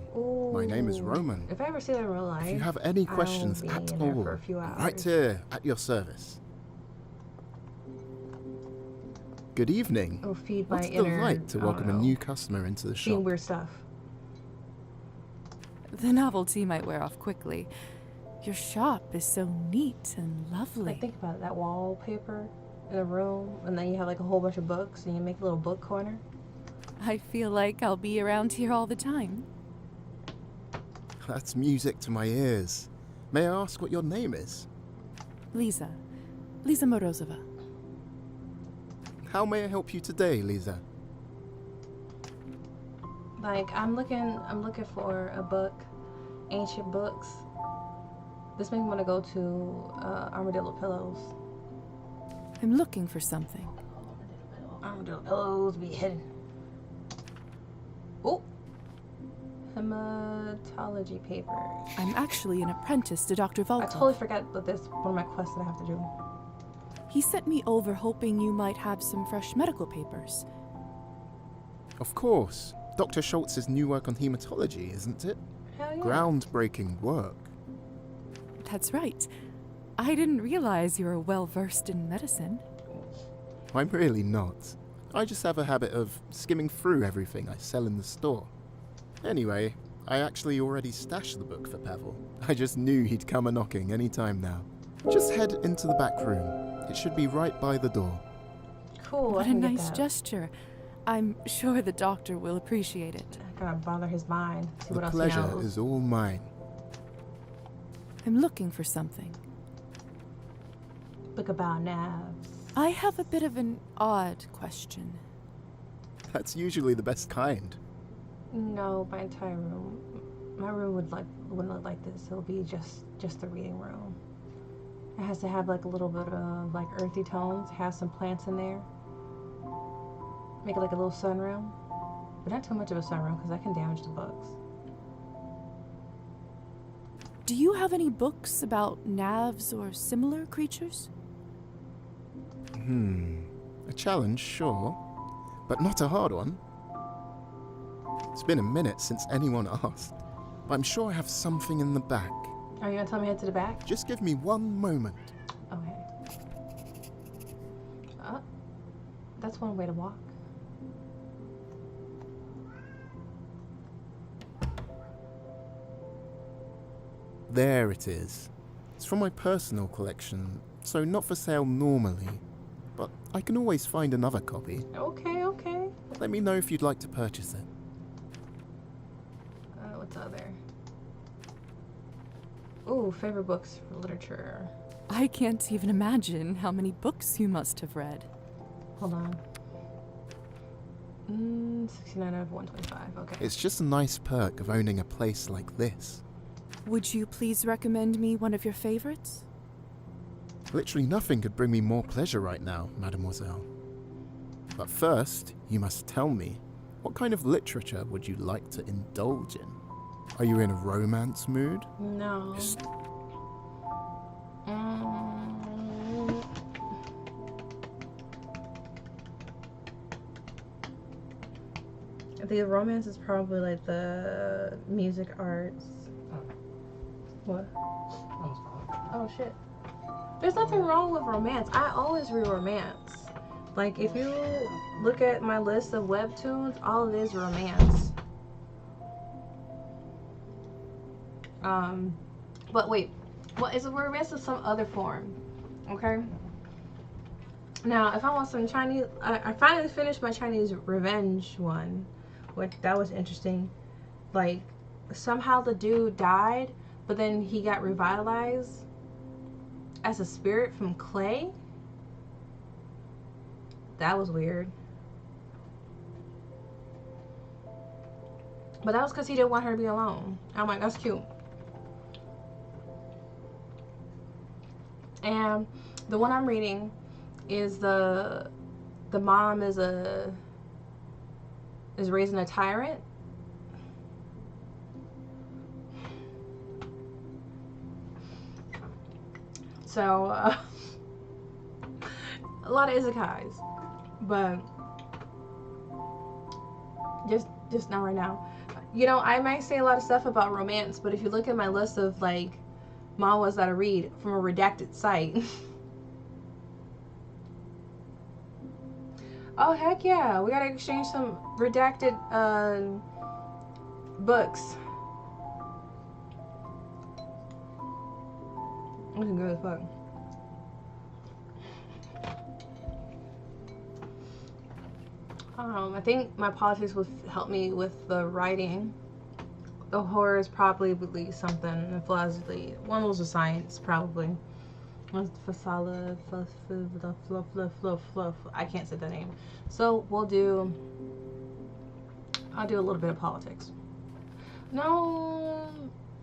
My name is Roman. If I ever see that in real life, If you have any questions I'll be at in there all, for a few hours. right here at your service. Good evening. Oh, feed my What's the inner, delight to I don't welcome a know, new customer into the seeing shop. weird stuff. The novelty might wear off quickly. Your shop is so neat and lovely. Like, think about it, that wallpaper in the room, and then you have like a whole bunch of books, and you make a little book corner. I feel like I'll be around here all the time. That's music to my ears. May I ask what your name is? Lisa. Lisa Morozova. How may I help you today, Lisa? Like, I'm looking for a book, ancient books. This made me want to go to Armadillo Pillows. I'm looking for something. Armadillo Pillows be hidden. Oh! Hematology papers. I'm actually an apprentice to Dr. Volkov. I totally forgot that this one of my quests that I have to do. He sent me over hoping you might have some fresh medical papers. Of course. Dr. Schultz's new work on hematology, isn't it? Hell yeah. Groundbreaking work. That's right. I didn't realize you were well versed in medicine. I'm really not. I just have a habit of skimming through everything I sell in the store. Anyway, I actually already stashed the book for Pavel. I just knew he'd come a-knocking any time now. Just head into the back room. It should be right by the door. Cool. What I a can get nice that. gesture. I'm sure the doctor will appreciate it. I gotta bother his mind. See The what else he pleasure knows. is all mine. I'm looking for something. Book about nabs. I have a bit of an odd question. That's usually the best kind. No, my entire room. My room wouldn't look like this. It'll be just the reading room. It has to have like a little bit of like earthy tones. Have some plants in there. Make it like a little sunroom, but not too much of a sunroom because that can damage the books. Do you have any books about navs or similar creatures? A challenge, sure. but not a hard one. It's been a minute since anyone asked, but I'm sure I have something in the back. Are you gonna tell me head to the back? Just give me one moment. Okay. That's one way to walk. There it is. It's from my personal collection, so not for sale normally, but I can always find another copy. Okay, okay. Let me know if you'd like to purchase it. What's out there? Ooh, favorite books for literature. I can't even imagine how many books you must have read. Hold on. 69 out of 125, okay. It's just a nice perk of owning a place like this. Would you please recommend me one of your favorites? Literally nothing could bring me more pleasure right now, mademoiselle. But first, you must tell me, what kind of literature would you like to indulge in? Are you in a romance mood? No. I think romance is probably like the music arts. What? Oh shit. There's nothing wrong with romance. I always read romance. Like if you look at my list of webtoons, all it is romance. But wait, what is a romance of some other form? Okay. Now, if I want some Chinese, I finally finished my Chinese revenge one, which that was interesting. Like somehow the dude died, but then he got revitalized as a spirit from clay. That was weird. But that was because he didn't want her to be alone. I'm like, that's cute. And the one I'm reading is the mom is raising a tyrant. So a lot of izakais, but just not right now. You know, I might say a lot of stuff about romance, but if you look at my list of like manhwas that I read from a redacted site. Oh heck yeah, we gotta exchange some redacted books. Looking good as fuck. I think my politics would help me with the writing. The horror is probably something, and philosophy. One was a science, probably. Fasala, fluff. I can't say that name. So I'll do a little bit of politics. No,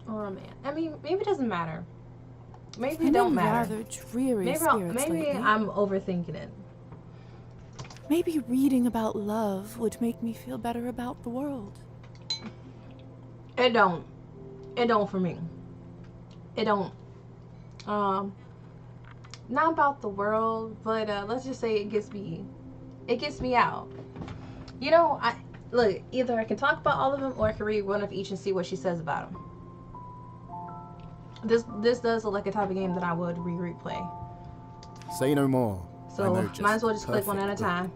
or man. I mean, maybe it doesn't matter. Maybe it don't matter. Rather dreary Maybe lately. I'm overthinking it. Maybe reading about love would make me feel better about the world. It don't for me. It don't. Not about the world, but let's just say it gets me out. You know, look, either I can talk about all of them or I can read one of each and see what she says about them. This does look like a type of game that I would replay. Say no more. So might as well just click one at a time.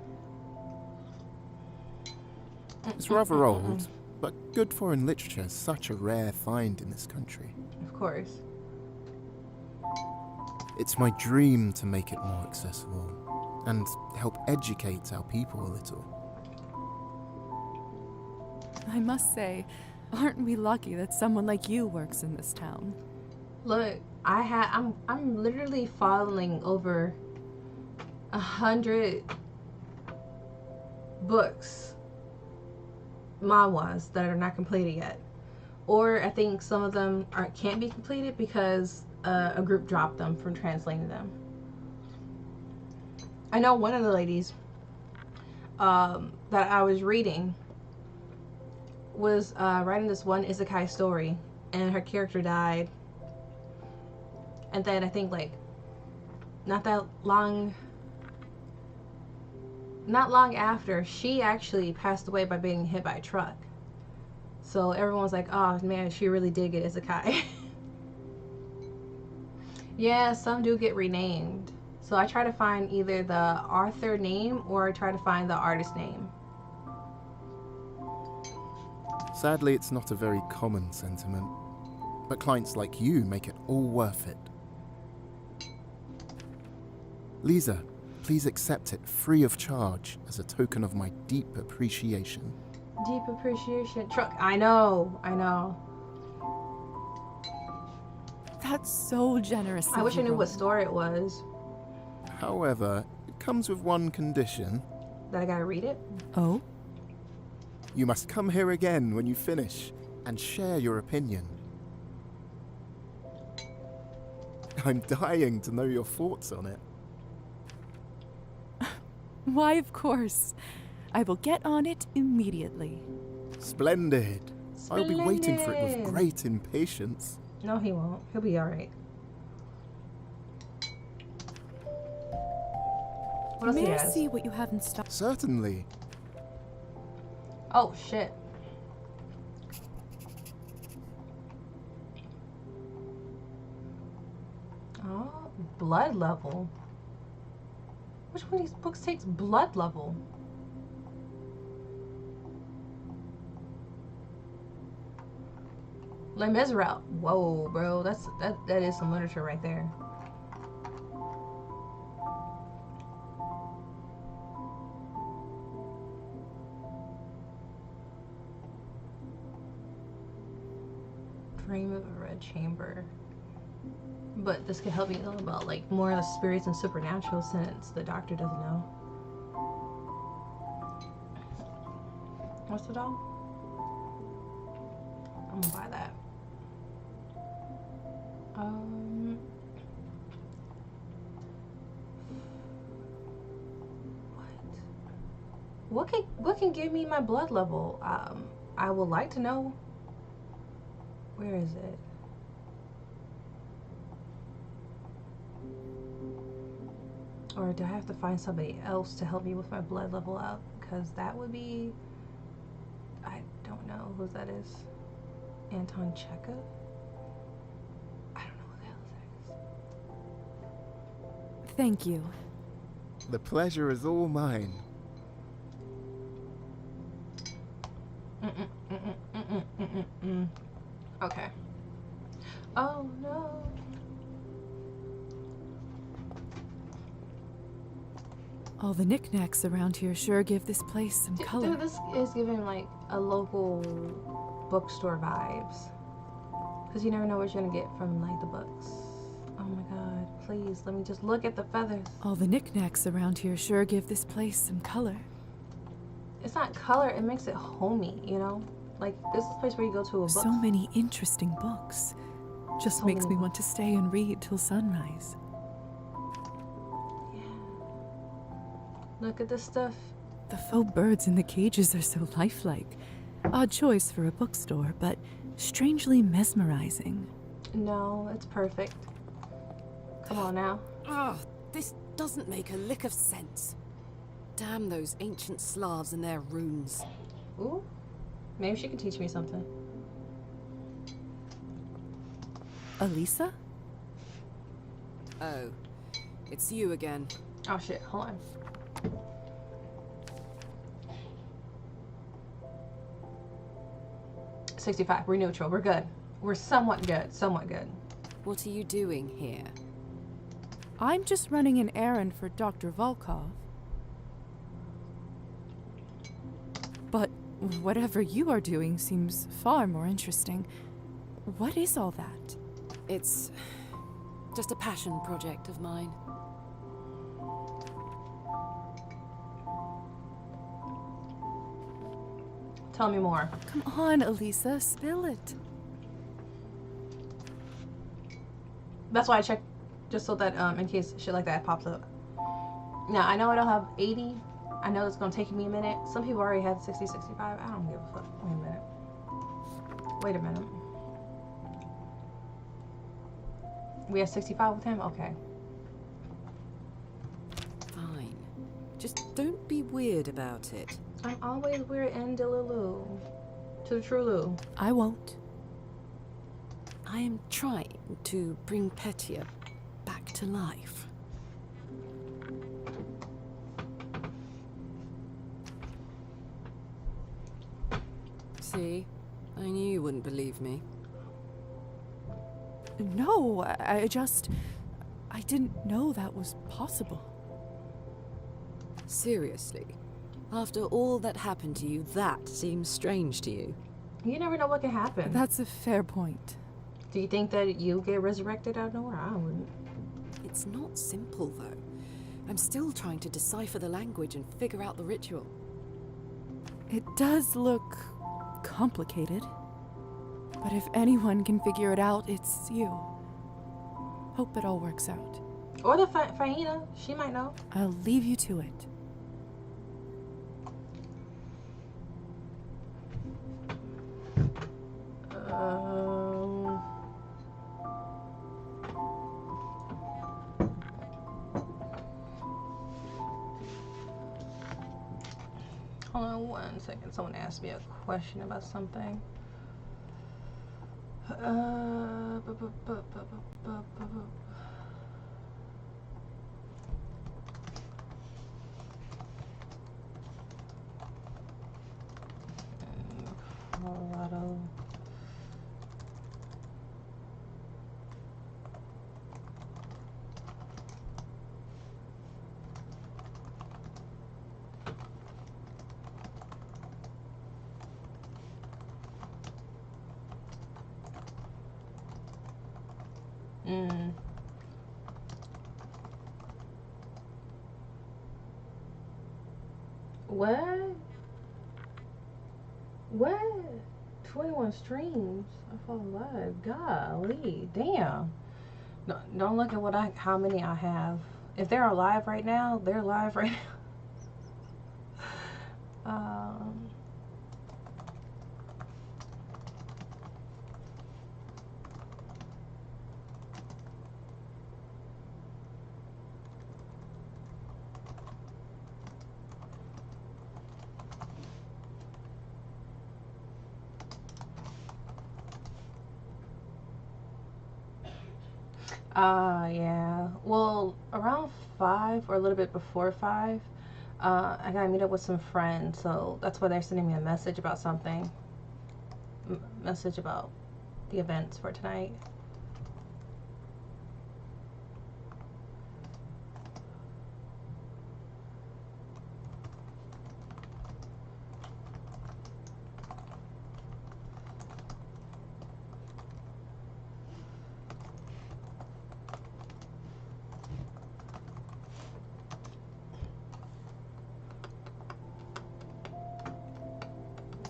It's rather old, but good foreign literature is such a rare find in this country. Of course. It's my dream to make it more accessible and help educate our people a little. I must say, aren't we lucky that someone like you works in this town? Look, I'm literally following over 100 books, manhwas that are not completed yet, or I think some of them can't be completed because a group dropped them from translating them. I know one of the ladies that I was reading was writing this one isekai story, and her character died. And then I think like not that long not long after, she actually passed away by being hit by a truck. So everyone's like, oh man, she really did get isekai. Yeah, some do get renamed. So I try to find either the author name or I try to find the artist name. Sadly, it's not a very common sentiment, but clients like you make it all worth it. Lisa, please accept it free of charge as a token of my deep appreciation. Deep appreciation. Truck. I know. That's so generous. I wish I knew what store it was. However, it comes with one condition. That I gotta read it? Oh? You must come here again when you finish and share your opinion. I'm dying to know your thoughts on it. Why, of course. I will get on it immediately. Splendid. I'll be waiting for it with great impatience. No, he won't. He'll be alright. What else May he I has? see what you have in stock? Certainly. Oh, shit. Oh, blood level. Which one of these books takes blood level? Les Miserables. Whoa, bro. That is some literature right there. Dream of a Red Chamber. But this could help me know about like more of the spirits and supernatural since the doctor doesn't know. What's the doll? I'm gonna buy that. What can give me my blood level? I would like to know. Where is it? Or do I have to find somebody else to help me with my blood level up? Because that would be... I don't know who that is. Anton Chekhov? I don't know who the hell that is. Thank you. The pleasure is all mine. Okay. Oh no. All the knickknacks around here sure give this place some color. Dude, this is giving like a local bookstore vibes. Because you never know what you're gonna get from like the books. Oh my god, please let me just look at the feathers. All the knickknacks around here sure give this place some color. It's not color, it makes it homey, you know? Like, this is a place where you go to a book. So many interesting books. Just So makes many me want to stay and read till sunrise. Yeah. Look at this stuff. The faux birds in the cages are so lifelike. Odd choice for a bookstore, but strangely mesmerizing. No, it's perfect. Come on now. Ugh, this doesn't make a lick of sense. Damn those ancient Slavs and their runes. Ooh. Maybe she can teach me something. Elisa? Oh, it's you again. Oh shit, hold on. $65, we're neutral, we're good. We're somewhat good, somewhat good. What are you doing here? I'm just running an errand for Dr. Volkov. But whatever you are doing seems far more interesting. What is all that? It's just a passion project of mine. Tell me more. Come on, Elisa, spill it. That's why I checked, just so that in case shit like that pops up. Now, I know I don't have 80. I know it's gonna take me a minute. Some people already have 60, 65. I don't give a fuck. Wait a minute. Wait a minute. We have 65 with him? Okay. Fine. Just don't be weird about it. I'm always weird and Dillaloo. To the True. I won't. I am trying to bring Petia back to life. See? I knew you wouldn't believe me. No, I didn't know that was possible. Seriously. After all that happened to you, that seems strange to you. You never know what can happen. That's a fair point. Do you think that you get resurrected out of nowhere? I wouldn't. It's not simple, though. I'm still trying to decipher the language and figure out the ritual. It does look complicated. But if anyone can figure it out, it's you. Hope it all works out. Or the Faina. She might know. I'll leave you to it. Hold on 1 second. Someone asked me a question about something. Colorado. What? What? 21 streams. I fall live. Golly, damn. No, don't look at how many I have. If they're alive right now, they're live right now. Yeah. Well, around 5 or a little bit before 5, I gotta meet up with some friends, so that's why they're sending me a message about something. Message about the events for tonight.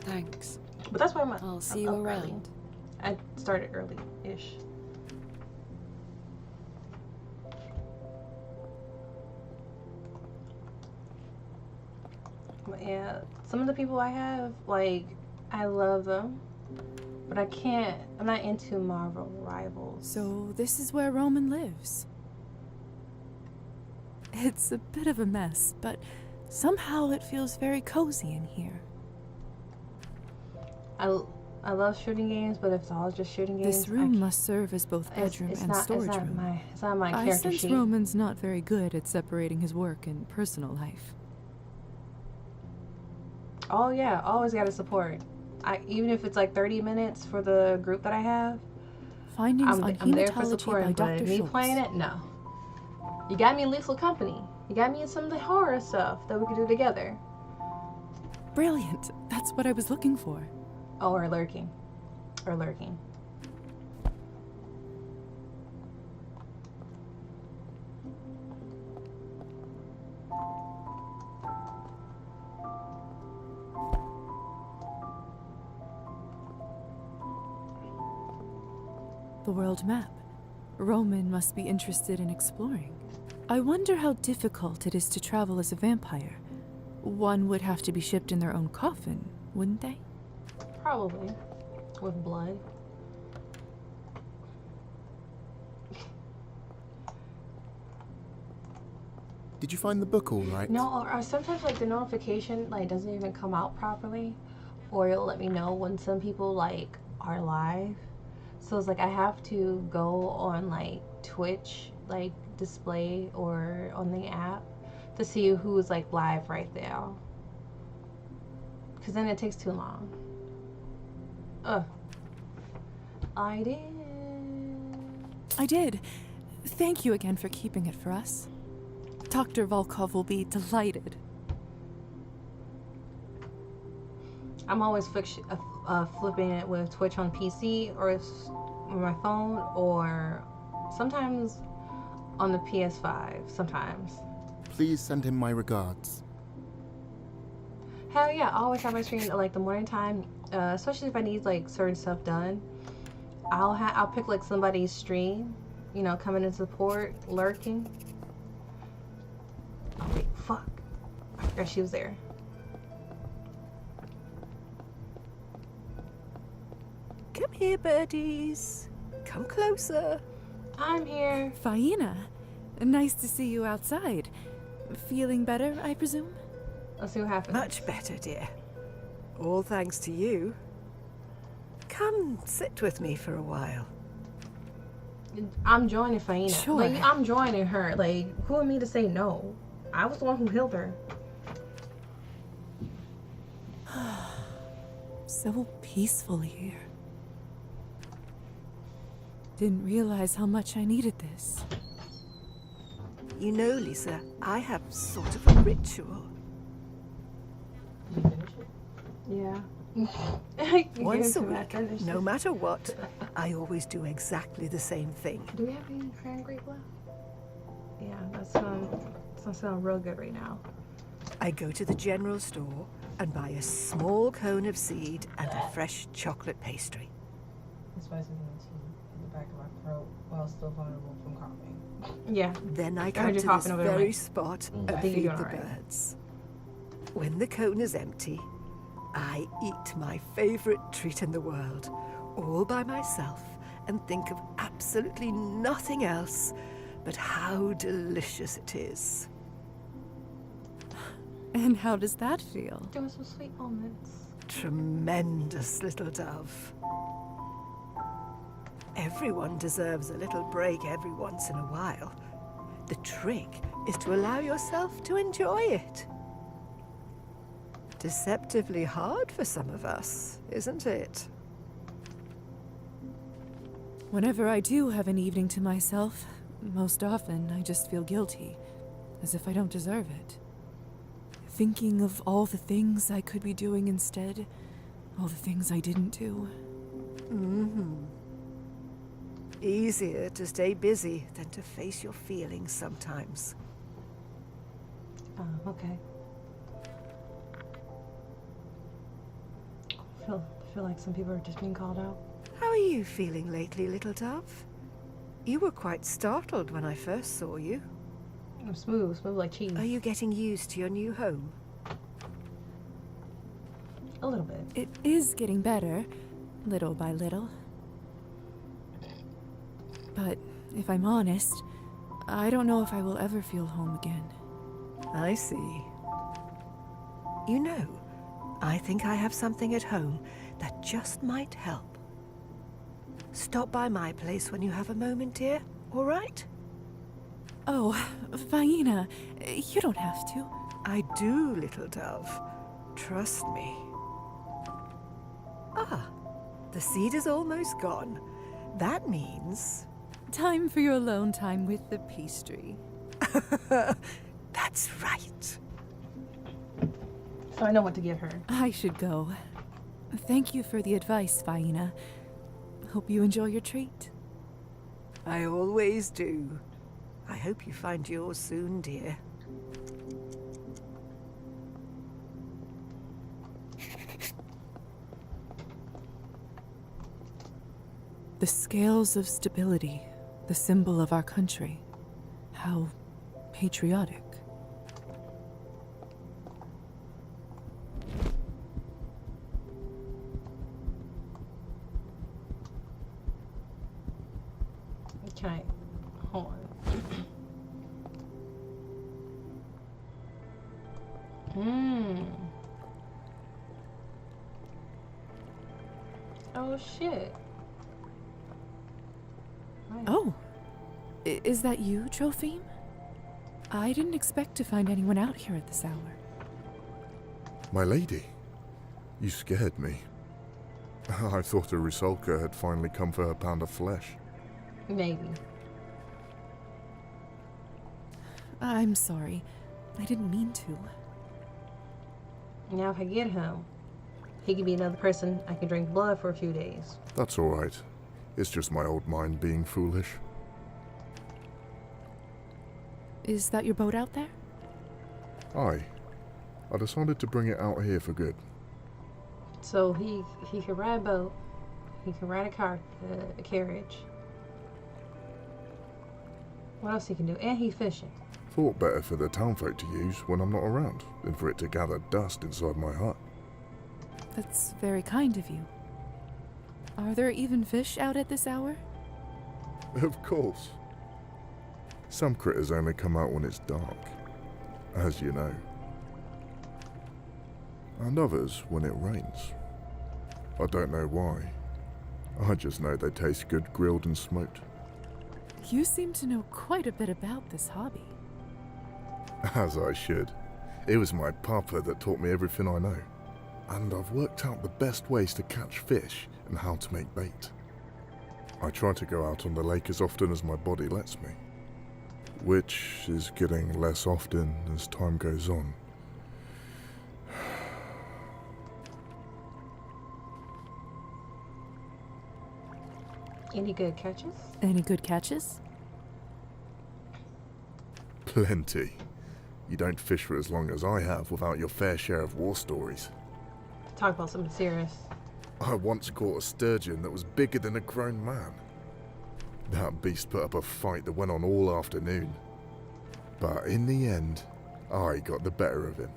Thanks. But that's why I'll see you around. I started early-ish. But yeah, some of the people I have, like, I love them, but I'm not into Marvel rivals. So this is where Roman lives. It's a bit of a mess, but somehow it feels very cozy in here. I love shooting games, but if it's all just shooting games, This room must serve as both bedroom and storage room. It's not my I character sense sheet. Roman's not very good at separating his work and personal life. Oh yeah, always gotta support. Even if it's like 30 minutes for the group that I have. Findings on I'm there for hematology support, by but Dr. me Schultz. playing it, no. You got me in Lethal Company. You got me in some of the horror stuff that we could do together. Brilliant. That's what I was looking for. Oh, or lurking. Or lurking. The world map. Roman must be interested in exploring. I wonder how difficult it is to travel as a vampire. One would have to be shipped in their own coffin, wouldn't they? Probably. With blood. Did you find the book all right? No, or sometimes like the notification like doesn't even come out properly, or it'll let me know when some people like are live. So it's like I have to go on like Twitch like display or on the app to see who's like live right now. Cause then it takes too long. I did. Thank you again for keeping it for us. Dr. Volkov will be delighted. I'm always flipping it with Twitch on PC or on my phone, or sometimes on the PS5. Sometimes. Please send him my regards. Hell yeah, I always have my stream at like the morning time, especially if I need like certain stuff done. I'll pick like somebody's stream, you know, coming in support, lurking. Oh wait, fuck. I forgot she was there. Come here, birdies. Come closer. I'm here. Faina, nice to see you outside. Feeling better, I presume? Let's see what happens. Much better, dear. All thanks to you. Come sit with me for a while. I'm joining Faina. Sure. Like, I'm joining her. Like, who am me to say no? I was the one who healed her. So peaceful here. Didn't realize how much I needed this. You know, Lisa, I have sort of a ritual. Yeah. Once a week, no matter what, I always do exactly the same thing. Do we have any cran grape left? Yeah, that's not sound real good right now. I go to the general store and buy a small cone of seed and a fresh chocolate pastry. That's why I said in the back of my throat while still vulnerable from coughing. Yeah. Then I come to this very spot and feed the birds. When the cone is empty, I eat my favorite treat in the world, all by myself, and think of absolutely nothing else but how delicious it is. And how does that feel? There were some sweet moments. Tremendous, little dove. Everyone deserves a little break every once in a while. The trick is to allow yourself to enjoy it. Deceptively hard for some of us, isn't it? Whenever I do have an evening to myself, most often I just feel guilty, as if I don't deserve it. Thinking of all the things I could be doing instead, all the things I didn't do. Easier to stay busy than to face your feelings sometimes. Okay. I feel like some people are just being called out. How are you feeling lately, little dove? You were quite startled when I first saw you. I'm smooth like cheese. Are you getting used to your new home? A little bit. It is getting better, little by little. But if I'm honest, I don't know if I will ever feel home again. I see. You know, I think I have something at home that just might help. Stop by my place when you have a moment, dear, all right? Oh, Faina, you don't have to. I do, little dove. Trust me. Ah, the seed is almost gone. That means... Time for your alone time with the pastry. That's right. So I know what to give her. I should go. Thank you for the advice, Faina. Hope you enjoy your treat. I always do. I hope you find yours soon, dear. The scales of stability, the symbol of our country. How patriotic. Okay, hold on. Oh shit. Right. Oh, is that you, Trophime? I didn't expect to find anyone out here at this hour. My lady, you scared me. I thought a Rusalka had finally come for her pound of flesh. Maybe. I'm sorry. I didn't mean to. Now if I get him, he could be another person I can drink blood for a few days. That's all right. It's just my old mind being foolish. Is that your boat out there? Aye. I decided to bring it out here for good. So he can ride a boat, he can ride a carriage. What else he can do? And he's fishing. Thought better for the townfolk to use when I'm not around than for it to gather dust inside my hut. That's very kind of you. Are there even fish out at this hour? Of course. Some critters only come out when it's dark, as you know. And others when it rains. I don't know why. I just know they taste good grilled and smoked. You seem to know quite a bit about this hobby. As I should. It was my papa that taught me everything I know. And I've worked out the best ways to catch fish and how to make bait. I try to go out on the lake as often as my body lets me. Which is getting less often as time goes on. Any good catches? Any good catches? Plenty. You don't fish for as long as I have without your fair share of war stories. Talk about something serious. I once caught a sturgeon that was bigger than a grown man. That beast put up a fight that went on all afternoon. But in the end, I got the better of him.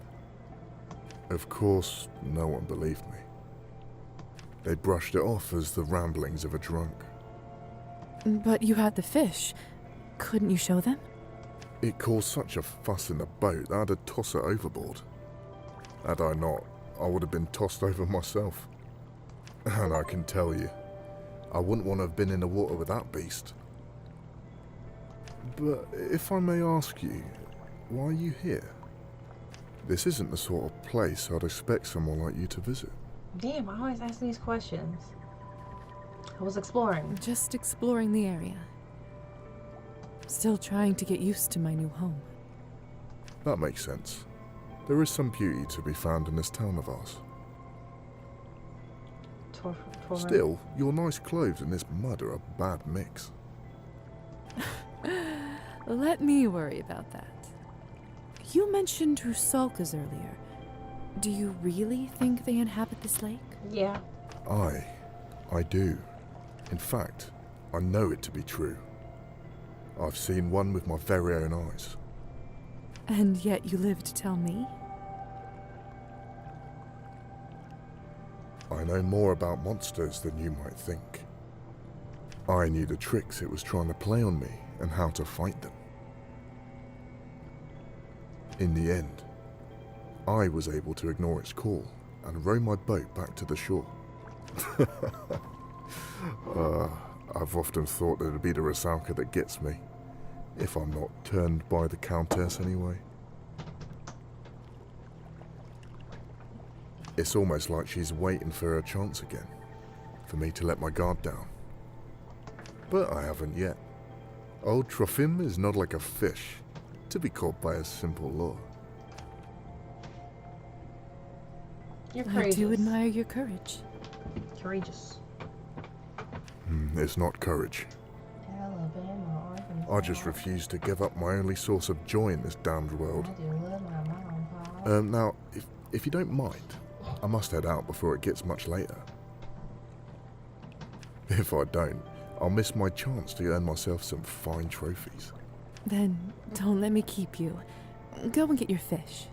Of course, no one believed me. They brushed it off as the ramblings of a drunk. But you had the fish. Couldn't you show them? It caused such a fuss in the boat that I had to toss it overboard. Had I not, I would have been tossed over myself. And I can tell you, I wouldn't want to have been in the water with that beast. But if I may ask you, why are you here? This isn't the sort of place I'd expect someone like you to visit. Damn, I always ask these questions. I was exploring. Just exploring the area. Still trying to get used to my new home. That makes sense. There is some beauty to be found in this town of ours. Still, your nice clothes and this mud are a bad mix. Let me worry about that. You mentioned Rusalkas earlier. Do you really think they inhabit this lake? Yeah. I do. In fact, I know it to be true. I've seen one with my very own eyes. And yet you live to tell me? I know more about monsters than you might think. I knew the tricks it was trying to play on me and how to fight them. In the end, I was able to ignore its call and row my boat back to the shore. I've often thought that it'd be the Rusalka that gets me, if I'm not turned by the Countess anyway. It's almost like she's waiting for her chance again, for me to let my guard down. But I haven't yet. Old Trophim is not like a fish, to be caught by a simple law. You're courageous. I do admire your courage. Courageous. It's not courage. Alabama, Arkansas. I just refuse to give up my only source of joy in this damned world. I do love my mom, Paul. Now, if you don't mind, I must head out before it gets much later. If I don't, I'll miss my chance to earn myself some fine trophies. Then don't let me keep you. Go and get your fish.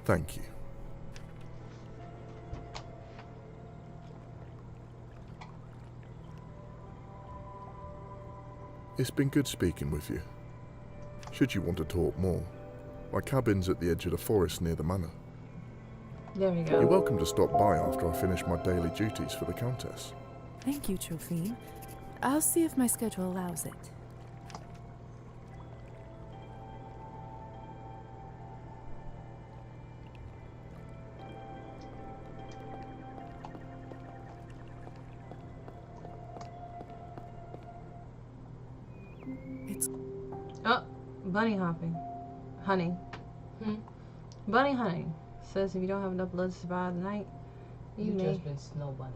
Thank you. It's been good speaking with you. Should you want to talk more, my cabin's at the edge of the forest near the manor. There we You're go. welcome to stop by after I finish my daily duties for the Countess. Thank you, Trophine. I'll see if my schedule allows it. It's... Oh, bunny hopping. Hunting. Bunny hunting. Says if you don't have enough blood to survive the night, you may... just been snow bunnied.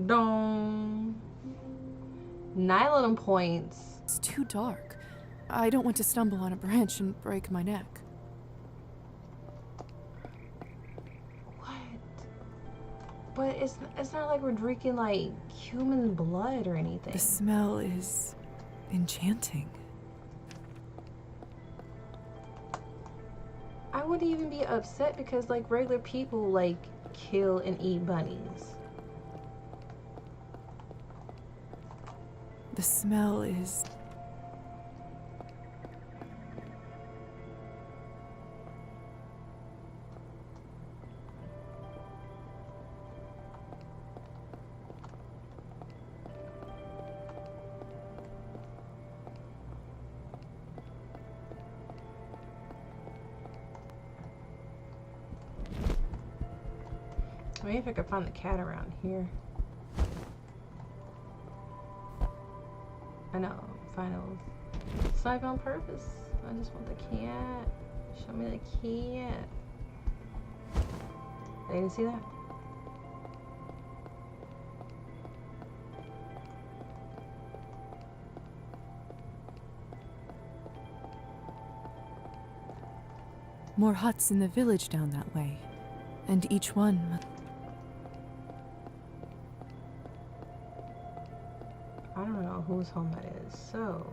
Dong. 9 little points. It's too dark. I don't want to stumble on a branch and break my neck. What? But it's not like we're drinking like human blood or anything. The smell is enchanting. I wouldn't even be upset because like regular people like kill and eat bunnies. The smell is... Maybe if I could find the cat around here. I know, finals. It's not on purpose. I just want the cat. Show me the cat. They didn't see that? More huts in the village down that way. And each one... I don't know whose home that is, so...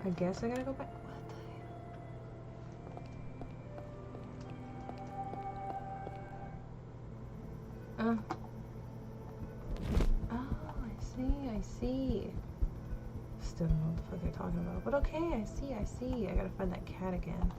I guess I gotta go back. What the... Oh, I see. Still don't know what the fuck they're talking about. But okay, I see. I gotta find that cat again.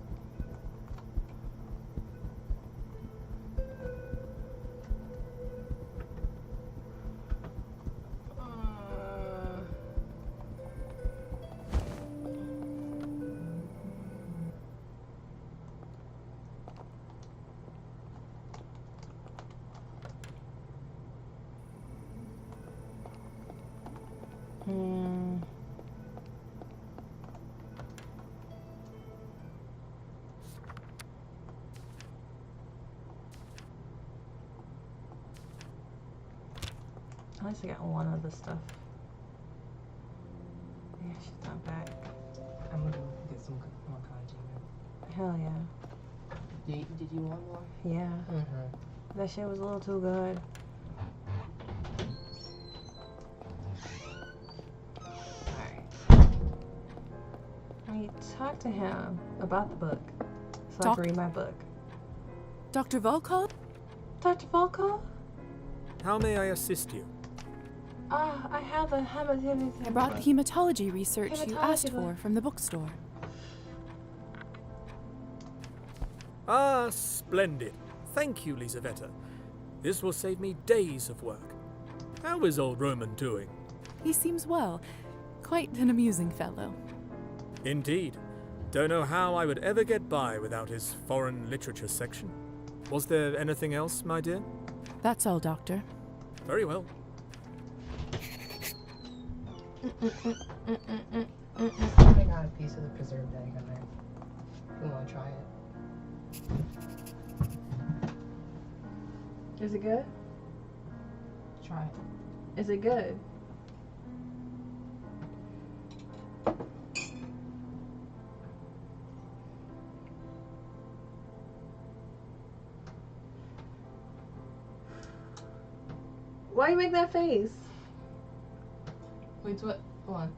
At least I got one of the stuff. Yeah, she's not back. I'm gonna go get some more kanji. Hell yeah. Did you want more? Yeah. That shit was a little too good. Alright. I need to talk to him about the book. So I can read my book. Dr. Volkov? Dr. Volkov? How may I assist you? I have the hematology. I brought the hematology research you Hematology asked book. for from the bookstore. Ah, splendid. Thank you, Lisaveta. This will save me days of work. How is old Roman doing? He seems well. Quite an amusing fellow. Indeed. Don't know how I would ever get by without his foreign literature section. Was there anything else, my dear? That's all, Doctor. Very well. I got a piece of the preserved egg on there. You wanna try it? Is it good? Try it. Is it good? Why you make that face? Wait, what? Hold on.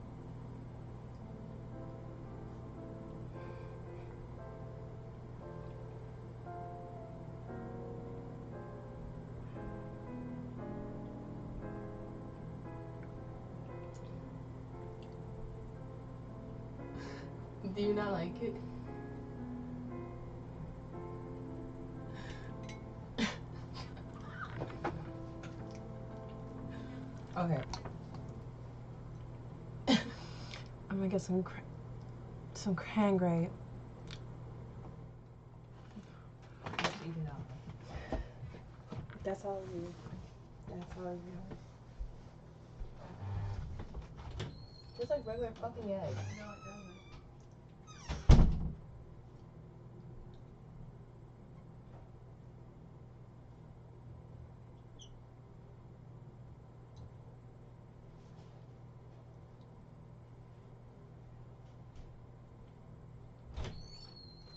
Do you not like it? Okay. I'm gonna get some cranberry. Just eat it out. That's all you. That's all you. Just like regular fucking eggs. No, it doesn't.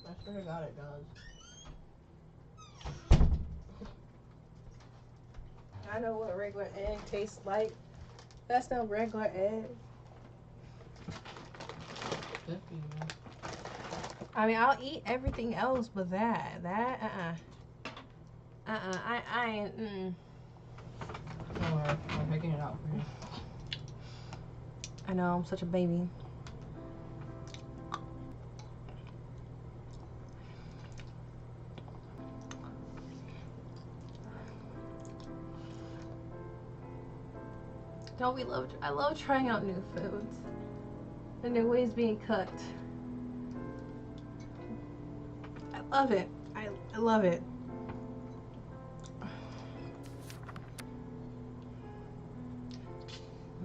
I swear to God it does. I know what a regular egg tastes like. That's no regular egg. Good for you. I mean, I'll eat everything else but that. I ain't, Don't worry, I'm picking it out for you. I know, I'm such a baby. No, I love trying out new foods and new ways being cooked. I love it. I love it. I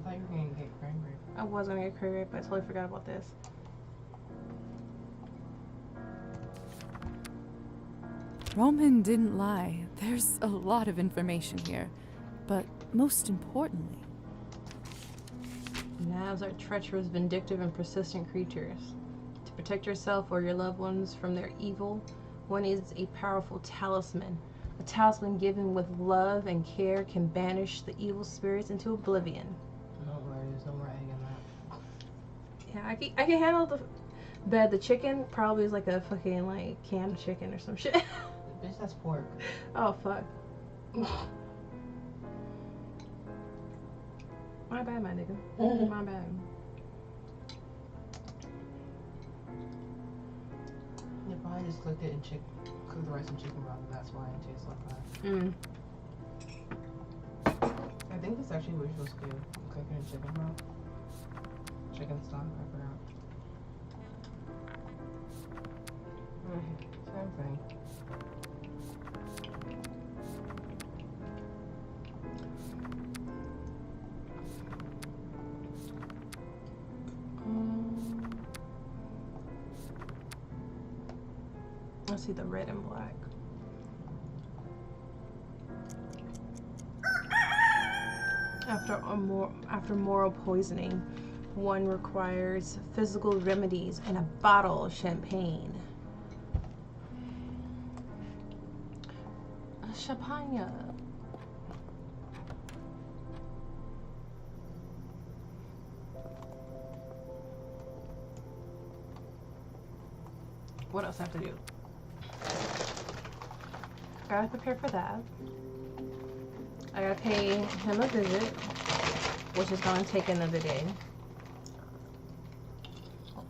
thought you were gonna get cranberry. I was gonna get cranberry, but I totally forgot about this. Roman didn't lie. There's a lot of information here. But most importantly, Nabs are treacherous, vindictive, and persistent creatures. To protect yourself or your loved ones from their evil, one needs a powerful talisman. A talisman given with love and care can banish the evil spirits into oblivion. Don't worry, there's no more egg in that. Yeah, I can handle the chicken probably is like a fucking like canned chicken or some shit. Bitch, that's pork. Oh fuck. My bad, my nigga. My bad. They probably just cooked it and cooked the rice and chicken broth, and that's why it tastes like that. I think that's actually what you're supposed to do. Cook it in chicken broth. Chicken stock, I forgot. Same thing. Let's see the red and black. After moral poisoning, one requires physical remedies and a bottle of champagne. Champagne. What else I have to do? Gotta prepare for that. I gotta pay him a visit, which is gonna take another day.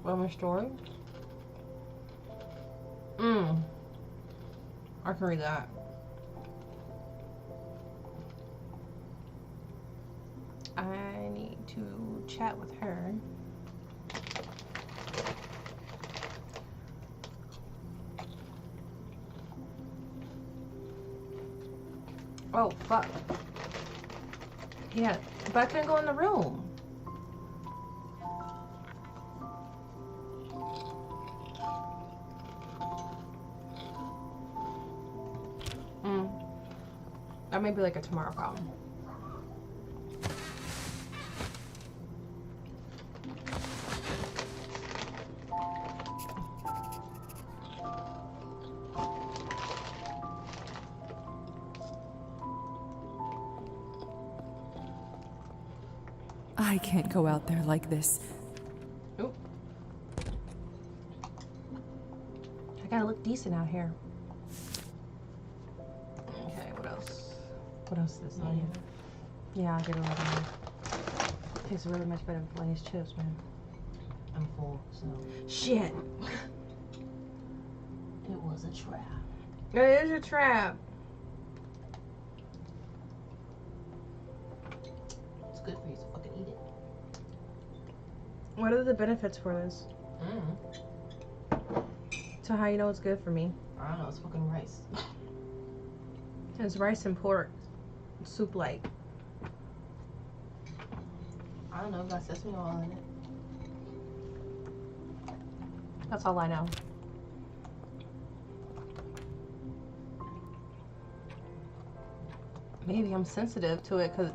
Roman story. I can read that. I need to chat with her. Oh, fuck. Yeah, but I couldn't go in the room. That may be like a tomorrow problem. I can't go out there like this. Oop. I gotta look decent out here. Okay, what else? What else is this? Yeah, I'll get a lot of tastes really much better with Lay's chips, man. I'm full, so. Shit! It was a trap. It is a trap. It's What are the benefits for this? So how you know it's good for me? I don't know, it's fucking rice. It's rice and pork. Soup like. I don't know, got sesame oil in it. That's all I know. Maybe I'm sensitive to it because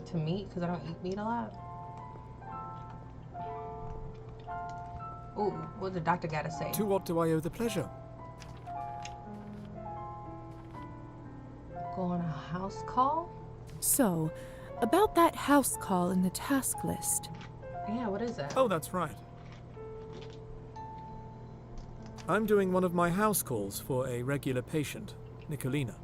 to meat because I don't eat meat a lot. Ooh, what the doctor gotta say? To what do I owe the pleasure? Go on a house call? So, about that house call in the task list. Yeah, what is that? Oh, that's right. I'm doing one of my house calls for a regular patient, Nicolina.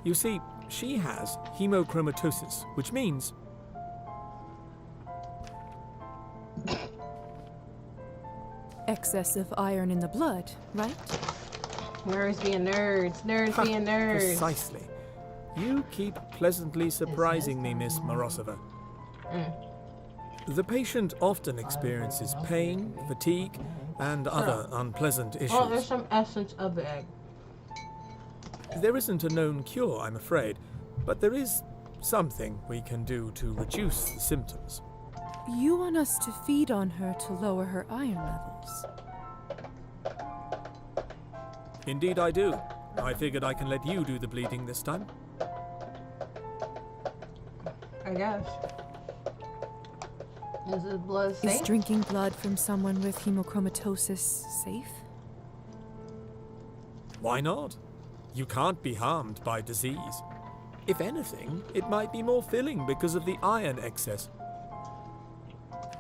You see, she has hemochromatosis, which means... Excess of iron in the blood, right? Nerds being nerds. Nerds being nerds. Precisely. You keep pleasantly surprising me, Miss Morozova. The patient often experiences pain, fatigue, and other unpleasant issues. Oh, there's some essence of the egg. There isn't a known cure, I'm afraid, but there is something we can do to reduce the symptoms. You want us to feed on her to lower her iron levels? Indeed I do. I figured I can let you do the bleeding this time. I guess. Is the blood safe? Is drinking blood from someone with hemochromatosis safe? Why not? You can't be harmed by disease. If anything, it might be more filling because of the iron excess.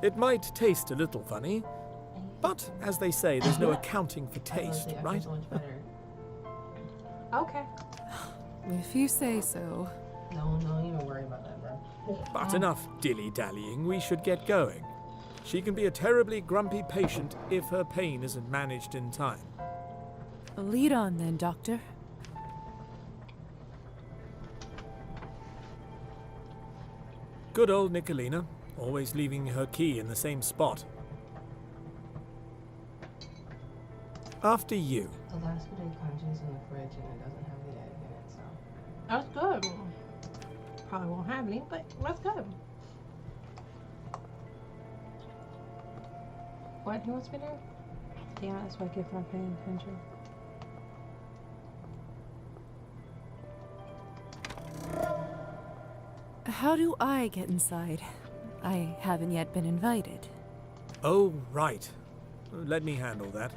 It might taste a little funny, but as they say, there's no accounting for taste, right? Okay. If you say so. No, don't even worry about that, bro. But enough dilly-dallying, we should get going. She can be a terribly grumpy patient if her pain isn't managed in time. Lead on then, Doctor. Good old Nicolina, always leaving her key in the same spot. After you. The last bit of punches in the fridge and it doesn't have the egg in it, so. That's good. Probably won't have any, but that's good. What? He wants me to? Yeah, that's why I keep not paying attention. How do I get inside? I haven't yet been invited. Oh, right. Let me handle that.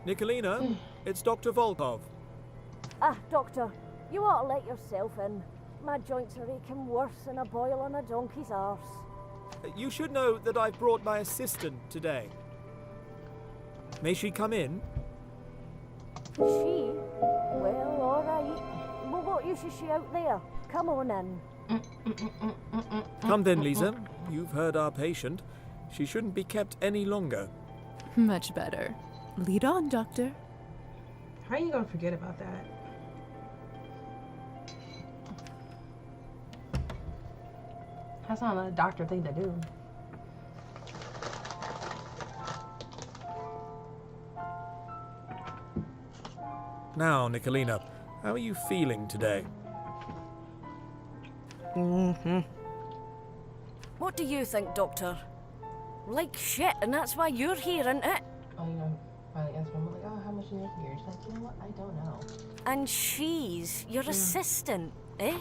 Nicolina, it's Dr. Volkov. Ah, Doctor, you ought to let yourself in. My joints are aching worse than a boil on a donkey's arse. You should know that I've brought my assistant today. May she come in? She? Well, all right. Well, what use is she out there? Come on in. Come then, Lisa. You've heard our patient. She shouldn't be kept any longer. Much better. Lead on, Doctor. How are you gonna forget about that? That's not a doctor thing to do. Now, Nicolina, how are you feeling today? What do you think, Doctor? Like shit, and that's why you're here, isn't it? Oh, you know, finally answered my mom, like, oh, how much you make here? She's like, you know what? I don't know. And she's your assistant, eh?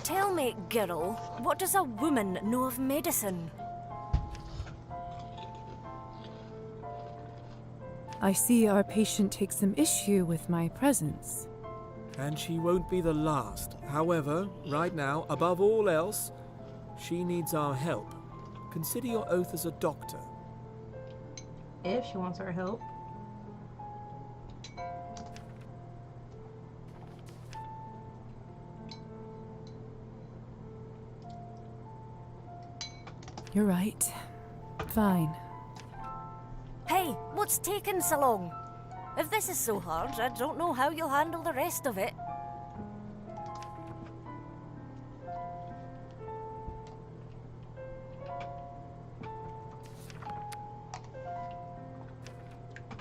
Tell me, girl, what does a woman know of medicine? I see our patient takes some issue with my presence. And she won't be the last. However, right now, above all else, she needs our help. Consider your oath as a doctor. If she wants our help. You're right. Fine. Hey, what's taking so long? If this is so hard, I don't know how you'll handle the rest of it.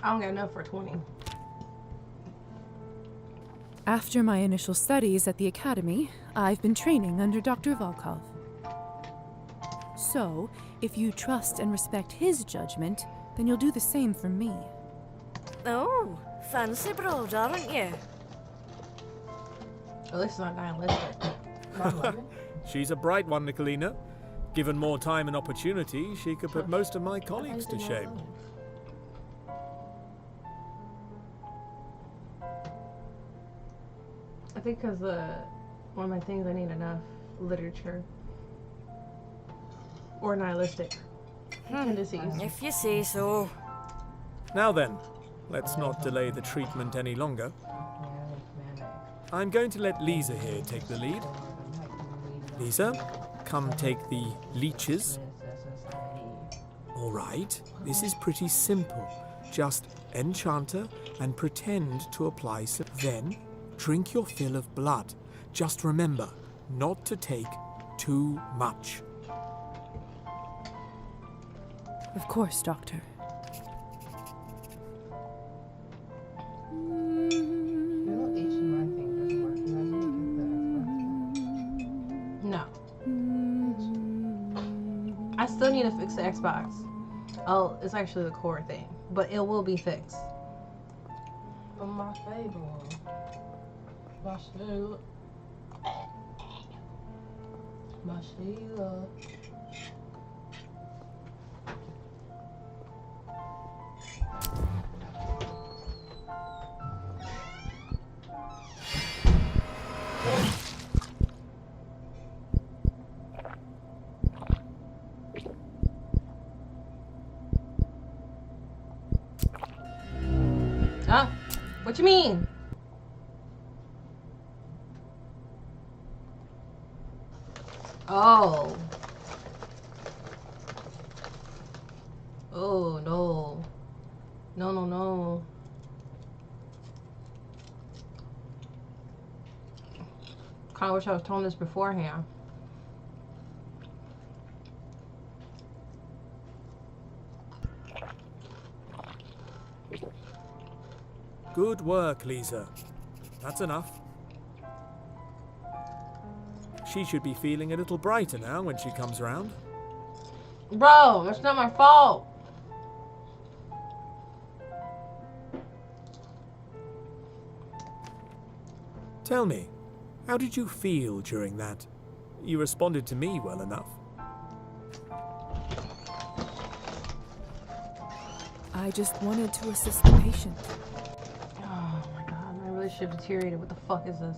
I don't got enough for 20. After my initial studies at the academy, I've been training under Dr. Volkov. So, if you trust and respect his judgment, then you'll do the same for me. Oh, fancy broad, aren't you? At least it's not nihilistic. She's a bright one, Nicolina. Given more time and opportunity, she could put most of my colleagues to shame. I think because one of my things I need enough literature or nihilistic tendencies. If you say so. Now then, let's not delay the treatment any longer. I'm going to let Lisa here take the lead. Lisa, come take the leeches. All right, this is pretty simple. Just enchant her and pretend to apply some. Then, drink your fill of blood. Just remember, not to take too much. Of course, Doctor. No. I still need to fix the Xbox. Oh, it's actually the core thing, but it will be fixed. But my favorite one. My Sheila. My Sheila. Huh? What you mean? Oh. Oh, no. No, no, no. Kinda wish I was told this beforehand. Good work, Lisa. That's enough. She should be feeling a little brighter now when she comes round. Bro, that's not my fault. Tell me, how did you feel during that? You responded to me well enough. I just wanted to assist the patient. Oh my god, my relationship deteriorated. What the fuck is this?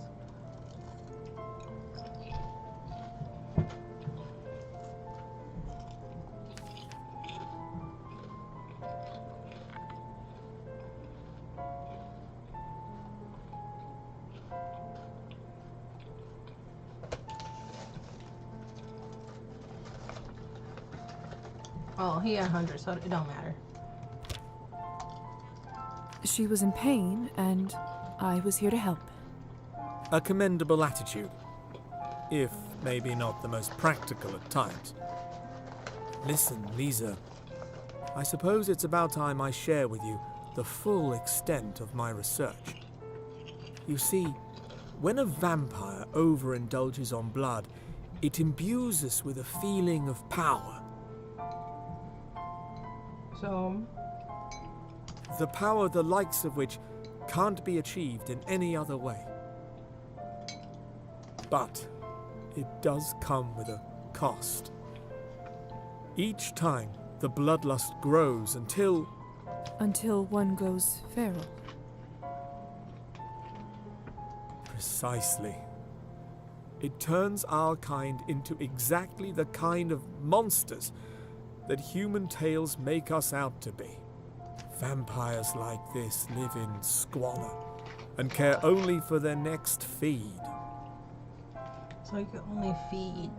Oh, he had 100, so it don't matter. She was in pain, and I was here to help. A commendable attitude, if maybe not the most practical at times. Listen, Lisa, I suppose it's about time I share with you the full extent of my research. You see, when a vampire overindulges on blood, it imbues us with a feeling of power. So? The power the likes of which can't be achieved in any other way. But it does come with a cost. Each time the bloodlust grows until one goes feral. Precisely. It turns our kind into exactly the kind of monsters that human tales make us out to be. Vampires like this live in squalor and care only for their next feed. So you can only feed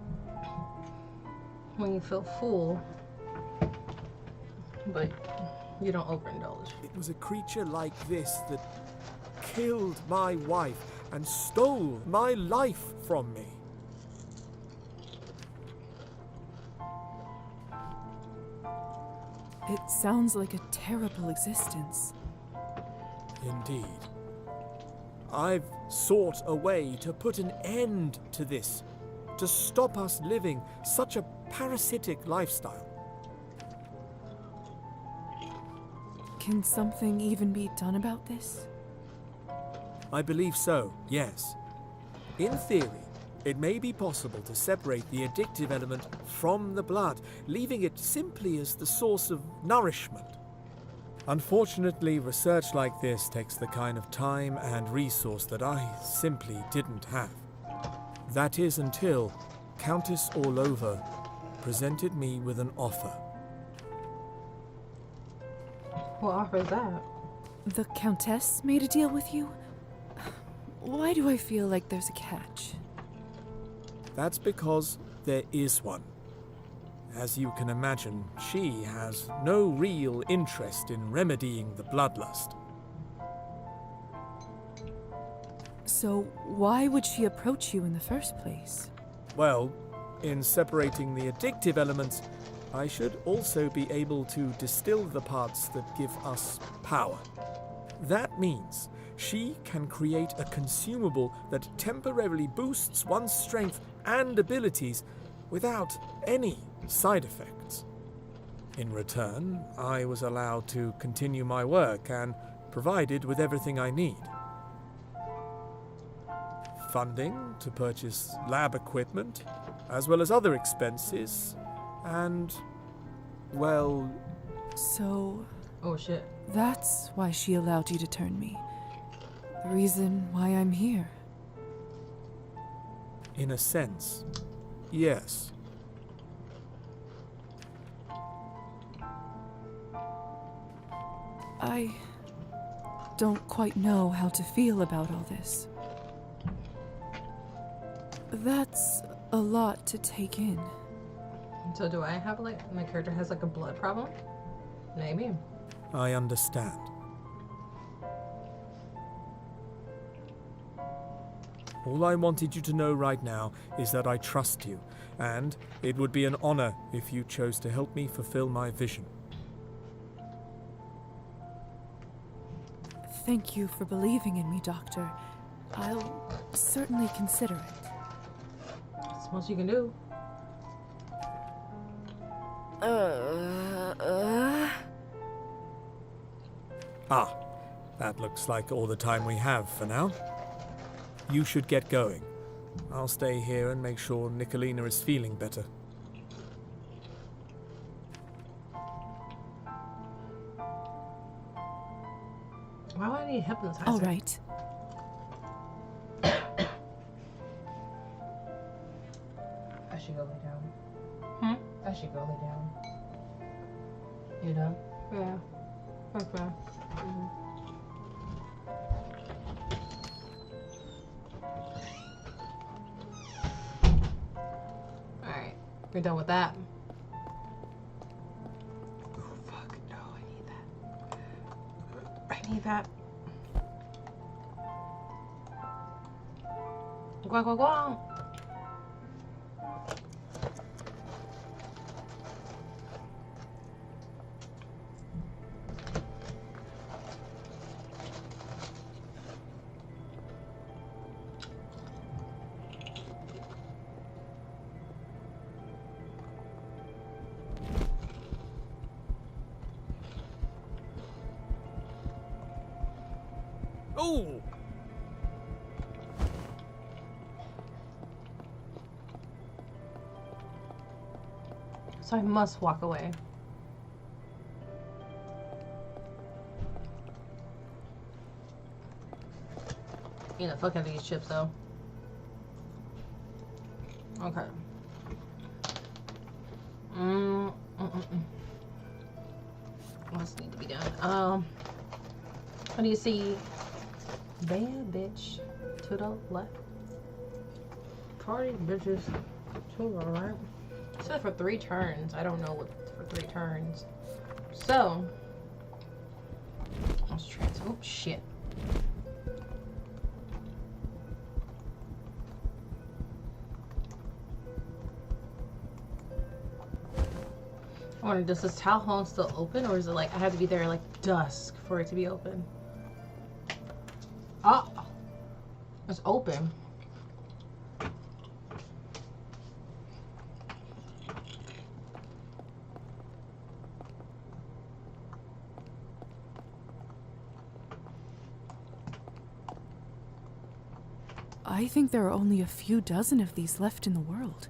when you feel full, but you don't overindulge. It was a creature like this that killed my wife and stole my life from me. It sounds like a terrible existence. Indeed. I've sought a way to put an end to this, to stop us living such a parasitic lifestyle. Can something even be done about this? I believe so, yes. In theory, it may be possible to separate the addictive element from the blood, leaving it simply as the source of nourishment. Unfortunately, research like this takes the kind of time and resource that I simply didn't have. That is until Countess Orlova presented me with an offer. What offer is that? The Countess made a deal with you? Why do I feel like there's a catch? That's because there is one. As you can imagine, she has no real interest in remedying the bloodlust. So why would she approach you in the first place? Well, in separating the addictive elements, I should also be able to distill the parts that give us power. That means she can create a consumable that temporarily boosts one's strength and abilities without any side effects. In return, I was allowed to continue my work and provided with everything I need. Funding to purchase lab equipment, as well as other expenses, and, well... So... Oh shit. That's why she allowed you to turn me. The reason why I'm here. In a sense, yes. I don't quite know how to feel about all this. That's a lot to take in. So do I have my character has a blood problem? Maybe. I understand. All I wanted you to know right now is that I trust you, and it would be an honor if you chose to help me fulfill my vision. Thank you for believing in me, Doctor. I'll certainly consider it. That's the most you can do. Ah, that looks like all the time we have for now. You should get going. I'll stay here and make sure Nicolina is feeling better. Why would I need hypnotizer? All right. I should go lay down. I should go lay down. You done? Yeah. Okay. Alright. We're done with that. Oh fuck, no, I need that. I need that. Guang, guang, guang. Oh! So I must walk away. You know, fuck out these chips though. Okay. What's need to be done? What do you see? Bad bitch to the left. Party bitches to the right. It said for 3 turns. I don't know what for 3 turns. So let's transfer. Oh shit. I wonder, does this town hall still open, or is it like I have to be there like dusk for it to be open? Oh, it's open. I think there are only a few dozen of these left in the world.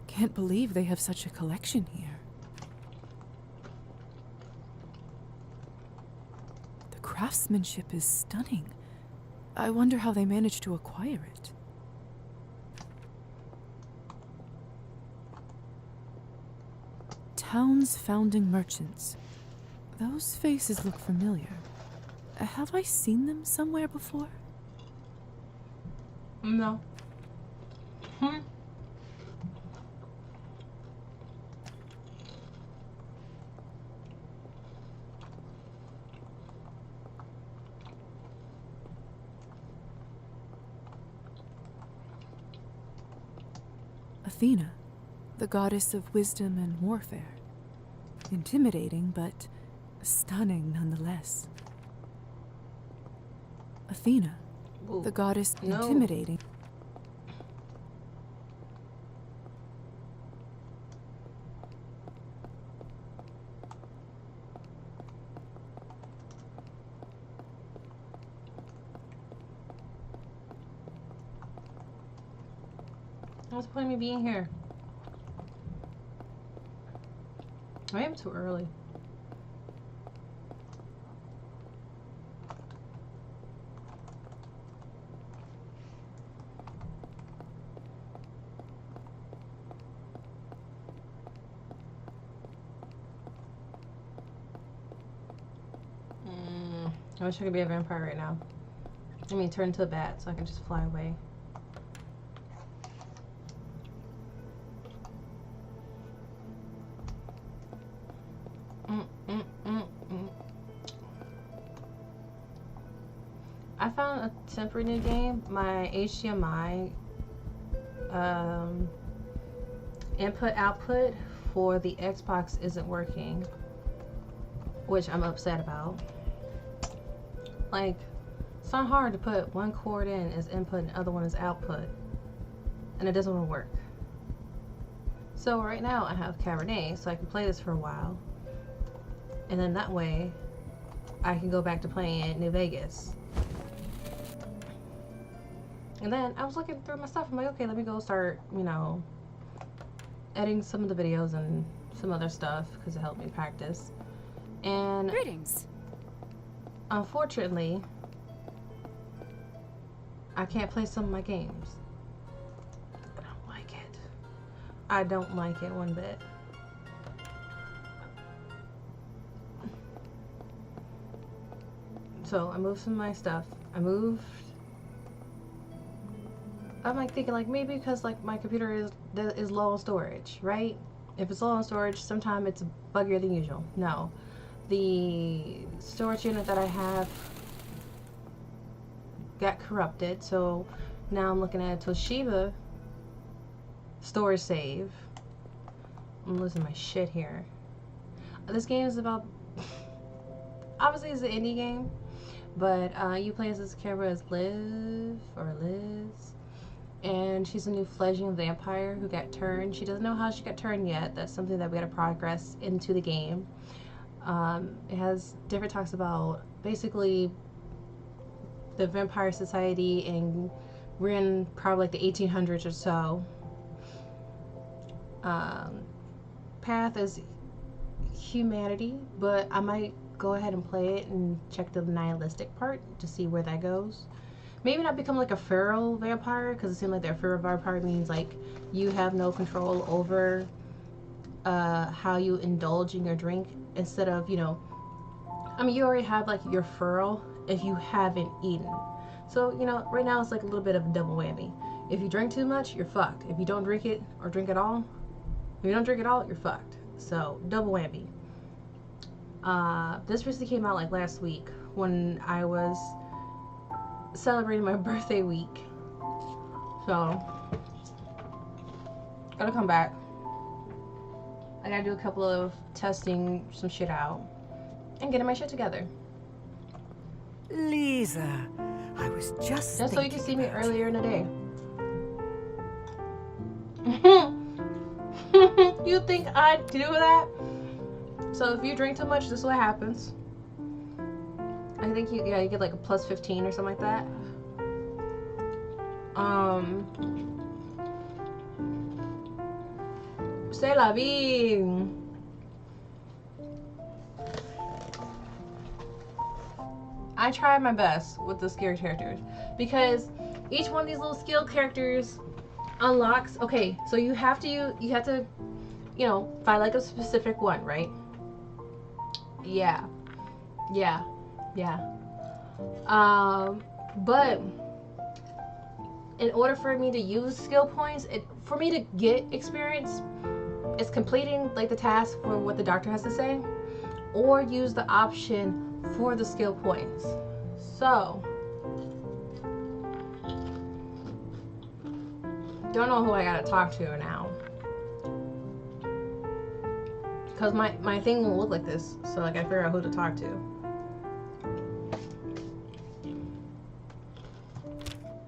Can't believe they have such a collection here. The craftsmanship is stunning. I wonder how they managed to acquire it. Town's founding merchants. Those faces look familiar. Have I seen them somewhere before? No. Athena, the goddess of wisdom and warfare. Intimidating, but stunning nonetheless. Athena, the goddess intimidating. What's the point of me being here? I am too early. I wish I could be a vampire right now. I mean, turn into a bat so I can just fly away. I found a temporary new game. My HDMI input-output for the Xbox isn't working, which I'm upset about. Like, it's not hard to put one cord in as input and the other one as output, and it doesn't want to work. So right now I have Cabernet, so I can play this for a while, and then that way I can go back to playing New Vegas. And then I was looking through my stuff. I'm like, okay, let me go start, you know, editing some of the videos and some other stuff because it helped me practice. And greetings. Unfortunately, I can't play some of my games. I don't like it. I don't like it one bit. So I moved some of my stuff. I'm like thinking like maybe because like my computer is low on storage, right? If it's low on storage, sometimes it's buggier than usual. No. The storage unit that I have got corrupted, so now I'm looking at a Toshiba storage save. I'm losing my shit here. This game is about, obviously it's an indie game, but you play as this character as Liz, and she's a new fledgling vampire who got turned. She doesn't know how she got turned yet. That's something that we gotta progress into the game. It has different talks about basically the vampire society, and we're in probably like the 1800s or so. Path is humanity, but I might go ahead and play it and check the nihilistic part to see where that goes. Maybe not become like a feral vampire, because it seems like that feral vampire means like you have no control over how you indulge in your drink, instead of, you know, I mean, you already have like your feral if you haven't eaten. So, you know, right now it's like a little bit of a double whammy. If you drink too much, you're fucked. If you don't drink it or drink at all, if you don't drink at all, you're fucked. So, double whammy. This recently came out like last week when I was celebrating my birthday week. So, gotta come back. I I gotta do a couple of testing some shit out and getting my shit together. Lisa, I was just so you can see me earlier in the day. You think I'd do that? So if you drink too much, this is what happens. I think you get like a plus 15 or something like that. C'est la vie. I tried my best with the skill characters because each one of these little skill characters unlocks. Okay, so you have to find like a specific one, right? Yeah. But in order for me to use skill points, for me to get experience, it's completing like the task for what the doctor has to say, or use the option for the skill points. So, don't know who I gotta talk to now, because my thing won't look like this, so I gotta figure out who to talk to.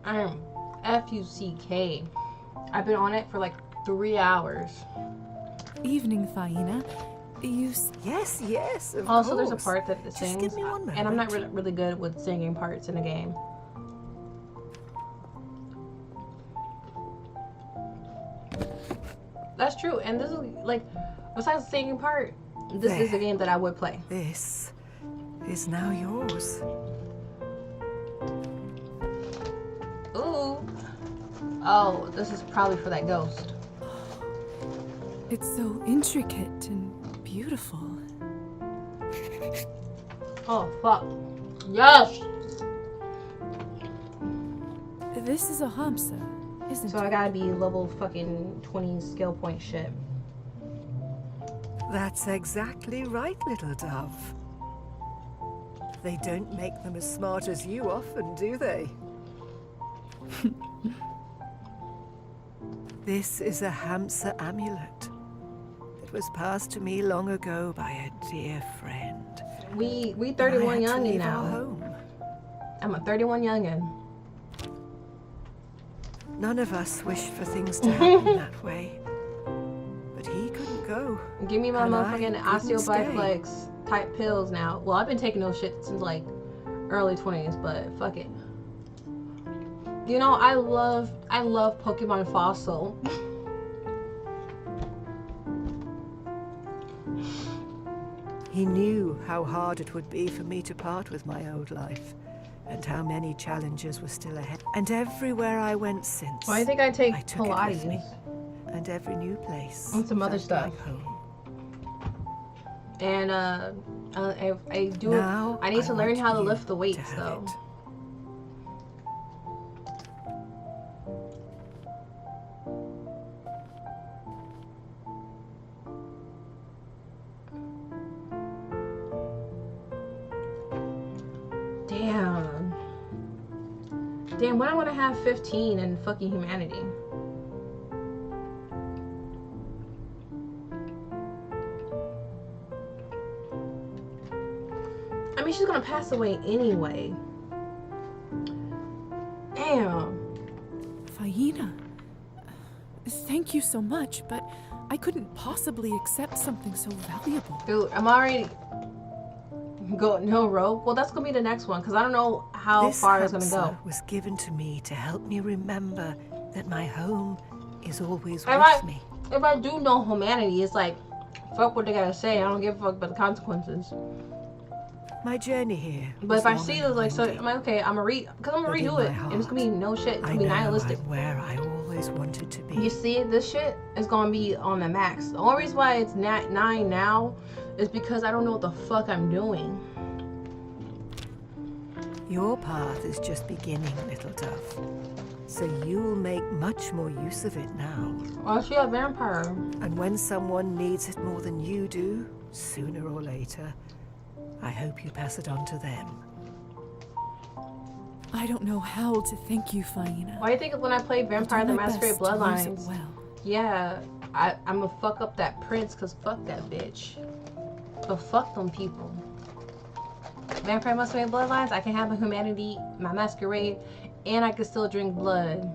I am F-U-C-K. I've been on it for like 3 hours. Evening, Faina. Yes, of also, course. there's a part that it sings, Just give me one moment. and I'm not really good with singing parts in a game. That's true, and this is like, besides the singing part, this is a game that I would play. This is now yours. Ooh. Oh, this is probably for that ghost. It's so intricate and beautiful. Oh, fuck. Yes! This is a Hamsa, isn't it? So I gotta be level fucking 20 skill point shit. That's exactly right, little dove. They don't make them as smart as you often, do they? This is a Hamsa amulet. It was passed to me long ago by a dear friend. We 31 youngin now. Home. I'm a 31 youngin. None of us wished for things to happen that way. But he couldn't go. Give me my and motherfucking I couldn't stay. Osteobiflex type pills now. Well, I've been taking those shit since like early 20s, but fuck it. You know, I love Pokemon Fossil. He knew how hard it would be for me to part with my old life, and how many challenges were still ahead. And everywhere I went since, Well, I think I take took it with me. Pilates And every new place and some other felt stuff. like home. And I do. Now I need to I learn want how to you lift the weights to have though. it. Damn, when I want to have 15 in fucking humanity. I mean, she's gonna pass away anyway. Damn. Faina, thank you so much, but I couldn't possibly accept something so valuable. Dude, I'm already no rope. Well, that's gonna be the next one because I don't know how far it's gonna go. Was given to me to help me remember that my home is always If with me. If I do know humanity, it's like, fuck what they gotta say. I don't give a fuck about the consequences. My journey here. But if I see it, like, so I'm like, okay, I'm gonna redo it, and it's gonna be no shit. It's gonna be nihilistic. I'm where I always wanted to be. You see, this shit is gonna be on the max. The only reason why it's 9 now is because I don't know what the fuck I'm doing. Your path is just beginning, little dove. So you'll make much more use of it now. Oh, she a vampire. And when someone needs it more than you do, sooner or later, I hope you pass it on to them. I don't know how to thank you, Faina. Why do you think when I played Vampire the Masquerade Bloodlines? Well. Yeah, I'm gonna fuck up that prince, cause fuck that bitch. But fuck them people. Vampire Masquerade Bloodlines, I can have a humanity, my masquerade, and I can still drink blood.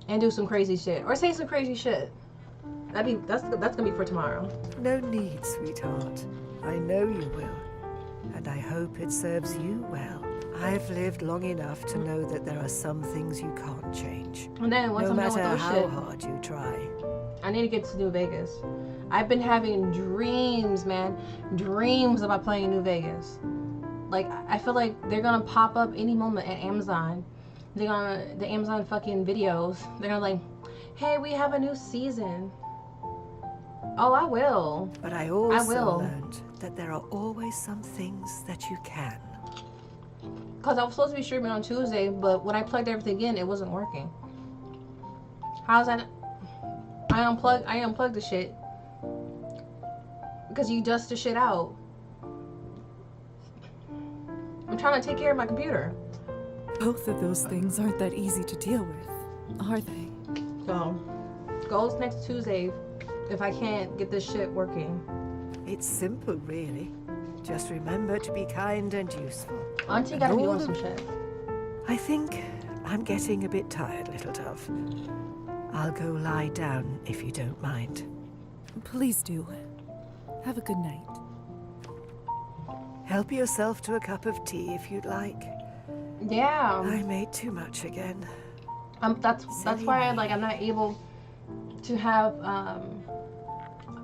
And do some crazy shit. Or say some crazy shit. That's gonna be for tomorrow. No need, sweetheart. I know you will. And I hope it serves you well. I've lived long enough to know that there are some things you can't change. And then once no I'm done with matter those how shit, hard you try. I need to get to New Vegas. I've been having dreams, man. Dreams about playing New Vegas. Like, I feel like they're gonna pop up any moment at Amazon. The Amazon fucking videos. They're gonna like, hey, we have a new season. Oh, I will. But I also learned that there are always some things that you can. Because I was supposed to be streaming on Tuesday, but when I plugged everything in, it wasn't working. How's that? I unplugged the shit. Because you dust the shit out. I'm trying to take care of my computer. Both of those things aren't that easy to deal with, are they? So, goes next Tuesday if I can't get this shit working. It's simple, really. Just remember to be kind and useful. Auntie gotta be on some shit. I think I'm getting a bit tired, little dove. I'll go lie down if you don't mind. Please do. Have a good night. Help yourself to a cup of tea if you'd like. Yeah. I made too much again. That's why I'm not able to have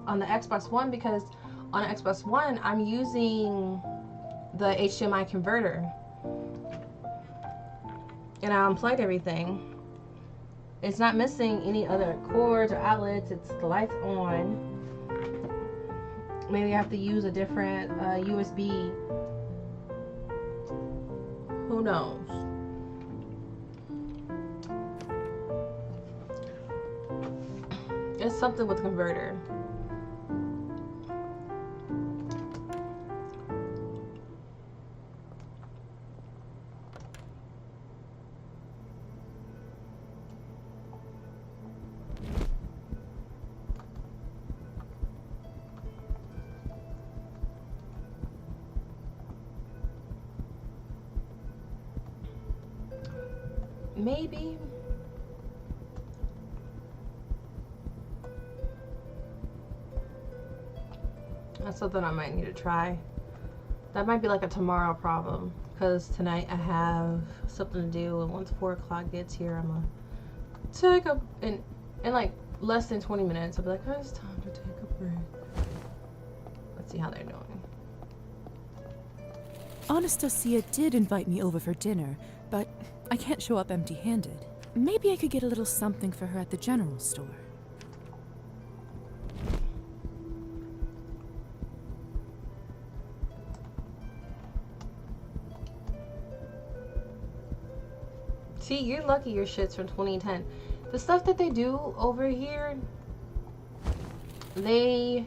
on the Xbox One, because on the Xbox One I'm using the HDMI converter. And I unplugged everything. It's not missing any other cords or outlets. It's the lights on. Maybe I have to use a different USB. Who knows? It's something with the converter. Maybe. That's something I might need to try. That might be like a tomorrow problem, because tonight I have something to do, and once 4 o'clock gets here, I'm gonna take a in like less than 20 minutes. I'll be like, oh, it's time to take a break. Let's see how they're doing. Anastasia did invite me over for dinner, but I can't show up empty-handed. Maybe I could get a little something for her at the general store. See, you're lucky your shit's from 2010. The stuff that they do over here, they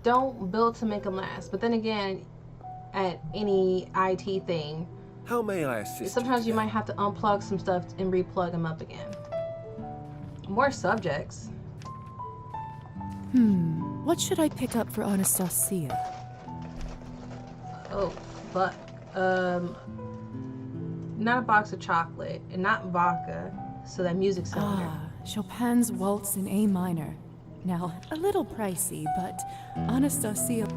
don't build to make them last. But then again, at any IT thing, how may I assist? Sometimes you might have to unplug some stuff and replug them up again. More subjects. What should I pick up for Anastasia? Oh, fuck. Not a box of chocolate and not vodka, so that music cylinder. Chopin's Waltz in A minor. Now, a little pricey, but Anastasia...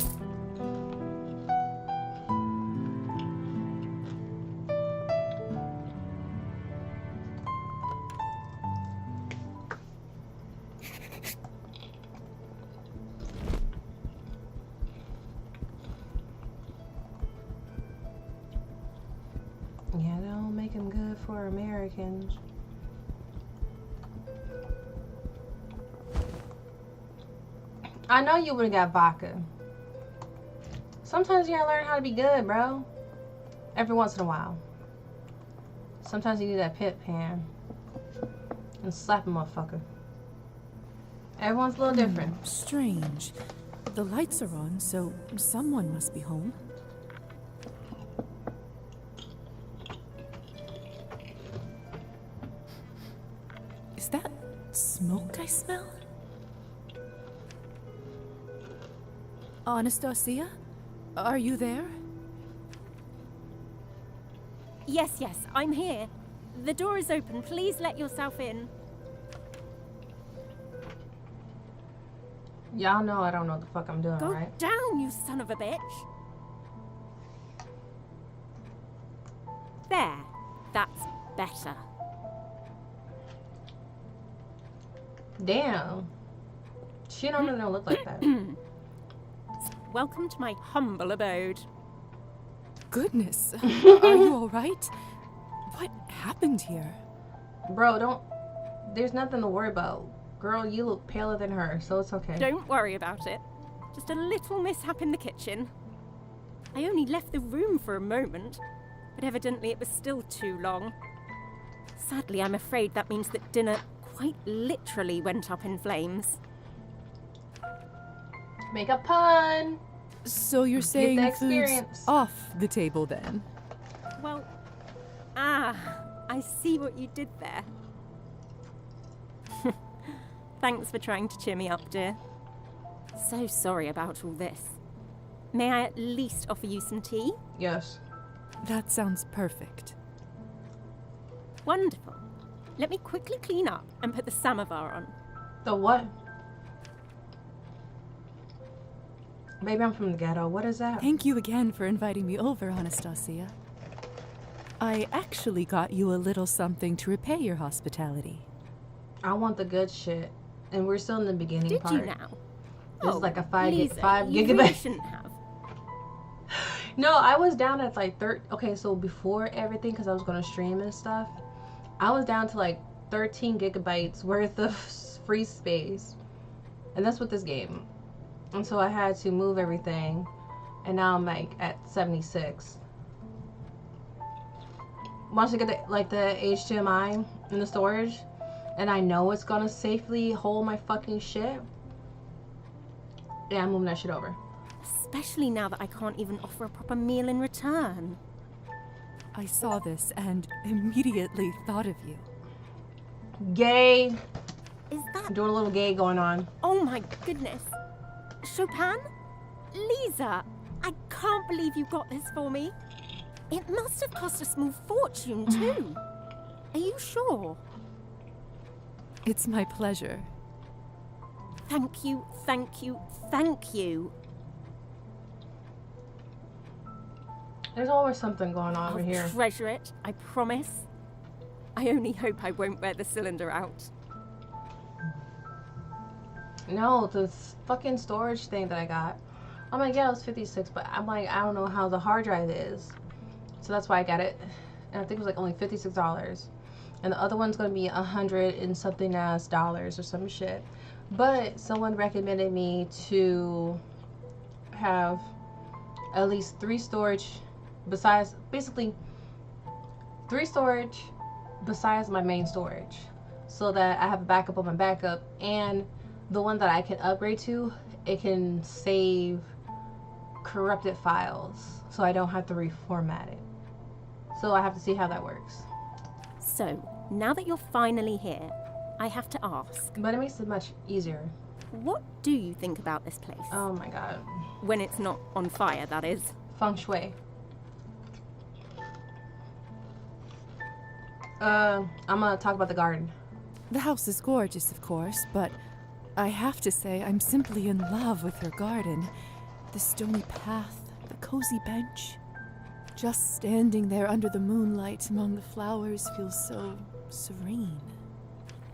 Yeah, they don't make them good for Americans. I know you would've got vodka. Sometimes you gotta learn how to be good, bro. Every once in a while. Sometimes you need that pit pan. And slap a motherfucker. Everyone's a little different. Strange. The lights are on, so someone must be home. Smoke I smell? Anastasia? Are you there? Yes, I'm here. The door is open. Please let yourself in. Y'all know I don't know what the fuck I'm doing, Go right? down, you son of a bitch. There. That's better. Damn. She don't really look like that. Welcome to my humble abode. Goodness, are you alright? What happened here? Bro, there's nothing to worry about. Girl, you look paler than her, so it's okay. Don't worry about it. Just a little mishap in the kitchen. I only left the room for a moment, but evidently it was still too long. Sadly, I'm afraid that means that dinner quite literally went up in flames. Make a pun! So you're saying food's off the table then? Well, I see what you did there. Thanks for trying to cheer me up, dear. So sorry about all this. May I at least offer you some tea? Yes. That sounds perfect. Wonderful. Let me quickly clean up and put the samovar on. The what? Maybe I'm from the ghetto. What is that? Thank you again for inviting me over, Anastasia. I actually got you a little something to repay your hospitality. I want the good shit. And we're still in the beginning part. Did you now? This is like a 5 Lisa, you gigabyte. really shouldn't have. No, I was down at like okay, so before everything, because I was going to stream and stuff, I was down to like 13 gigabytes worth of free space. And that's with this game. And so I had to move everything. And now I'm like at 76. Once I get the HDMI and the storage, and I know it's gonna safely hold my fucking shit, yeah, I'm moving that shit over. Especially now that I can't even offer a proper meal in return. I saw this and immediately thought of you. Gay. Is that... Doing a little gay going on. Oh my goodness. Chopin? Lisa, I can't believe you got this for me. It must have cost a small fortune too. Are you sure? It's my pleasure. Thank you, thank you, thank you. There's always something going on over here. I'll treasure it, I promise. I only hope I won't wear the cylinder out. No, this fucking storage thing that I got. I'm like, yeah, it was 56, but I'm like, I don't know how the hard drive is. So that's why I got it. And I think it was like only $56. And the other one's gonna be $100 and something as dollars or some shit. But someone recommended me to have at least 3 storage besides, basically 3 storage besides my main storage, so that I have a backup of my backup, and the one that I can upgrade to, it can save corrupted files, so I don't have to reformat it. So I have to see how that works. So, now that you're finally here, I have to ask. But it makes it much easier. What do you think about this place? Oh my god. When it's not on fire, that is. Feng shui. I'm gonna talk about the garden. The house is gorgeous, of course, but I have to say I'm simply in love with your garden. The stony path, the cozy bench. Just standing there under the moonlight among the flowers feels so serene.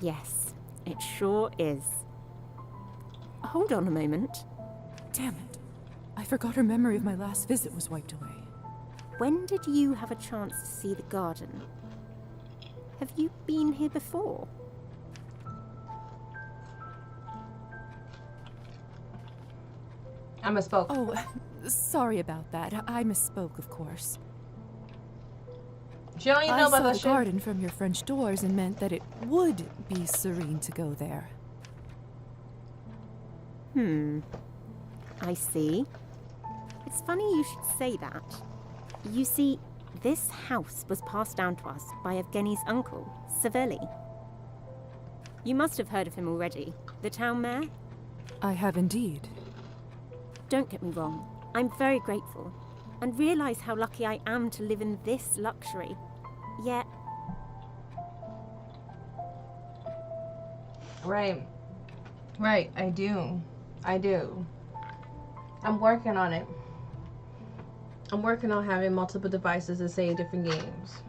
Yes, it sure is. Hold on a moment. Damn it. I forgot her memory of my last visit was wiped away. When did you have a chance to see the garden? Have you been here before? I misspoke. Oh, sorry about that. I misspoke, of course. She don't even know about I saw that the shit. garden from your French doors and meant that it would be serene to go there. I see. It's funny you should say that. You see, this house was passed down to us by Evgeny's uncle, Saveli. You must have heard of him already. The town mayor? I have indeed. Don't get me wrong. I'm very grateful and realise how lucky I am to live in this luxury. Yet... Right. Right, I do. I do. I'm working on it. I'm working on having multiple devices to save different games.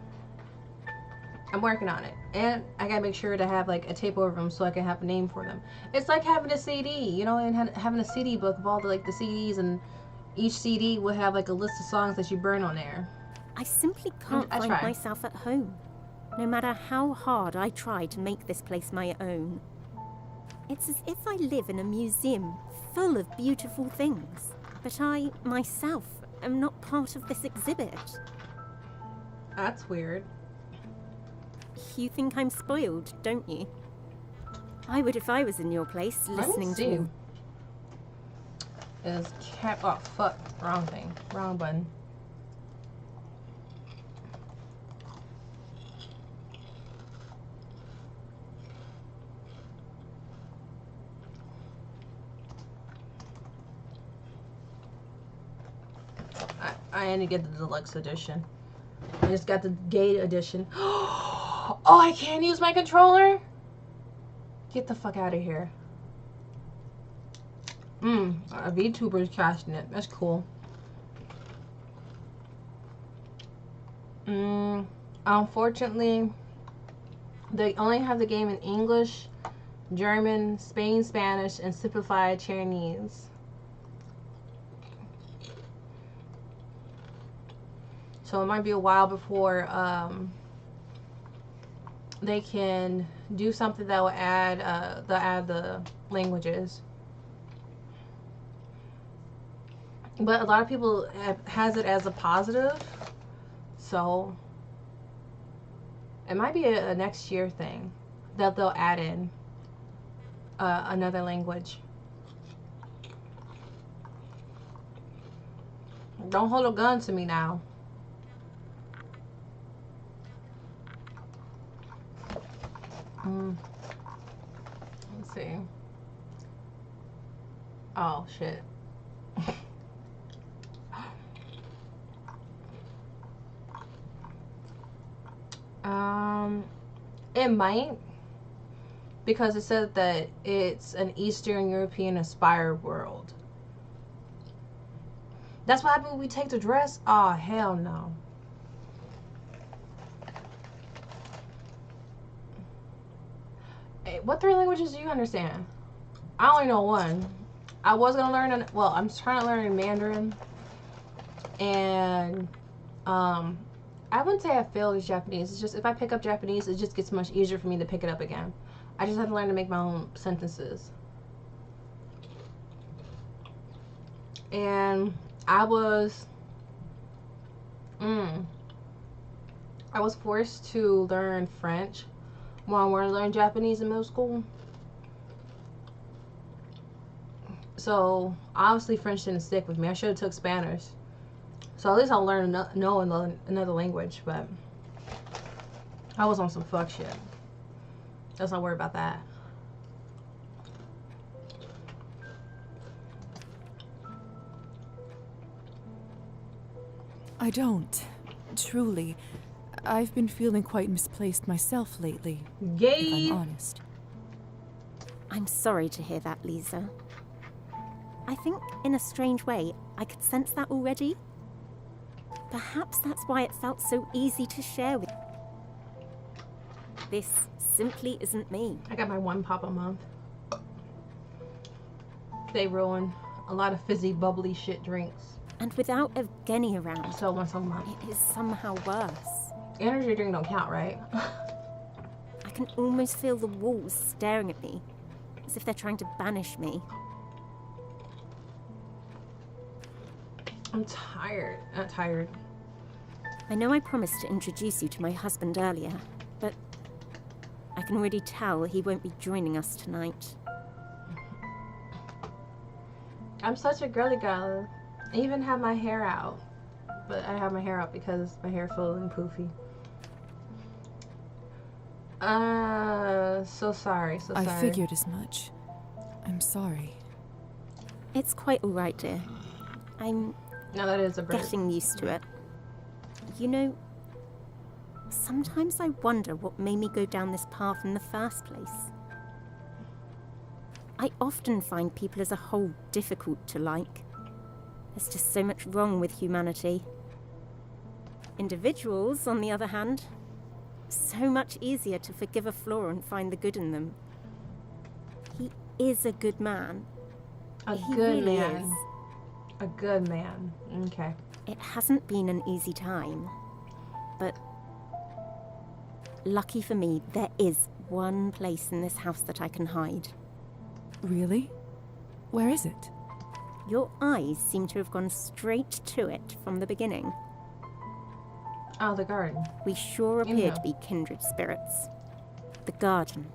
I'm working on it. And I gotta make sure to have like a tape over them so I can have a name for them. It's like having a CD, you know, and having a CD book of all the CDs, and each CD will have like a list of songs that you burn on there. I simply can't find myself at home, no matter how hard I try to make this place my own. It's as if I live in a museum full of beautiful things, but I, myself, am not part of this exhibit. That's weird. You think I'm spoiled, don't you? I would if I was in your place, listening to you. Is oh fuck, wrong thing, wrong button. I need to get the deluxe edition. I just got the gate edition. Oh, I can't use my controller? Get the fuck out of here. A VTuber is casting it. That's cool. Unfortunately, they only have the game in English, German, Spanish, and simplified Chinese. So it might be a while before they can do something that will add the languages. But a lot of people has it as a positive, so it might be a next year thing that they'll add in another language. Don't hold a gun to me now. Let's see. Oh shit. It might, because it said that it's an Eastern European inspired world. That's what happened when we take the dress? Oh, hell no. Hey, what 3 languages do you understand? I only know 1. I was gonna learn, well, I'm trying to learn Mandarin. And, I wouldn't say I failed as Japanese. It's just if I pick up Japanese, it just gets much easier for me to pick it up again. I just have to learn to make my own sentences. And I was forced to learn French when I wanted to learn Japanese in middle school. So obviously French didn't stick with me. I should have took Spanish. So at least I'll learn another language, but I was on some fuck shit. Let's not worry about that. I don't. Truly. I've been feeling quite misplaced myself lately, if I'm honest. I'm sorry to hear that, Lisa. I think, in a strange way, I could sense that already. Perhaps that's why it felt so easy to share with you. This simply isn't me. I got my 1 pop a month. They ruin a lot of fizzy, bubbly shit drinks. And without Evgeny around, so once a month. It is somehow worse. Energy drink don't count, right? I can almost feel the walls staring at me, as if they're trying to banish me. I'm tired. Not tired. I know I promised to introduce you to my husband earlier, but I can already tell he won't be joining us tonight. I'm such a girly girl. I even have my hair out. But I have my hair out because my hair is full and poofy. So sorry, so sorry. I figured as much. I'm sorry. It's quite all right, dear. I'm No, that is a bird. getting used to it. You know, sometimes I wonder what made me go down this path in the first place. I often find people as a whole difficult to like. There's just so much wrong with humanity. Individuals, on the other hand, so much easier to forgive a flaw and find the good in them. He is a good man. He really man. is. A good man. Okay. It hasn't been an easy time, but lucky for me, there is one place in this house that I can hide. Really? Where is it? Your eyes seem to have gone straight to it from the beginning. Oh, the garden. We sure appear Yeah. to be kindred spirits. The garden.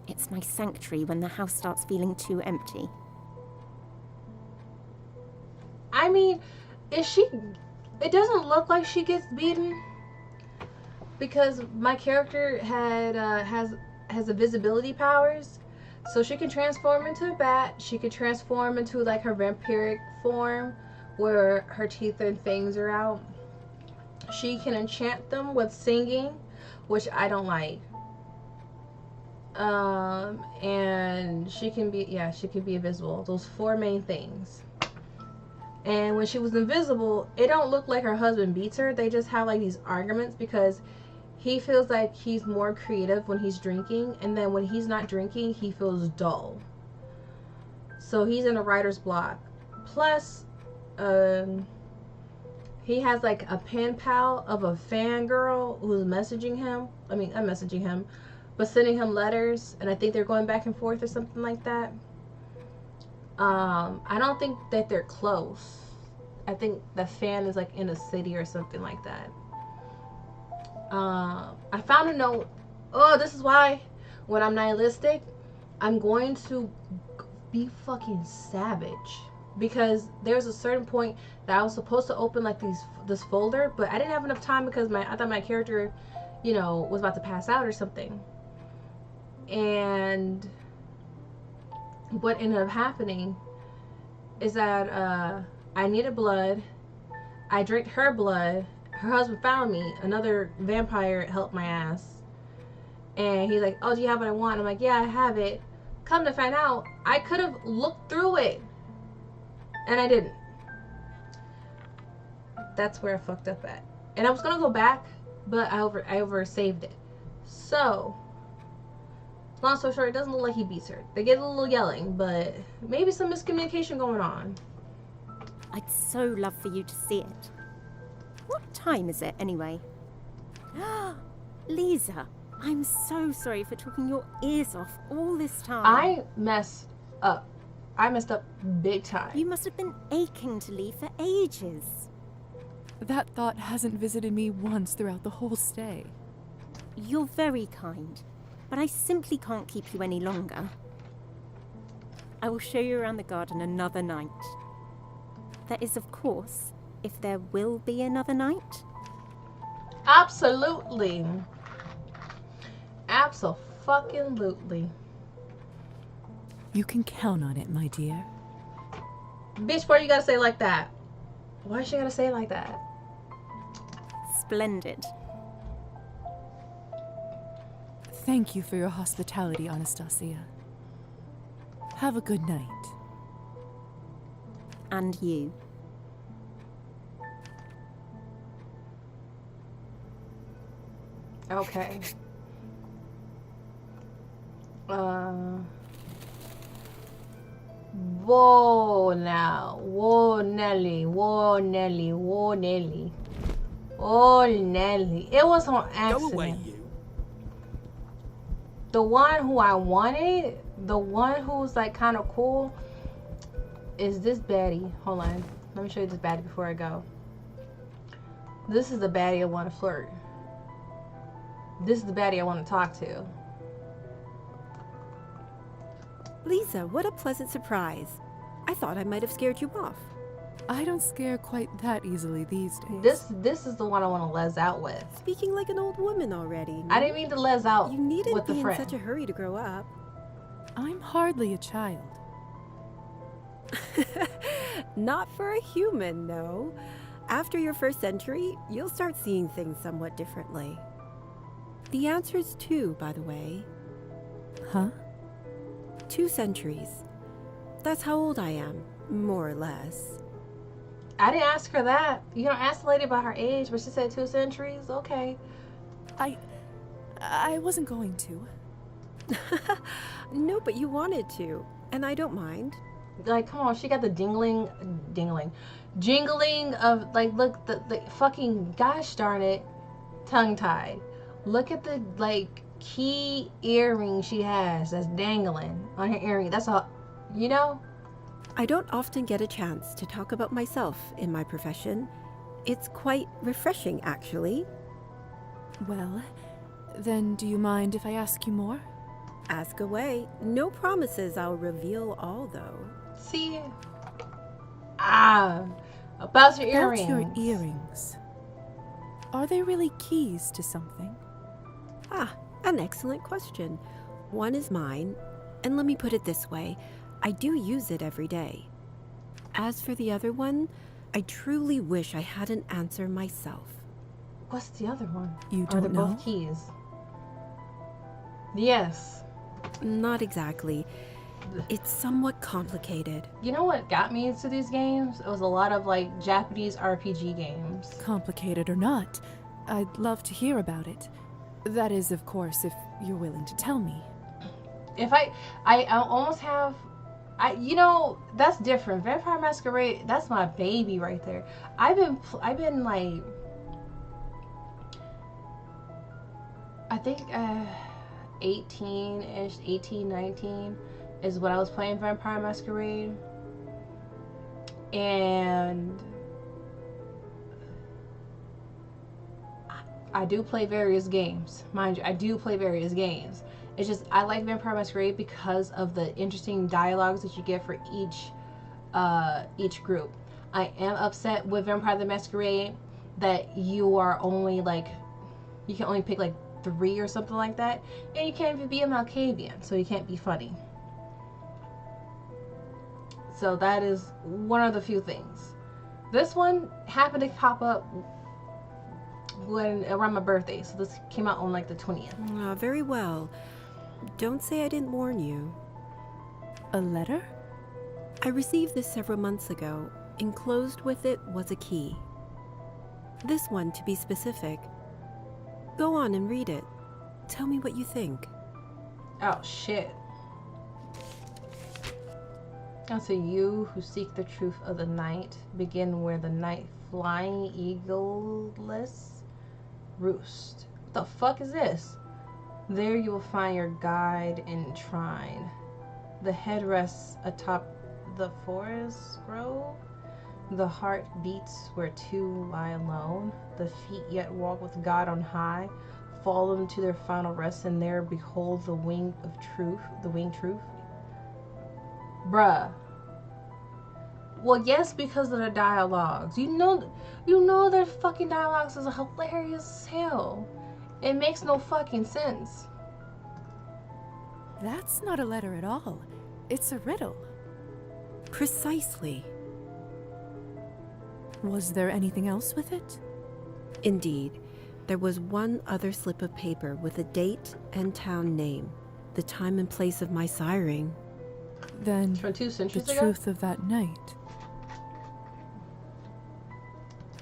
It's my sanctuary when the house starts feeling too empty. I mean, is she... It doesn't look like she gets beaten. Because my character has invisibility powers. So she can transform into a bat. She can transform into like her vampiric form where her teeth and fangs are out. She can enchant them with singing, which I don't like. And she can be invisible. Those 4 main things. And when she was invisible, it don't look like her husband beats her. They just have like these arguments because he feels like he's more creative when he's drinking, and then when he's not drinking, he feels dull. So he's in a writer's block. Plus, he has like a pen pal of a fangirl who's messaging him. I mean, not messaging him, but sending him letters, and I think they're going back and forth or something like that. I don't think that they're close. I think the fan is like in a city or something like that. I found a note. Oh, this is why when I'm nihilistic, I'm going to be fucking savage. Because there's a certain point that I was supposed to open like this folder, but I didn't have enough time because I thought my character, you know, was about to pass out or something. And what ended up happening is that I needed blood. I drank her blood. Her husband found me. Another vampire helped my ass. And he's like, oh, do you have what I want? I'm like, yeah, I have it. Come to find out, I could have looked through it. And I didn't. That's where I fucked up at. And I was going to go back, but I over-saved it. So, long story short, it doesn't look like he beats her. They get a little yelling, but maybe some miscommunication going on. I'd so love for you to see it. What time is it, anyway? Lisa, I'm so sorry for talking your ears off all this time. I messed up. I messed up big time. You must have been aching to leave for ages. That thought hasn't visited me once throughout the whole stay. You're very kind, but I simply can't keep you any longer. I will show you around the garden another night. That is, of course, if there will be another night. Absolutely. Abso-fucking-lutely. You can count on it, my dear. Bitch, why you gotta say it like that? Why she gotta say it like that? Splendid. Thank you for your hospitality, Anastasia. Have a good night. And you. Okay. Whoa now. Whoa Nelly. Whoa Nelly. Whoa Nelly. Oh Nelly. It was on accident. Go away, you. The one who I wanted, the one who's like kind of cool, is this baddie. Hold on. Let me show you this baddie before I go. This is the baddie I want to flirt. This is the baddie I want to talk to. Lisa, what a pleasant surprise. I thought I might have scared you off. I don't scare quite that easily these days. This is the one I want to les out with. Speaking like an old woman already. I didn't mean to les out You needn't with the be in friend. such a hurry to grow up. I'm hardly a child. Not for a human, no. After your first century, you'll start seeing things somewhat differently. The answer's 2, by the way. Huh? 2 centuries. That's how old I am, more or less. I didn't ask her that. You don't ask the lady about her age, but she said 2 centuries. Okay. I wasn't going to. No, but you wanted to, and I don't mind. Like, come on, she got the jingling of, like, look, the fucking, gosh darn it, tongue-tied. Look at the, like, key earring she has that's dangling on her earring. That's all, you know? I don't often get a chance to talk about myself in my profession. It's quite refreshing, actually. Well, then do you mind if I ask you more? Ask away. No promises I'll reveal all, though. See? About your earrings. About your earrings. Are they really keys to something? An excellent question. One is mine, and let me put it this way. I do use it every day. As for the other one, I truly wish I had an answer myself. What's the other one? You Are they don't know? both keys? Yes. Not exactly. It's somewhat complicated. You know what got me into these games? It was a lot of, like, Japanese RPG games. Complicated or not, I'd love to hear about it. That is, of course, if you're willing to tell me. If I almost have, you know, that's different. Vampire Masquerade, that's my baby right there. I've been like, I think 18-ish, 18, 19 is when I was playing Vampire Masquerade. And I do play various games. Mind you, I do play various games. It's just, I like Vampire Masquerade because of the interesting dialogues that you get for each group. I am upset with Vampire the Masquerade that you are only like, you can only pick like 3 or something like that. And you can't even be a Malkavian, so you can't be funny. So that is one of the few things. This one happened to pop up around my birthday, so this came out on like the 20th. Very well. Don't say I didn't warn you. A letter? I received this several months ago. Enclosed with it was a key. This one, to be specific. Go on and read it. Tell me what you think. Oh shit. Unto you who seek the truth of the night, begin where the night flying eagleless roost. What the fuck is this? There you will find your guide enshrined. The head rests atop the forest grove. The heart beats where two lie alone. The feet yet walk with God on high. Fall them to their final rest, and there behold the wing of truth, the winged truth. Bruh. Well, yes, because of the dialogues. You know their fucking dialogues is hilarious as hell. It makes no fucking sense. That's not a letter at all. It's a riddle. Precisely. Was there anything else with it? Indeed. There was one other slip of paper with a date and town name, the time and place of my siring. Then from 2 centuries the ago? truth of that night.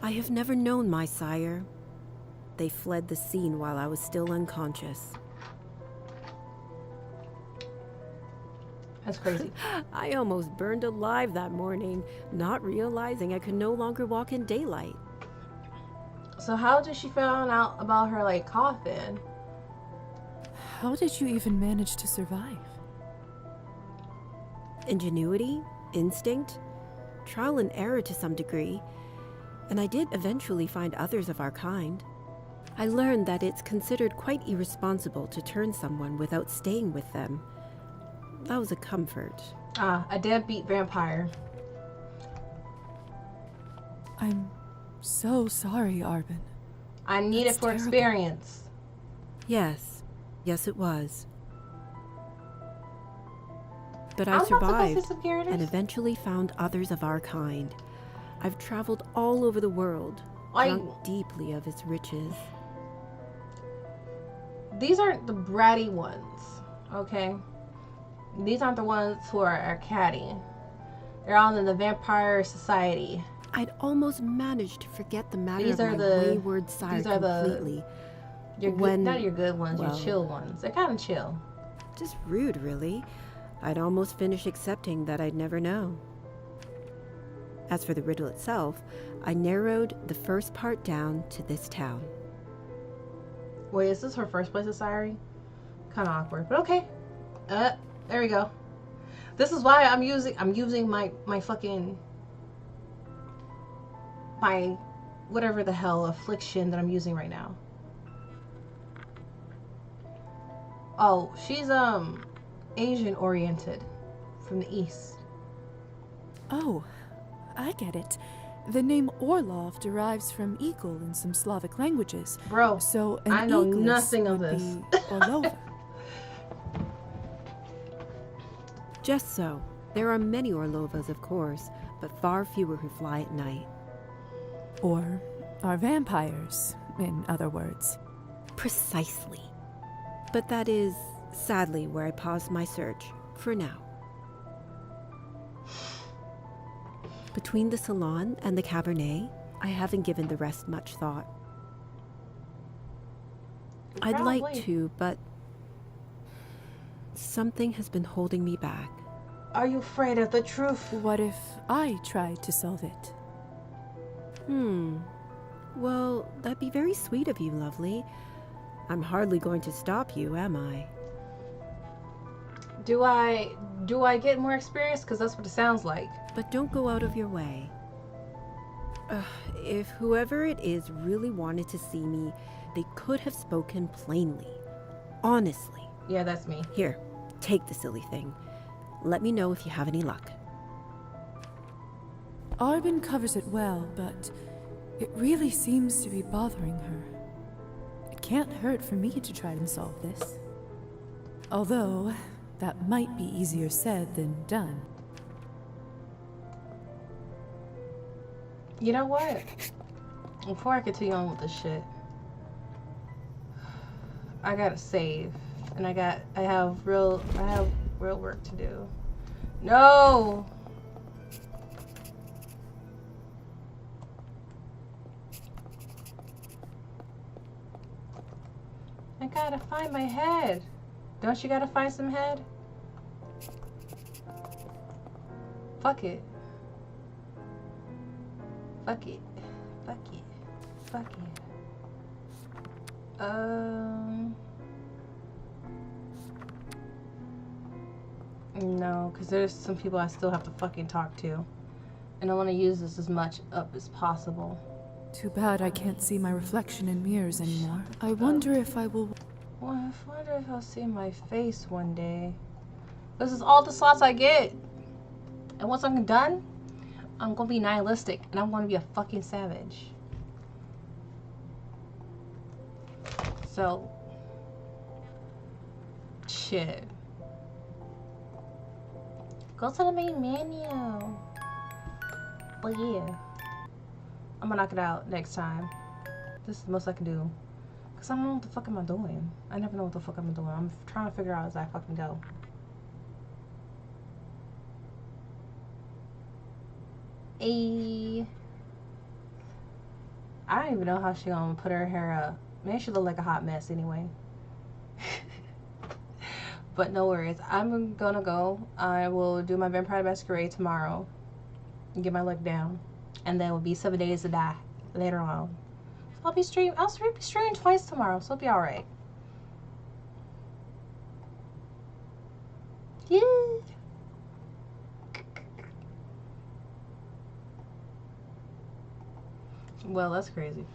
I have never known my sire. They fled the scene while I was still unconscious. That's crazy. I almost burned alive that morning, not realizing I could no longer walk in daylight. So how did she find out about her, like, coffin? How did you even manage to survive? Ingenuity, instinct, trial and error to some degree, and I did eventually find others of our kind. I learned that it's considered quite irresponsible to turn someone without staying with them. That was a comfort. A deadbeat vampire. I'm so sorry, Arben. I need That's it for terrible. experience. Yes. Yes, it was. But I I'm about to go see survived some characters. and eventually found others of our kind. I've traveled all over the world, drunk deeply of its riches. These aren't the bratty ones, okay? These aren't the ones who are catty. They're all in the Vampire Society. I'd almost managed to forget the matter These of are my the wayward sire these are completely. Your good, when, not your good ones, well, your chill ones. They're kind of chill. Just rude, really. I'd almost finished accepting that I'd never know. As for the riddle itself, I narrowed the first part down to this town. Wait, is this her first place of Siri? Kind of awkward, but okay. There we go. This is why I'm using my fucking my whatever the hell affliction that I'm using right now. Oh, she's Asian oriented from the east. Oh, I get it. The name Orlov derives from eagle in some Slavic languages. Bro, so an I know eagless nothing of would this. be Orlova. Just so. There are many Orlovas, of course, but far fewer who fly at night. Or are vampires, in other words. Precisely. But that is, sadly, where I paused my search, for now. Between the salon and the Cabernet, I haven't given the rest much thought. I'd like to, but something has been holding me back. Are you afraid of the truth? What if I tried to solve it? Well, that'd be very sweet of you, lovely. I'm hardly going to stop you, am I? Do I get more experience? Because that's what it sounds like. But don't go out of your way. If whoever it is really wanted to see me, they could have spoken plainly. Honestly. Yeah, that's me. Here, take the silly thing. Let me know if you have any luck. Arben covers it well, but it really seems to be bothering her. It can't hurt for me to try and solve this. Although, that might be easier said than done. You know what? Before I continue on with this shit, I gotta save, and I have real work to do. No. I gotta find my head. Don't you gotta find some head? Fuck it. Fuck it. Fuck it. Fuck it. No, because there's some people I still have to fucking talk to. And I want to use this as much up as possible. Too bad I can't see my reflection in mirrors anymore. I wonder if I will... Well, I wonder if I'll see my face one day. This is all the slots I get. And once I'm done, I'm gonna be nihilistic. And I'm gonna be a fucking savage. So... shit. Go to the main menu. But yeah. I'm gonna knock it out next time. This is the most I can do. Because I don't know what the fuck am I doing. I never know what the fuck I'm doing. I'm trying to figure out as I fucking go. I don't even know how she gonna put her hair up. Maybe she look like a hot mess anyway. But no worries. I'm gonna go. I will do my Vampire Masquerade tomorrow. And get my luck down. And then it will be 7 Days to Die later on. So I'll be streaming twice tomorrow, so it'll be alright. Yeah. Well, that's crazy.